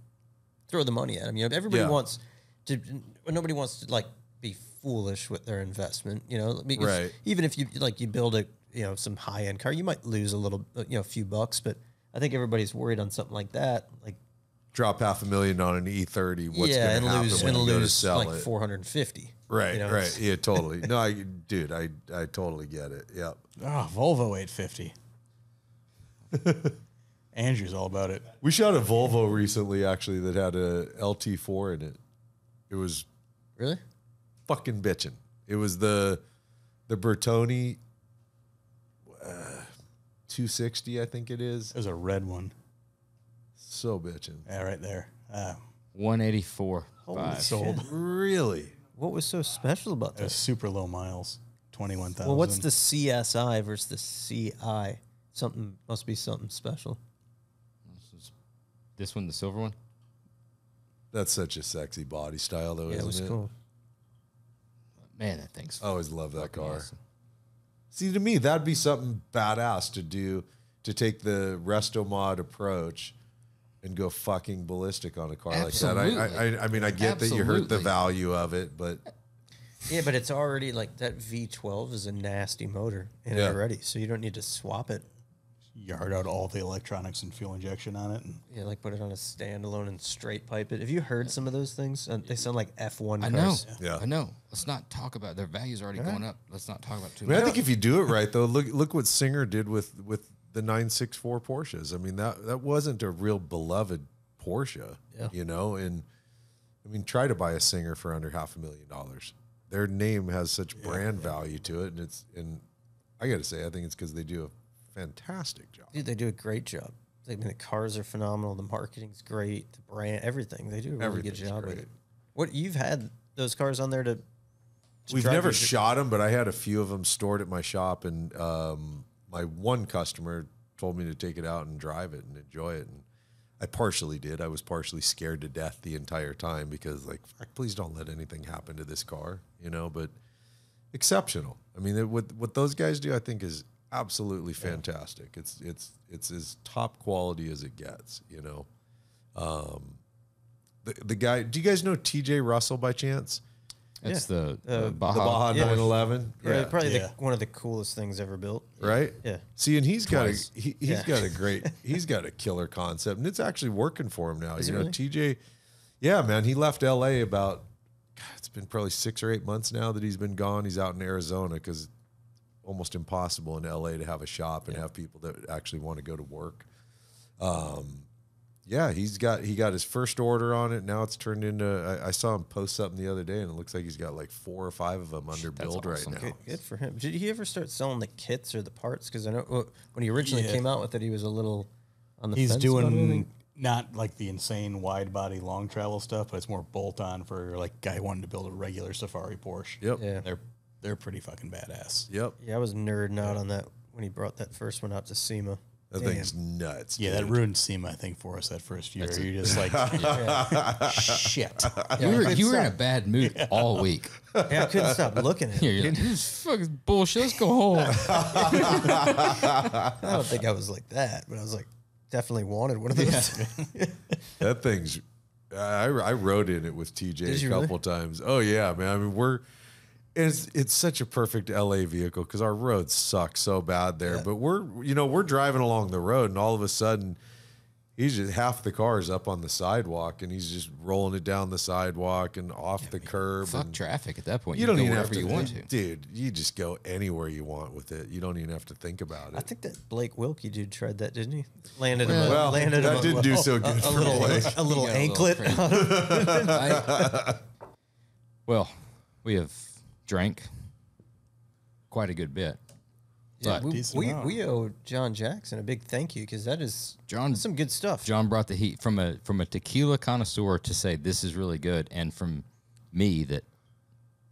throw the money at them. Everybody Yeah. wants to. Nobody wants to be foolish with their investment. Because Right. even if you build a some high end car, you might lose a little a few bucks. But I think everybody's worried on something like that. Drop $500,000 on an E30. What's yeah, going and to happen lose when you go to lose sell like it? 450. Right, Right. right. Yeah, totally. No, I totally get it. Yep. Oh, Volvo 850. Andrew's all about it. We shot a Volvo recently, actually, that had a LT4 in it. It was Really? fucking bitching. It was the Bertoni 260, I think it is. There's a red one. So bitching. Yeah, right there. 184. Five. Sold. Really? What was so special about It was this? super low miles, 21,000. Well, what's the CSI versus the CI? Something must be something special. This one, the silver one. That's such a sexy body style, though, Yeah, it isn't was it? cool. Man, that thing's I always love that car. awesome. See, to me, that'd be something badass to do, to take the resto mod approach and go fucking ballistic on a car like that. I mean, I get that you hurt the Absolutely. value of it, but Yeah, but it's already like that V12 is a nasty motor in Yeah. it already, so you don't need to swap it. Yard out all the electronics and fuel injection on it. And Yeah, like put it on a standalone and straight pipe it. Have you heard some of those things? They sound like F1 I cars. know. Yeah. I know. Let's not talk about their values already going up. Let's not talk about too I mean, I much. think if you do it right, though, look what Singer did with the 964 Porsches. I mean, that wasn't a real beloved Porsche, Yeah. you know. And I mean, try to buy a Singer for under $500,000. Their name has such brand value to it, and I got to say, I think it's because they do a fantastic job. Dude, they do a great job. I mean, the cars are phenomenal. The marketing's great. The brand, everything. They do a really good Everything's job with great. it. What you've had those cars on there to We've drive never your- shot them, but I had a few of them stored at my shop, and my one customer told me to take it out and drive it and enjoy it, and I partially did. I was partially scared to death the entire time because, like, fuck, please don't let anything happen to this car, you know. But exceptional. I mean, what those guys do, I think, is absolutely fantastic. It's as top quality as it gets, you know. The guy. Do you guys know T.J. Russell by chance? It's the The Baja. Baja yeah. 911. Probably Yeah. one of the coolest things ever built. Right? Yeah. See, and he's Twice. got he's Yeah. got a great he's got a killer concept, and it's actually working for him now. Is You it know, really? TJ, yeah, man, he left LA about it's been probably 6 or 8 months now that he's been gone. He's out in Arizona because almost impossible in LA to have a shop and have people that actually want to go to work. Yeah, he got his first order on it. Now it's turned into. I saw him post something the other day, and it looks like he's got like 4 or 5 of them under build awesome. right now. Good for him. Did he ever start selling the kits or the parts? Because I know when he originally Yeah. came out with it, he was a little on the he's fence about doing it. not like the insane wide body long travel stuff, but it's more bolt on for like guy wanting to build a regular Safari Porsche. Yep. Yeah. They're pretty fucking badass. Yep. Yeah, I was nerding out on that when he brought that first one out to SEMA. That thing's nuts. Yeah, that dude. ruined SEMA, I think, for us that first year. You're just like, shit. You were in a bad mood all week. Yeah, I couldn't stop looking at You're it. like, this is fucking bullshit. Let's go home. I don't think I was like that, but I was like, definitely wanted one of those. That thing's. I rode in it with TJ Did a you couple times. Oh yeah, man. I mean, it's such a perfect LA vehicle because our roads suck so bad there. But we're driving along the road, and all of a sudden, he's just half the car is up on the sidewalk, and he's just rolling it down the sidewalk and off the curb. Fuck and traffic at that point. you don't go even have wherever to. you want to. Dude. You just go anywhere you want with it. You don't even have to think about it. I think that Blake Wilkie dude tried that, didn't he? Landed Well, landed that him didn't do so good a for little, Blake. a little He got a little anklet. crazy. Well, we have drank quite a good bit. Yeah, But decent we owe John Jackson a big thank you because that is John- some good stuff. John brought the heat from a tequila connoisseur to say this is really good, and from me that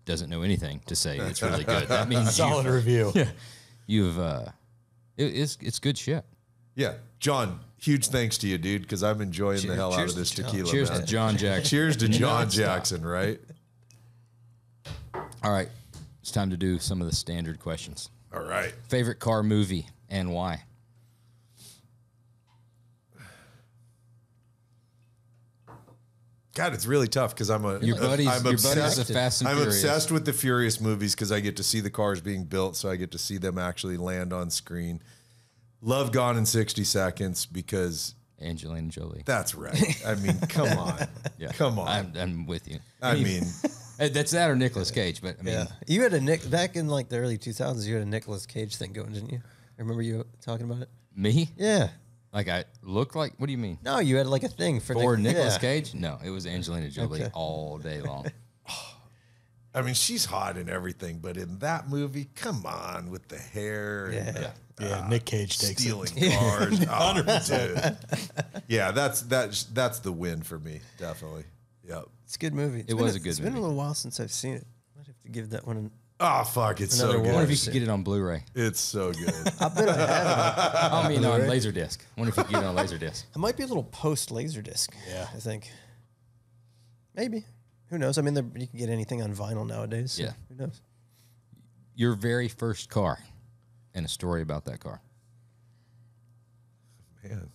doesn't know anything to say it's really good. That means Solid review. it's good shit. Yeah, John. Huge thanks to you, dude, because I'm enjoying the hell out cheers of this to John. tequila. Cheers man. to John Jackson. Cheers to John Nonstop. Jackson, right? All right, it's time to do some of the standard questions. All right. Favorite car movie and why? God, it's really tough because I'm Your buddy's a obsessed. Fast and I'm Furious. obsessed with the Furious movies because I get to see the cars being built, so I get to see them actually land on screen. Love Gone in 60 Seconds because Angelina Jolie. that's right. I mean, come on, Yeah, come on. I'm with you. I mean, That's that or Nicolas Cage, but I mean, Yeah, you had a Nick back in like the early 2000s. You had a Nicolas Cage thing going, didn't you? I remember you talking about it. me, Yeah. like I look like. What do you mean? No, you had like a thing for Nicolas yeah. Cage? No, it was Angelina Jolie Okay. all day long. I mean, she's hot in everything, but in that movie, come on with the hair. and Yeah. Yeah, Nick Cage takes stealing it. cars. Oh, dude. Yeah, that's the win for me, definitely. Yep. It's a good movie. It was a good It's been a movie. little while since I've seen it. Might have to give that one. Oh fuck, it's Another so one. I wonder if good. you could get it on Blu-ray. It's so good. I bet I have it. I mean, on Laserdisc. I wonder if you could get it on Laserdisc. It might be a little post Laserdisc. Yeah. I think. Maybe. Who knows? I mean, you can get anything on vinyl nowadays. So Yeah. Who knows? Your very first car, and a story about that car. Man,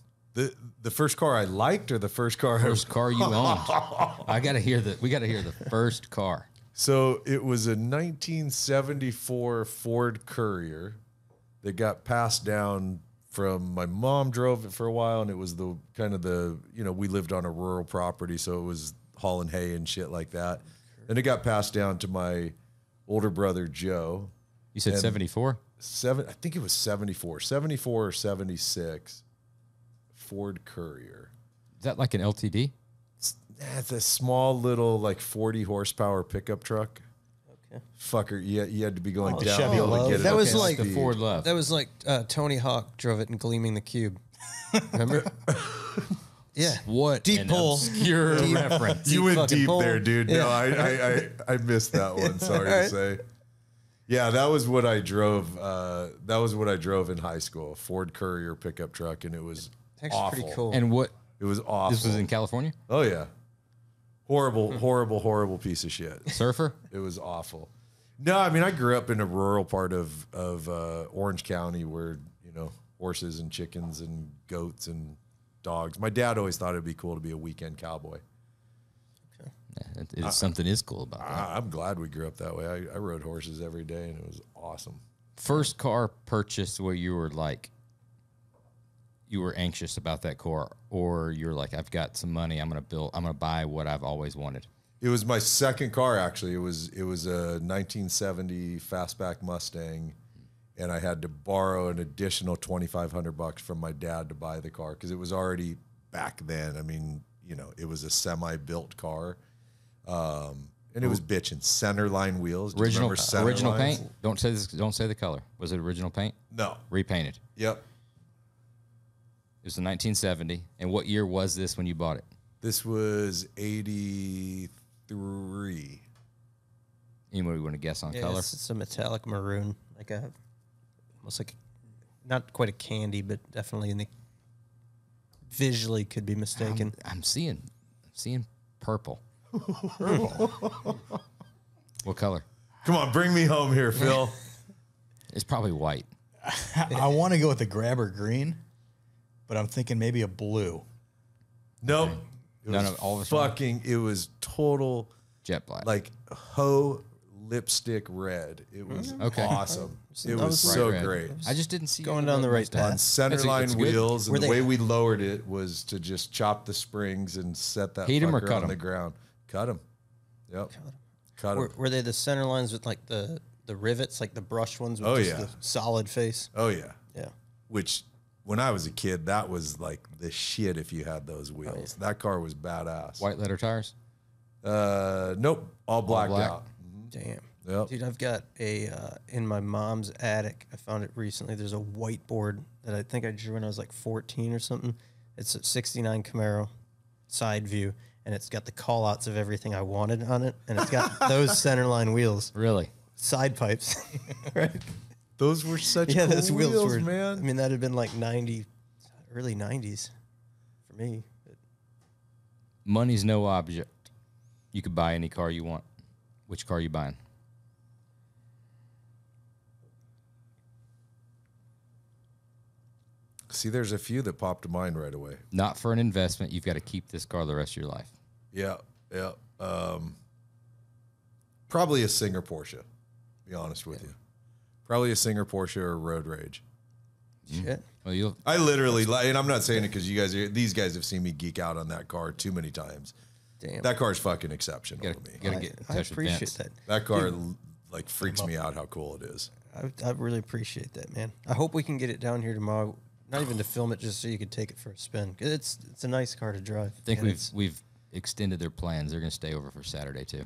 the first car I liked, or the first car First car you owned. We got to hear the first car. So it was a 1974 Ford Courier that got passed down from my mom. Drove it for a while, and it was the kind of we lived on a rural property, so it was hauling hay and shit like that. And it got passed down to my older brother Joe. You said 74? I think it was 74 or 76 Ford Courier. Is that like an LTD? It's a small little like 40 horsepower pickup truck. Okay. Fucker, you had to be going Oh, downhill Chevy to Love. get it. That up was to like the speed. Ford Love. That was like Tony Hawk drove it in Gleaming the Cube. Remember? Yeah. What Deep an pull. obscure Deep- reference. You went fucking deep pull. there, dude. No, Yeah. I missed that one. Sorry to Alright. say. Yeah, that was what I drove. That was what I drove in high school. Ford Courier pickup truck, and it was Actually, awful. pretty cool. And what? It was awful. This was in California? Oh yeah, horrible piece of shit. Surfer? It was awful. No, I mean I grew up in a rural part of Orange County where horses and chickens and goats and dogs. My dad always thought it'd be cool to be a weekend cowboy. Something is cool about that. I'm glad we grew up that way. I rode horses every day, and it was awesome. First car purchase where you were like, you were anxious about that car, or you're like, I've got some money, I'm gonna buy what I've always wanted. It was my second car, actually. It was a 1970 Fastback Mustang, and I had to borrow an additional $2,500 from my dad to buy the car because it was already back then. I mean, it was a semi-built car, and it was bitching. Centerline wheels. Do you Original remember center original lines? paint. Don't say this. Don't say the color. Was it original paint? No. Repainted. Yep. It was in 1970. And what year was this when you bought it? This was 83. Anybody want to guess on Yeah, color? it's a metallic maroon, like almost like not quite a candy, but definitely visually could be mistaken. I'm seeing purple. What color? Come on, bring me home here, Phil. It's probably white. I want to go with the grabber green, but I'm thinking maybe a blue. Nope. It None was of- all of us wrong? fucking. It was total Jet black. like hoe lipstick red. It was Okay. awesome. It That was was so Bright red. great. I just didn't see Going you down the right Mustang. path. On It's centerline good. wheels, Were and the they- way we lowered it was to just chop the springs and set that Heat 'em or fucker cut on 'em? the ground. Cut them. Yep. Cut them. Were they the center lines with like the rivets, like the brush ones with Oh, just yeah. the solid face? Oh yeah. Yeah. Which when I was a kid, that was like the shit if you had those wheels. That car was badass. White letter tires. Nope. All blacked black? out. Damn. Yep. Dude, I've got in my mom's attic. I found it recently. There's a whiteboard that I think I drew when I was like 14 or something. It's a 69 Camaro side view, and it's got the call outs of everything I wanted on it. And it's got those centerline wheels, Really? side pipes. Right? Those were such Yeah, cool those wheels were, man. I mean, that had been like early 90s for me. Money's no object. You could buy any car you want. Which car are you buying? See, there's a few that popped to mind right away. Not for an investment. You've got to keep this car the rest of your life. Yeah, yeah. Probably a Singer Porsche. Be honest with you, probably a Singer Porsche or a Road Rage. Shit. Well, you'll I literally, and I'm not saying it because these guys have seen me geek out on that car too many times. Damn. That car's fucking exceptional gotta, to me. gotta get in I touch with appreciate Vince. that. That car like freaks me out how cool it is. I really appreciate that, man. I hope we can get it down here tomorrow. Not even to film it, just so you could take it for a spin. 'Cause it's a nice car to drive. I think And we've extended their plans. They're going to stay over for Saturday too.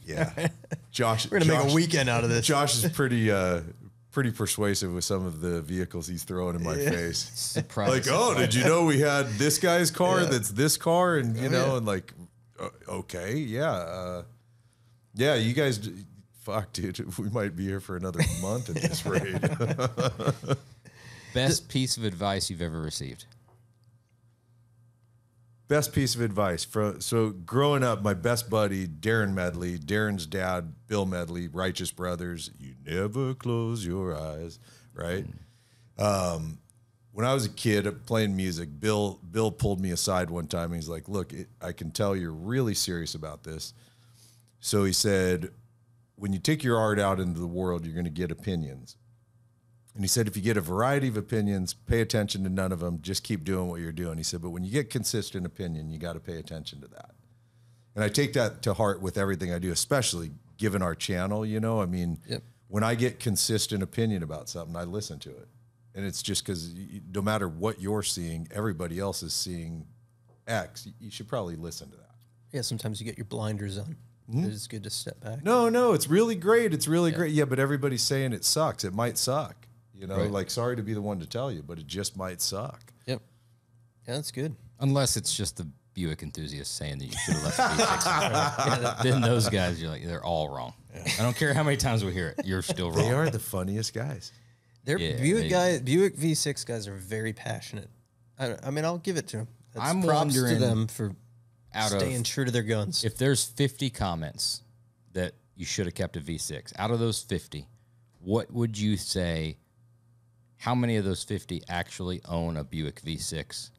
Yeah, Josh. we're gonna make Josh- a weekend out of this. Josh is pretty persuasive with some of the vehicles he's throwing in my face. Surprise! Like, oh, did you know we had this guy's car that's this car, and you know, and like, Okay, yeah. Yeah, you guys, fuck, dude. We might be here for another month at this rate. Best piece of advice you've ever received? Best piece of advice. So growing up, my best buddy, Darren Medley, Darren's dad, Bill Medley, Righteous Brothers, you never close your eyes, right? When I was a kid playing music, Bill pulled me aside one time and he's like, look, I can tell you're really serious about this. So he said, when you take your art out into the world, you're going to get opinions. And he said, if you get a variety of opinions, pay attention to none of them. Just keep doing what you're doing. He said, but when you get consistent opinion, you got to pay attention to that. And I take that to heart with everything I do, especially given our channel, you know, I mean, when I get consistent opinion about something, I listen to it. And it's just because no matter what you're seeing, everybody else is seeing X. You should probably listen to that. Yeah, sometimes you get your blinders on. It's good to step back. No, it's really great. It's really great. Yeah, but everybody's saying it sucks. It might suck. You know, Right. like, sorry to be the one to tell you, but it just might suck. Yep. Yeah, that's good. Unless it's just the Buick enthusiast saying that you should have left the V6. Then those guys, you're like, they're all wrong. I don't care how many times we hear it. You're still wrong. They are the funniest guys. They're Yeah, Buick V6 guys are very passionate. I mean, I'll give it to them. I'm props to wondering, them for out of- staying true to their guns. If there's 50 comments that you should have kept a V6, out of those 50, what would you say? How many of those 50 actually own a Buick V6?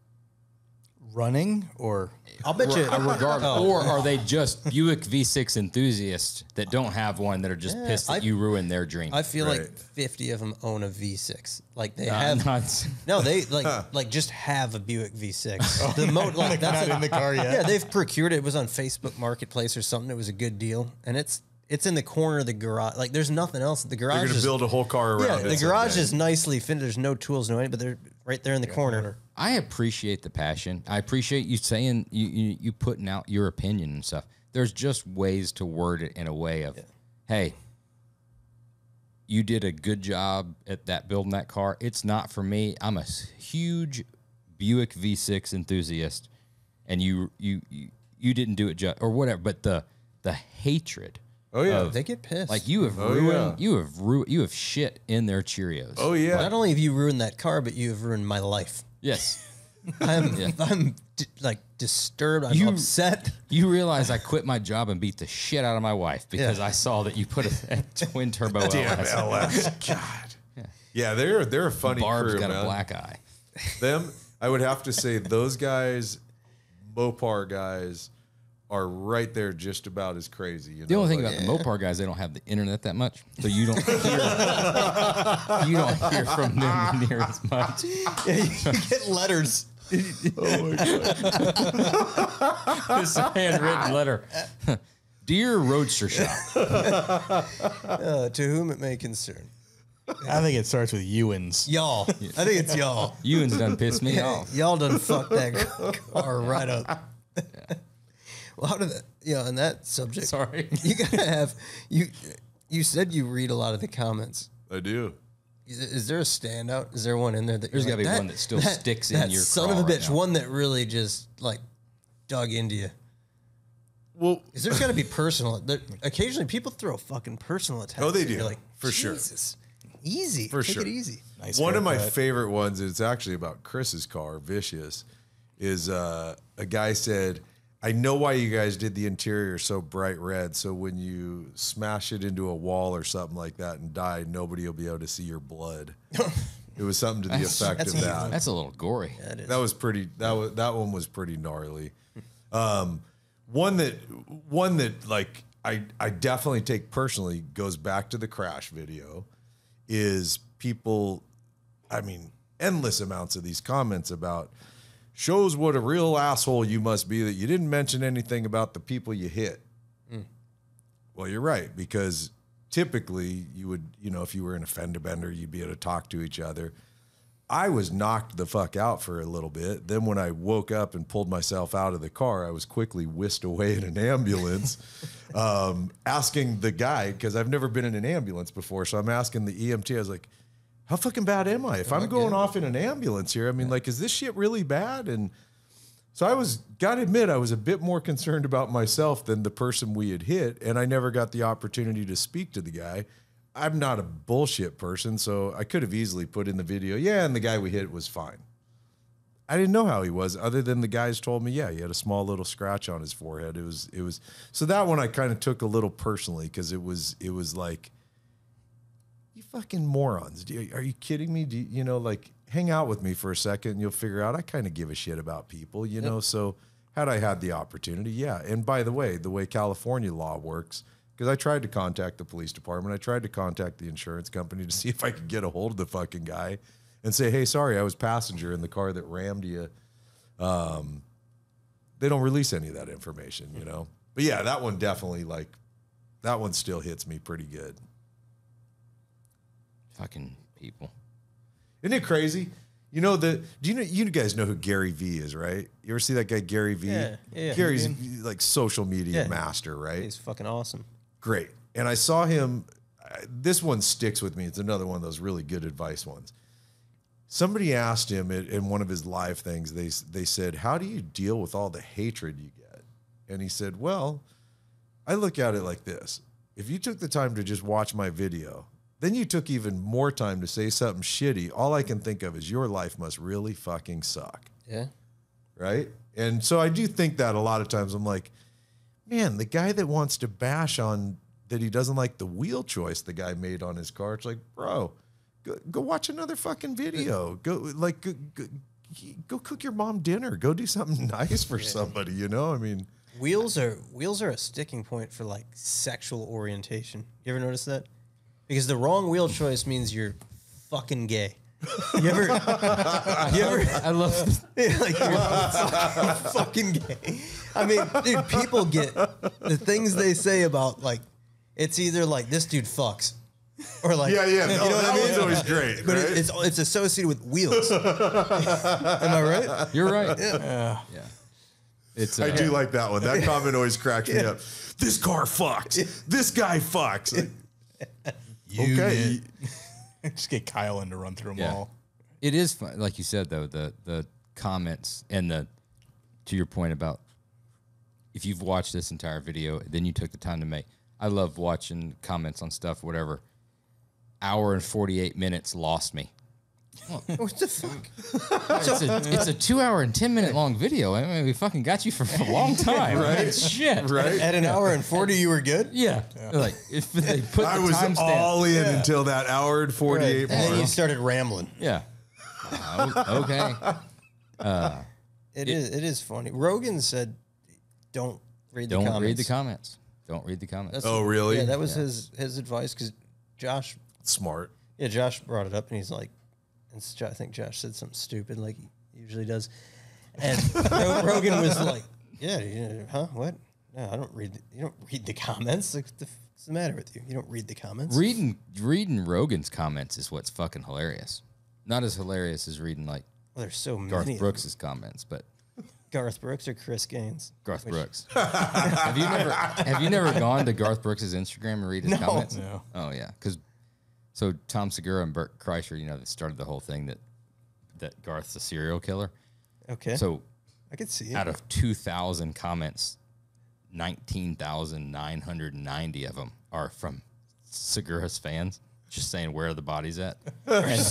Running or I'll bet you. Or are they just Buick V6 enthusiasts that don't have one that are just pissed that you ruined their dream? I feel Right. like 50 of them own a V6. Like they Not- have. not- No, they like just have a Buick V6. The like that's not in the car yet. Yeah, they've procured it. It was on Facebook Marketplace or something. It was a good deal, and it's in the corner of the garage. Like there's nothing else. The garage They're going to is build a whole car around yeah. it. The garage someday. is nicely finished. There's no tools, no anything, but they're right there in the corner. I appreciate the passion. I appreciate you saying you putting out your opinion and stuff. There's just ways to word it in a way of, hey, you did a good job at that building that car. It's not for me. I'm a huge Buick V6 enthusiast, and you didn't do it just or whatever. But the hatred. Oh, yeah. of- They get pissed. like you have ruined. You have shit in their Cheerios. Oh, yeah. Not only have you ruined that car, but you have ruined my life. Yes. I'm like disturbed. I'm upset. You realize I quit my job and beat the shit out of my wife because Yeah. I saw that you put a twin turbo Damn LS. LS. God. Yeah, they're a funny Barb's crew, got man. a black eye. Them, I would have to say those guys, Mopar guys, are right there just about as crazy. You know? The only thing like- about the Mopar guys, they don't have the internet that much, so you don't hear from them near as much. You get letters. It's a handwritten letter. Dear Roadster Shop, To whom it may concern. I think it starts with Ewans. Y'all. I think it's y'all. Ewan's done pissed me off. Y'all done fucked that car right up. Well, how did that, on that subject, Sorry. you gotta have, you said you read a lot of the comments. I do. Is there a standout? Is there one in there that There's you're gotta like, be one that still sticks in that your son of craw a right bitch, now? one that really just like dug into you? Well, Is there's got to be personal? Occasionally, people throw fucking personal attacks. Oh, they and do, you're like, for sure. Jesus, easy, For take sure. it easy. Nice one of my haircut. favorite ones, it's actually about Chris's car, Vicious, is a guy said, I know why you guys did the interior so bright red, so when you smash it into a wall or something like that and die, nobody will be able to see your blood. It was something to the effect that's of that. That's a little gory. That is. That was pretty. That one was pretty gnarly. One that like I definitely take personally goes back to the crash video. Is people, I mean, endless amounts of these comments about shows what a real asshole you must be that you didn't mention anything about the people you hit. Well, you're right, because typically you would, if you were in a fender bender, you'd be able to talk to each other. I was knocked the fuck out for a little bit. Then when I woke up and pulled myself out of the car, I was quickly whisked away in an ambulance, asking the guy, because I've never been in an ambulance before. So I'm asking the EMT, I was like, how fucking bad am I? If I'm going off in an ambulance here, I mean, like, is this shit really bad? And So gotta admit, I was a bit more concerned about myself than the person we had hit, and I never got the opportunity to speak to the guy. I'm not a bullshit person, so I could have easily put in the video, yeah, and the guy we hit was fine. I didn't know how he was, other than the guys told me, yeah, he had a small little scratch on his forehead. It was so that one I kind of took a little personally, because it was like, you fucking morons. Are you kidding me? Like, hang out with me for a second and you'll figure out I kind of give a shit about people, know? So had I had the opportunity, yeah. And by the way California law works, because I tried to contact the police department. I tried to contact the insurance company to see if I could get a hold of the fucking guy and say, hey, sorry, I was passenger in the car that rammed you. They don't release any of that information, But yeah, that one definitely, that one still hits me pretty good. Fucking people. Isn't it crazy? Do you guys know who Gary Vee is, right? You ever see that guy, Gary Vee? Yeah. Gary's like social media master, right? He's fucking awesome. Great. And I saw him, this one sticks with me. It's another one of those really good advice ones. Somebody asked him in one of his live things, they said, how do you deal with all the hatred you get? And he said, well, I look at it like this. If you took the time to just watch my video, then you took even more time to say something shitty, all I can think of is your life must really fucking suck. Yeah. Right? And so I do think that a lot of times I'm like, man, the guy that wants to bash on that he doesn't like the wheel choice the guy made on his car, it's like, bro, go watch another fucking video. Go cook your mom dinner. Go do something nice for somebody, I mean, wheels are a sticking point for like sexual orientation. You ever notice that? Because the wrong wheel choice means you're fucking gay. You ever? I love like you're fucking gay. I mean, dude, people get the things they say about like it's either like this dude fucks or like yeah. You know what that I mean? one's always great, but right? it's associated with wheels. Am I right? You're right. Yeah. It's I do like that one. That comment always cracks me up. This car fucks. This guy fucks. Like, okay. Just get Kyle in to run through them all. It is fun, like you said though, the comments and to your point about if you've watched this entire video, then you took the time to make. I love watching comments on stuff, whatever. Hour and 48 minutes lost me. What the fuck? It's a 2 hour and 10-minute long video. I mean, we fucking got you for a long time, right? Shit, right? At an hour and 40, you were good. Yeah. Like if they put I the was timestamp, all in until that hour and 48 And then you mark. started rambling. yeah. Okay. It is funny. Rogan said, "Don't read the comments." Don't read the comments. Don't read the comments. Oh, really? Yeah, that was his advice because Josh. Smart. Yeah, Josh brought it up and he's like, I think Josh said something stupid like he usually does, and Rogan was like, "Yeah, huh? What? No, I don't read. You don't read the comments. Like, what's the matter with you? You don't read the comments." Reading Rogan's comments is what's fucking hilarious. Not as hilarious as reading like Well, there's so many. Garth of Brooks's comments, but them. Garth Brooks or Chris Gaines? Garth Brooks. Have you never gone to Garth Brooks's Instagram and read his comments? No. Oh yeah, because so Tom Segura and Bert Kreischer, that started the whole thing that Garth's a serial killer. Okay. So I could see it. out of 2,000 comments, 19,990 of them are from Segura's fans, just saying where are the bodies at. And it's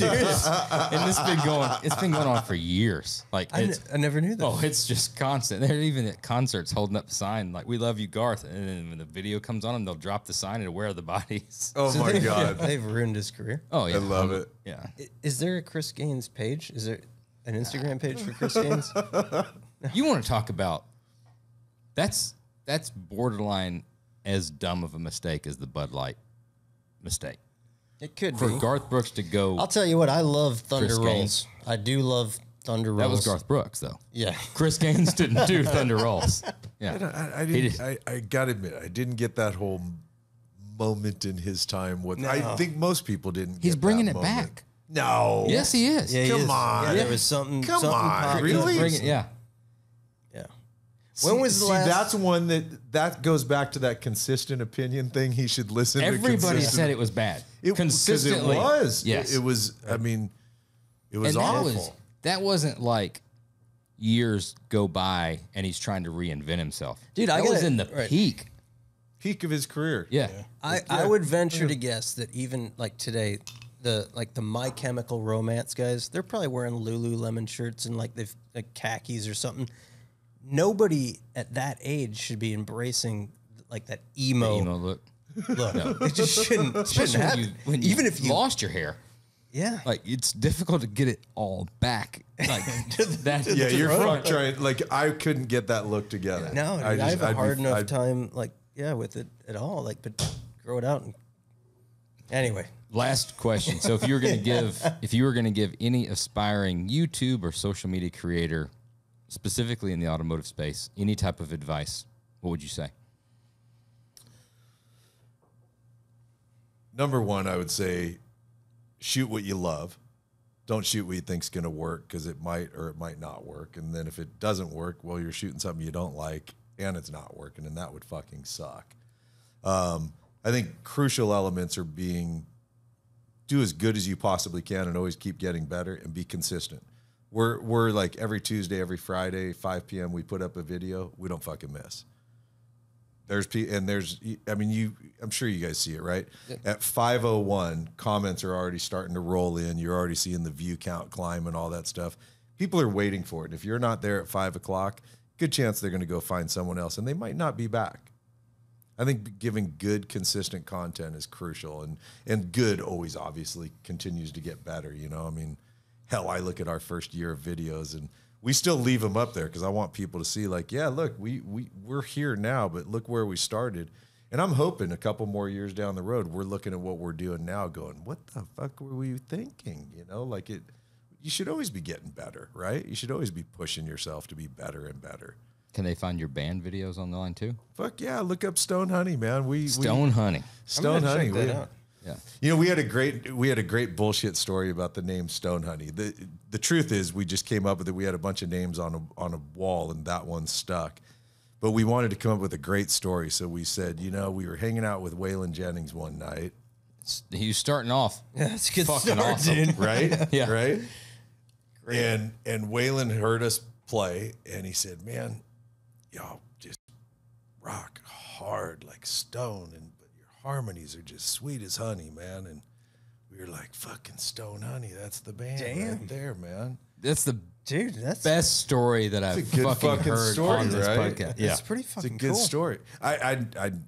been going on for years. Like I never knew that. oh, it's just constant. They're even at concerts holding up the sign like "We love you, Garth," and then when the video comes on them, they'll drop the sign and "Where are the bodies?" Oh my God. They've ruined his career. Oh yeah, I love it. Yeah, Is there a Chris Gaines page? Is there an Instagram page for Chris Gaines? you want to talk about that's borderline as dumb of a mistake as the Bud Light mistake. It could For be. Garth Brooks to go, I'll tell you what. I love Thunder Chris Rolls. Gaines. I do love Thunder Rolls. that was Garth Brooks though. Yeah. Chris Gaines didn't do Thunder Rolls. Yeah, I gotta admit, I didn't get that whole moment in his time. I think most people didn't. he's get bringing that it moment. back. No. Yes, he is. Yeah, he Come is. on. Yeah, there was something. Come something on, popped. really? Yeah. Yeah. When was the last? That's one that goes back to that consistent opinion thing. He should listen to Everybody consistent. said it was bad. 'Cause Consistently. It was. Yes. It was. I mean, it was and awful. that wasn't like, years go by and he's trying to reinvent himself. Dude, that I was gotta- in the right. peak of his career. Yeah. I would venture to guess that even like today, the My Chemical Romance guys, they're probably wearing Lululemon shirts and like they've like khakis or something. Nobody at that age should be embracing like that emo, Emo look. look. It just shouldn't Especially happen. when you Even if you lost your hair. yeah. Like it's difficult to get it all back. Like that. Yeah, you're fucking trying. Like I couldn't get that look together. No, dude, I have a hard enough time, like, with it at all. Like, but grow it out. And anyway, Last question. So if you were going to give any aspiring YouTube or social media creator, specifically in the automotive space, any type of advice, what would you say? Number one, I would say, shoot what you love. Don't shoot what you think's going to work because it might or it might not work. And then if it doesn't work, well, you're shooting something you don't like and it's not working, and that would fucking suck. I think crucial elements are do as good as you possibly can and always keep getting better and be consistent. We're like every Tuesday, every Friday, 5 p.m. we put up a video. We don't fucking miss. I'm sure you guys see it, right? Yeah. At 5:01, comments are already starting to roll in. You're already seeing the view count climb and all that stuff. People are waiting for it. And if you're not there at 5 o'clock, good chance they're going to go find someone else, and they might not be back. I think giving good, consistent content is crucial, and good always obviously continues to get better. You know, I mean, hell, I look at our first year of videos and we still leave them up there because I want people to see, like, yeah, look, we're here now, but look where we started. And I'm hoping a couple more years down the road, we're looking at what we're doing now going, what the fuck were we thinking? You know, like you should always be getting better, right? You should always be pushing yourself to be better and better. Can they find your band videos online too? Fuck yeah, look up Stone Honey, man. Stone Honey. Stone Honey. check that out. Yeah. You know, we had a great bullshit story about the name Stone Honey. The truth is, we just came up with it. We had a bunch of names on a wall, and that one stuck. But we wanted to come up with a great story, so we said, you know, we were hanging out with Waylon Jennings one night. He was starting off. Yeah, that's a good fucking start, awesome. dude. Right? Yeah. Right? And Waylon heard us play, and he said, man, y'all just rock hard like Stone, but your harmonies are just sweet as honey, man. And we were like, fucking Stone Honey, that's the band right there, man. That's the Dude, that's best story that I've a good fucking heard story, on this right? podcast. it's pretty It's a fucking good cool. story. I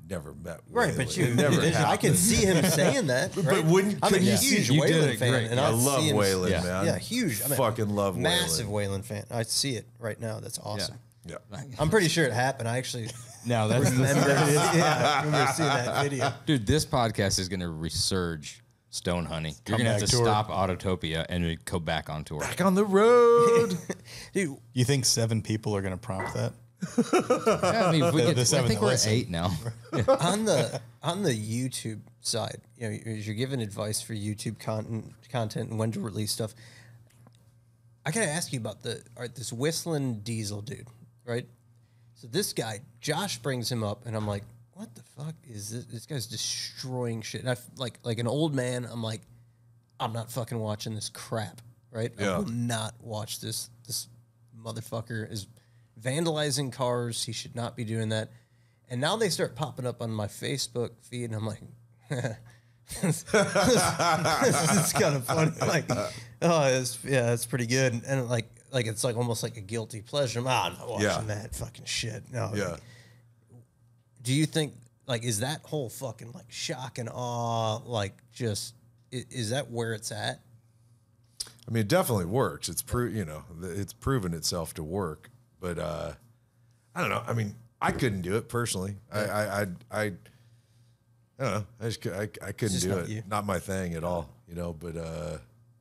never met Right, Waylon. but you It never I happened. can see him saying that. Right? But wouldn't I'm a you huge you did Waylon it fan, great. and I I love see him, Waylon, yeah. man. Yeah, huge. I mean, Fucking love massive Waylon. Waylon fan. I see it right now. That's awesome. Yeah. I'm pretty sure it happened. I actually Now that's remember. I remember seeing that video. dude. This podcast is going to resurge Stone Honey. You're going to have to Comeback tour. stop Autotopia and go back on tour. Back on the road. Dude, You think 7 people are going to prompt that? Yeah, I mean, The I seven think that we're at listen. 8 now. on the YouTube side, you know, as you're giving advice for YouTube content and when to release stuff. I gotta ask you about this Whistling Diesel dude, right? So this guy, Josh brings him up, and I'm like, what the fuck is this? This guy's destroying shit. And like an old man, I'm like, I'm not fucking watching this crap, right? I Yeah. will not watch this. This motherfucker is vandalizing cars. He should not be doing that. And now they start popping up on my Facebook feed, and I'm like, this is kind of funny. Like, oh, it's pretty good. And like it's like almost like a guilty pleasure. I'm not watching Yeah. that fucking shit. No. Yeah. Like, do you think like is that whole fucking like shock and awe like just is that where it's at? I mean, it definitely works. It's it's proven itself to work. But I don't know. I mean, I couldn't do it personally. I don't know. I couldn't just do not it. you. Not my thing at all. You know. But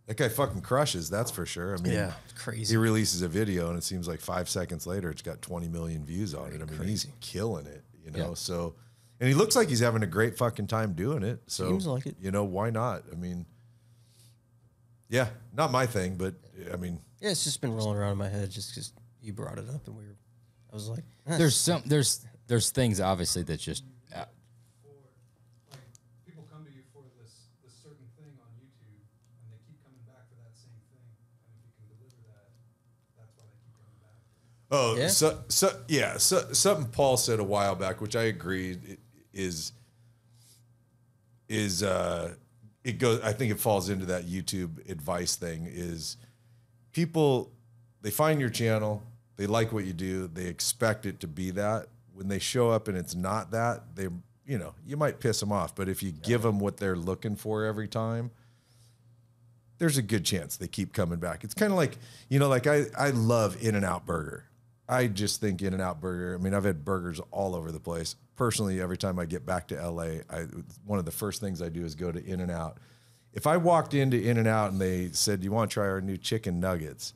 that guy fucking crushes. That's for sure. I mean, Yeah, it's crazy. He releases a video, and it seems like 5 seconds later, it's got 20 million views on it. I mean, he's killing it. You know. Yeah. So, and he looks like he's having a great fucking time doing it. So, Seems like it. You know, why not? I mean. Yeah, not my thing, but I mean, Yeah, it's just been rolling around in my head just because you brought it up and I was like, There's things obviously that just For like people come to you for this certain thing on YouTube, and they keep coming back for that same thing. And if you can deliver that, that's why they keep coming back. Oh, Yeah. so something Paul said a while back, which I agree is it goes. I think it falls into that YouTube advice thing. Is people, they find your channel, they like what you do, they expect it to be that. When they show up and it's not that, they, you know, you might piss them off. But if you give them what they're looking for every time, there's a good chance they keep coming back. It's kind of like, you know, like I love In-N-Out Burger. I just think In-N-Out Burger. I mean, I've had burgers all over the place. Personally, every time I get back to LA, one of the first things I do is go to In-N-Out. If I walked into In-N-Out and they said, "You want to try our new chicken nuggets?"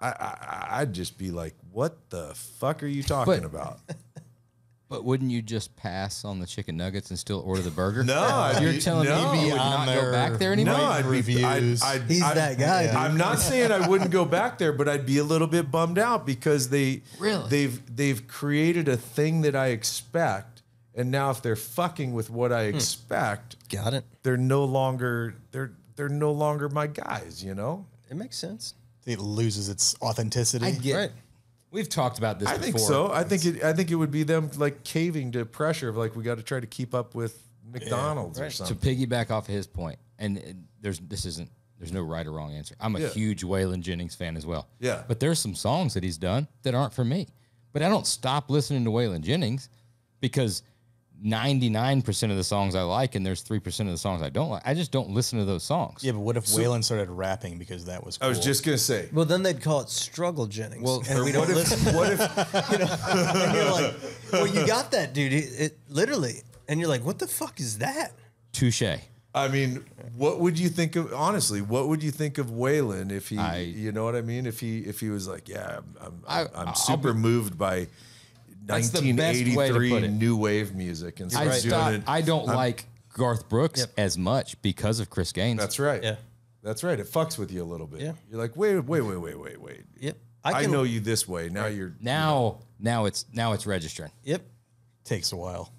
I'd just be like, "What the fuck are you talking about?" But wouldn't you just pass on the chicken nuggets and still order the burger? No, You're telling me you would not go back there anymore? No, I'd reviews. He's that guy, dude. I'm not saying I wouldn't go back there, but I'd be a little bit bummed out because Really? they've created a thing that I expect, and now if they're fucking with what I expect, Got it. they're no longer my guys, you know? It makes sense. It loses its authenticity. I get. Right. We've talked about this I before. think so. I think it would be them like caving to pressure of like we got to try to keep up with McDonald's or right. To something. piggyback off of his point, and there's no right or wrong answer. I'm a huge Waylon Jennings fan as well. Yeah. But there's some songs that he's done that aren't for me. But I don't stop listening to Waylon Jennings because 99% of the songs I like and there's 3% of the songs I don't like. I just don't listen to those songs. Yeah, but what if Waylon started rapping because that was cool? I was just gonna say. Well, then they'd call it Struggle Jennings. Well, and we don't listen. What if, and you're like, well, you got that, dude. It literally, and you're like, what the fuck is that? Touche. I mean, what would you think of honestly? What would you think of Waylon if he, you know what I mean? If he was like, yeah, I'm super moved by That's the best way to put 1983 it. new wave music and stuff. I don't like Garth Brooks as much because of Chris Gaines. That's right. Yeah. That's right. It fucks with you a little bit. Yeah. You're like, wait. Yep. I know you this way. Now you're now it's registering. Yep. Takes a while.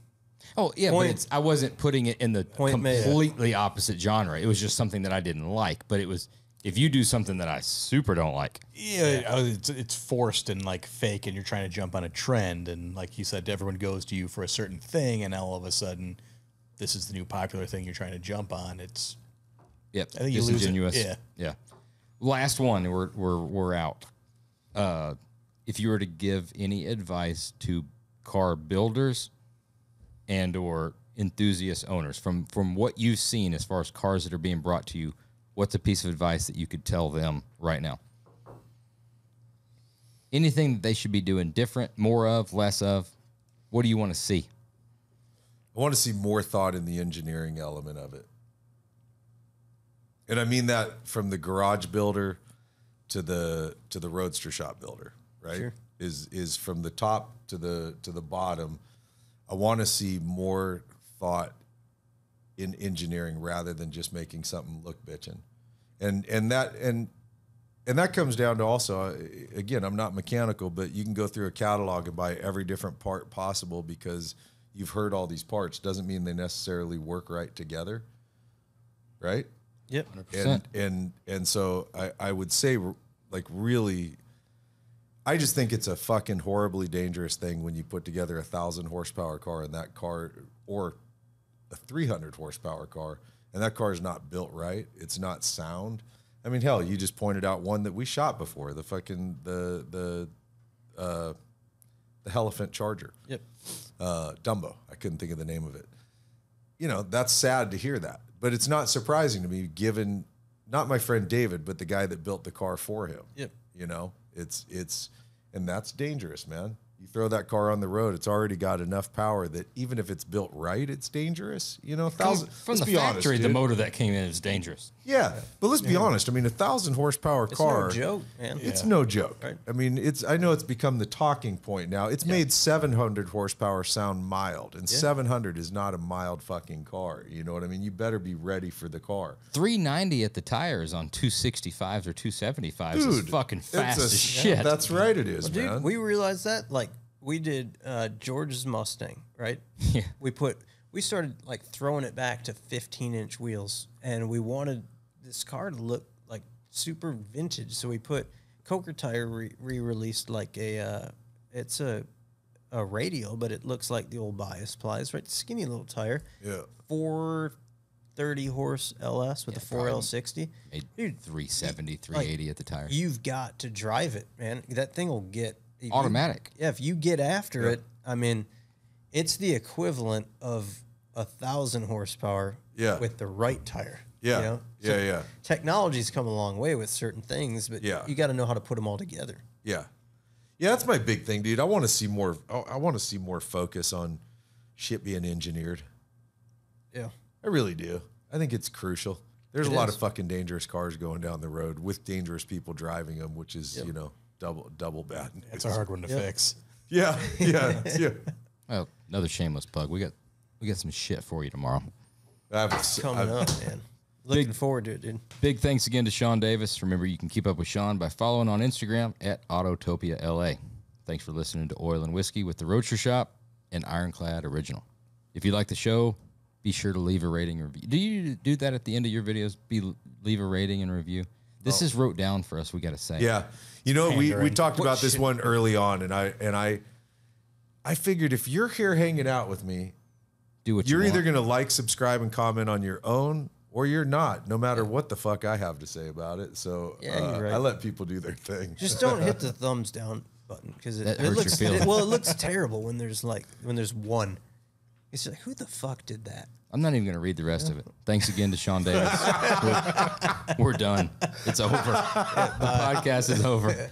Oh yeah, Point- but I wasn't putting it in the Point made. completely opposite genre. It was just something that I didn't like. But it was if you do something that I super don't like, Yeah, it's forced and like fake, and you're trying to jump on a trend, and like you said, everyone goes to you for a certain thing, and all of a sudden, this is the new popular thing you're trying to jump on. It's yep, I think you lose it. disingenuous. Yeah. yeah. Last one, we're out. If you were to give any advice to car builders and or enthusiast owners from what you've seen as far as cars that are being brought to you, what's a piece of advice that you could tell them right now? Anything that they should be doing different, more of, less of? What do you want to see? I want to see more thought in the engineering element of it. And I mean that from the garage builder to the roadster shop builder, right? Sure. Is from the top to the bottom. I want to see more thought in engineering rather than just making something look bitchin'. And that comes down to also, again, I'm not mechanical, but you can go through a catalog and buy every different part possible because you've heard all these parts. Doesn't mean they necessarily work right together, right? Yep. 100%. And so I would say, like, really, I just think it's a fucking horribly dangerous thing when you put together 1,000 horsepower car and that car, or a 300 horsepower car, and that car is not built right. It's not sound. I mean, hell, you just pointed out one that we shot before, the fucking the Elephant Charger. Yep. Dumbo. I couldn't think of the name of it. You know, that's sad to hear that, but it's not surprising to me given not my friend David, but the guy that built the car for him. Yep. You know, and that's dangerous, man. You throw that car on the road, it's already got enough power that even if it's built right, it's dangerous. You know, From let's the be honest, factory, the dude. motor that came in is dangerous. Yeah, but let's be honest. I mean, 1,000 horsepower It's car. no joke, man. It's no joke. Right. I mean, I know it's become the talking point now. It's made 700 horsepower sound mild, and 700 is not a mild fucking car. You know what I mean? You better be ready for the car. 390 at the tires on 265s or 275s is Dude, fucking it's fast a- as shit. That's right, it is, Dude, man. we realized that. Like, we did George's Mustang, right? Yeah. We started like throwing it back to 15-inch wheels, and we wanted this car to look like super vintage. So we put Coker Tire re-released like it's a radial, but it looks like the old bias plies, right? Skinny little tire. Yeah. 430 horse LS with a 4L60. Made Dude, 370, 380 at the tire. You've got to drive it, man. That thing will get Automatic. If you get after it, I mean, it's the equivalent of 1,000 horsepower with the right tire. Yeah. You know? So technology's come a long way with certain things, but you got to know how to put them all together. Yeah. Yeah, that's my big thing, dude. I want to see more. I want to see more focus on shit being engineered. Yeah. I really do. I think it's crucial. There's a lot of fucking dangerous cars going down the road with dangerous people driving them, which is, you know, double bad news. It's a hard one to fix. Yeah. Well, another shameless plug. We got some shit for you tomorrow. Coming up, man. Looking forward to it, dude. Big thanks again to Sean Davis. Remember, you can keep up with Sean by following on Instagram at Autotopia LA. Thanks for listening to Oil and Whiskey with the Roadster Shop and Ironclad Original. If you like the show, be sure to leave a rating and review. Do you do that at the end of your videos? Leave a rating and review? This is wrote down for us, we got to say. Yeah. You know, we talked about this one early on, and I figured if you're here hanging out with me, do what you're you either want. going to like, subscribe, and comment on your own, or you're not, no matter what the fuck I have to say about it. So you're right. I let people do their thing. Just don't hit the thumbs down button because That it hurts looks your feelings. it looks terrible when there's one. It's like, who the fuck did that? I'm not even going to read the rest of it. Thanks again to Sean Davis. We're done. It's over. The podcast is over.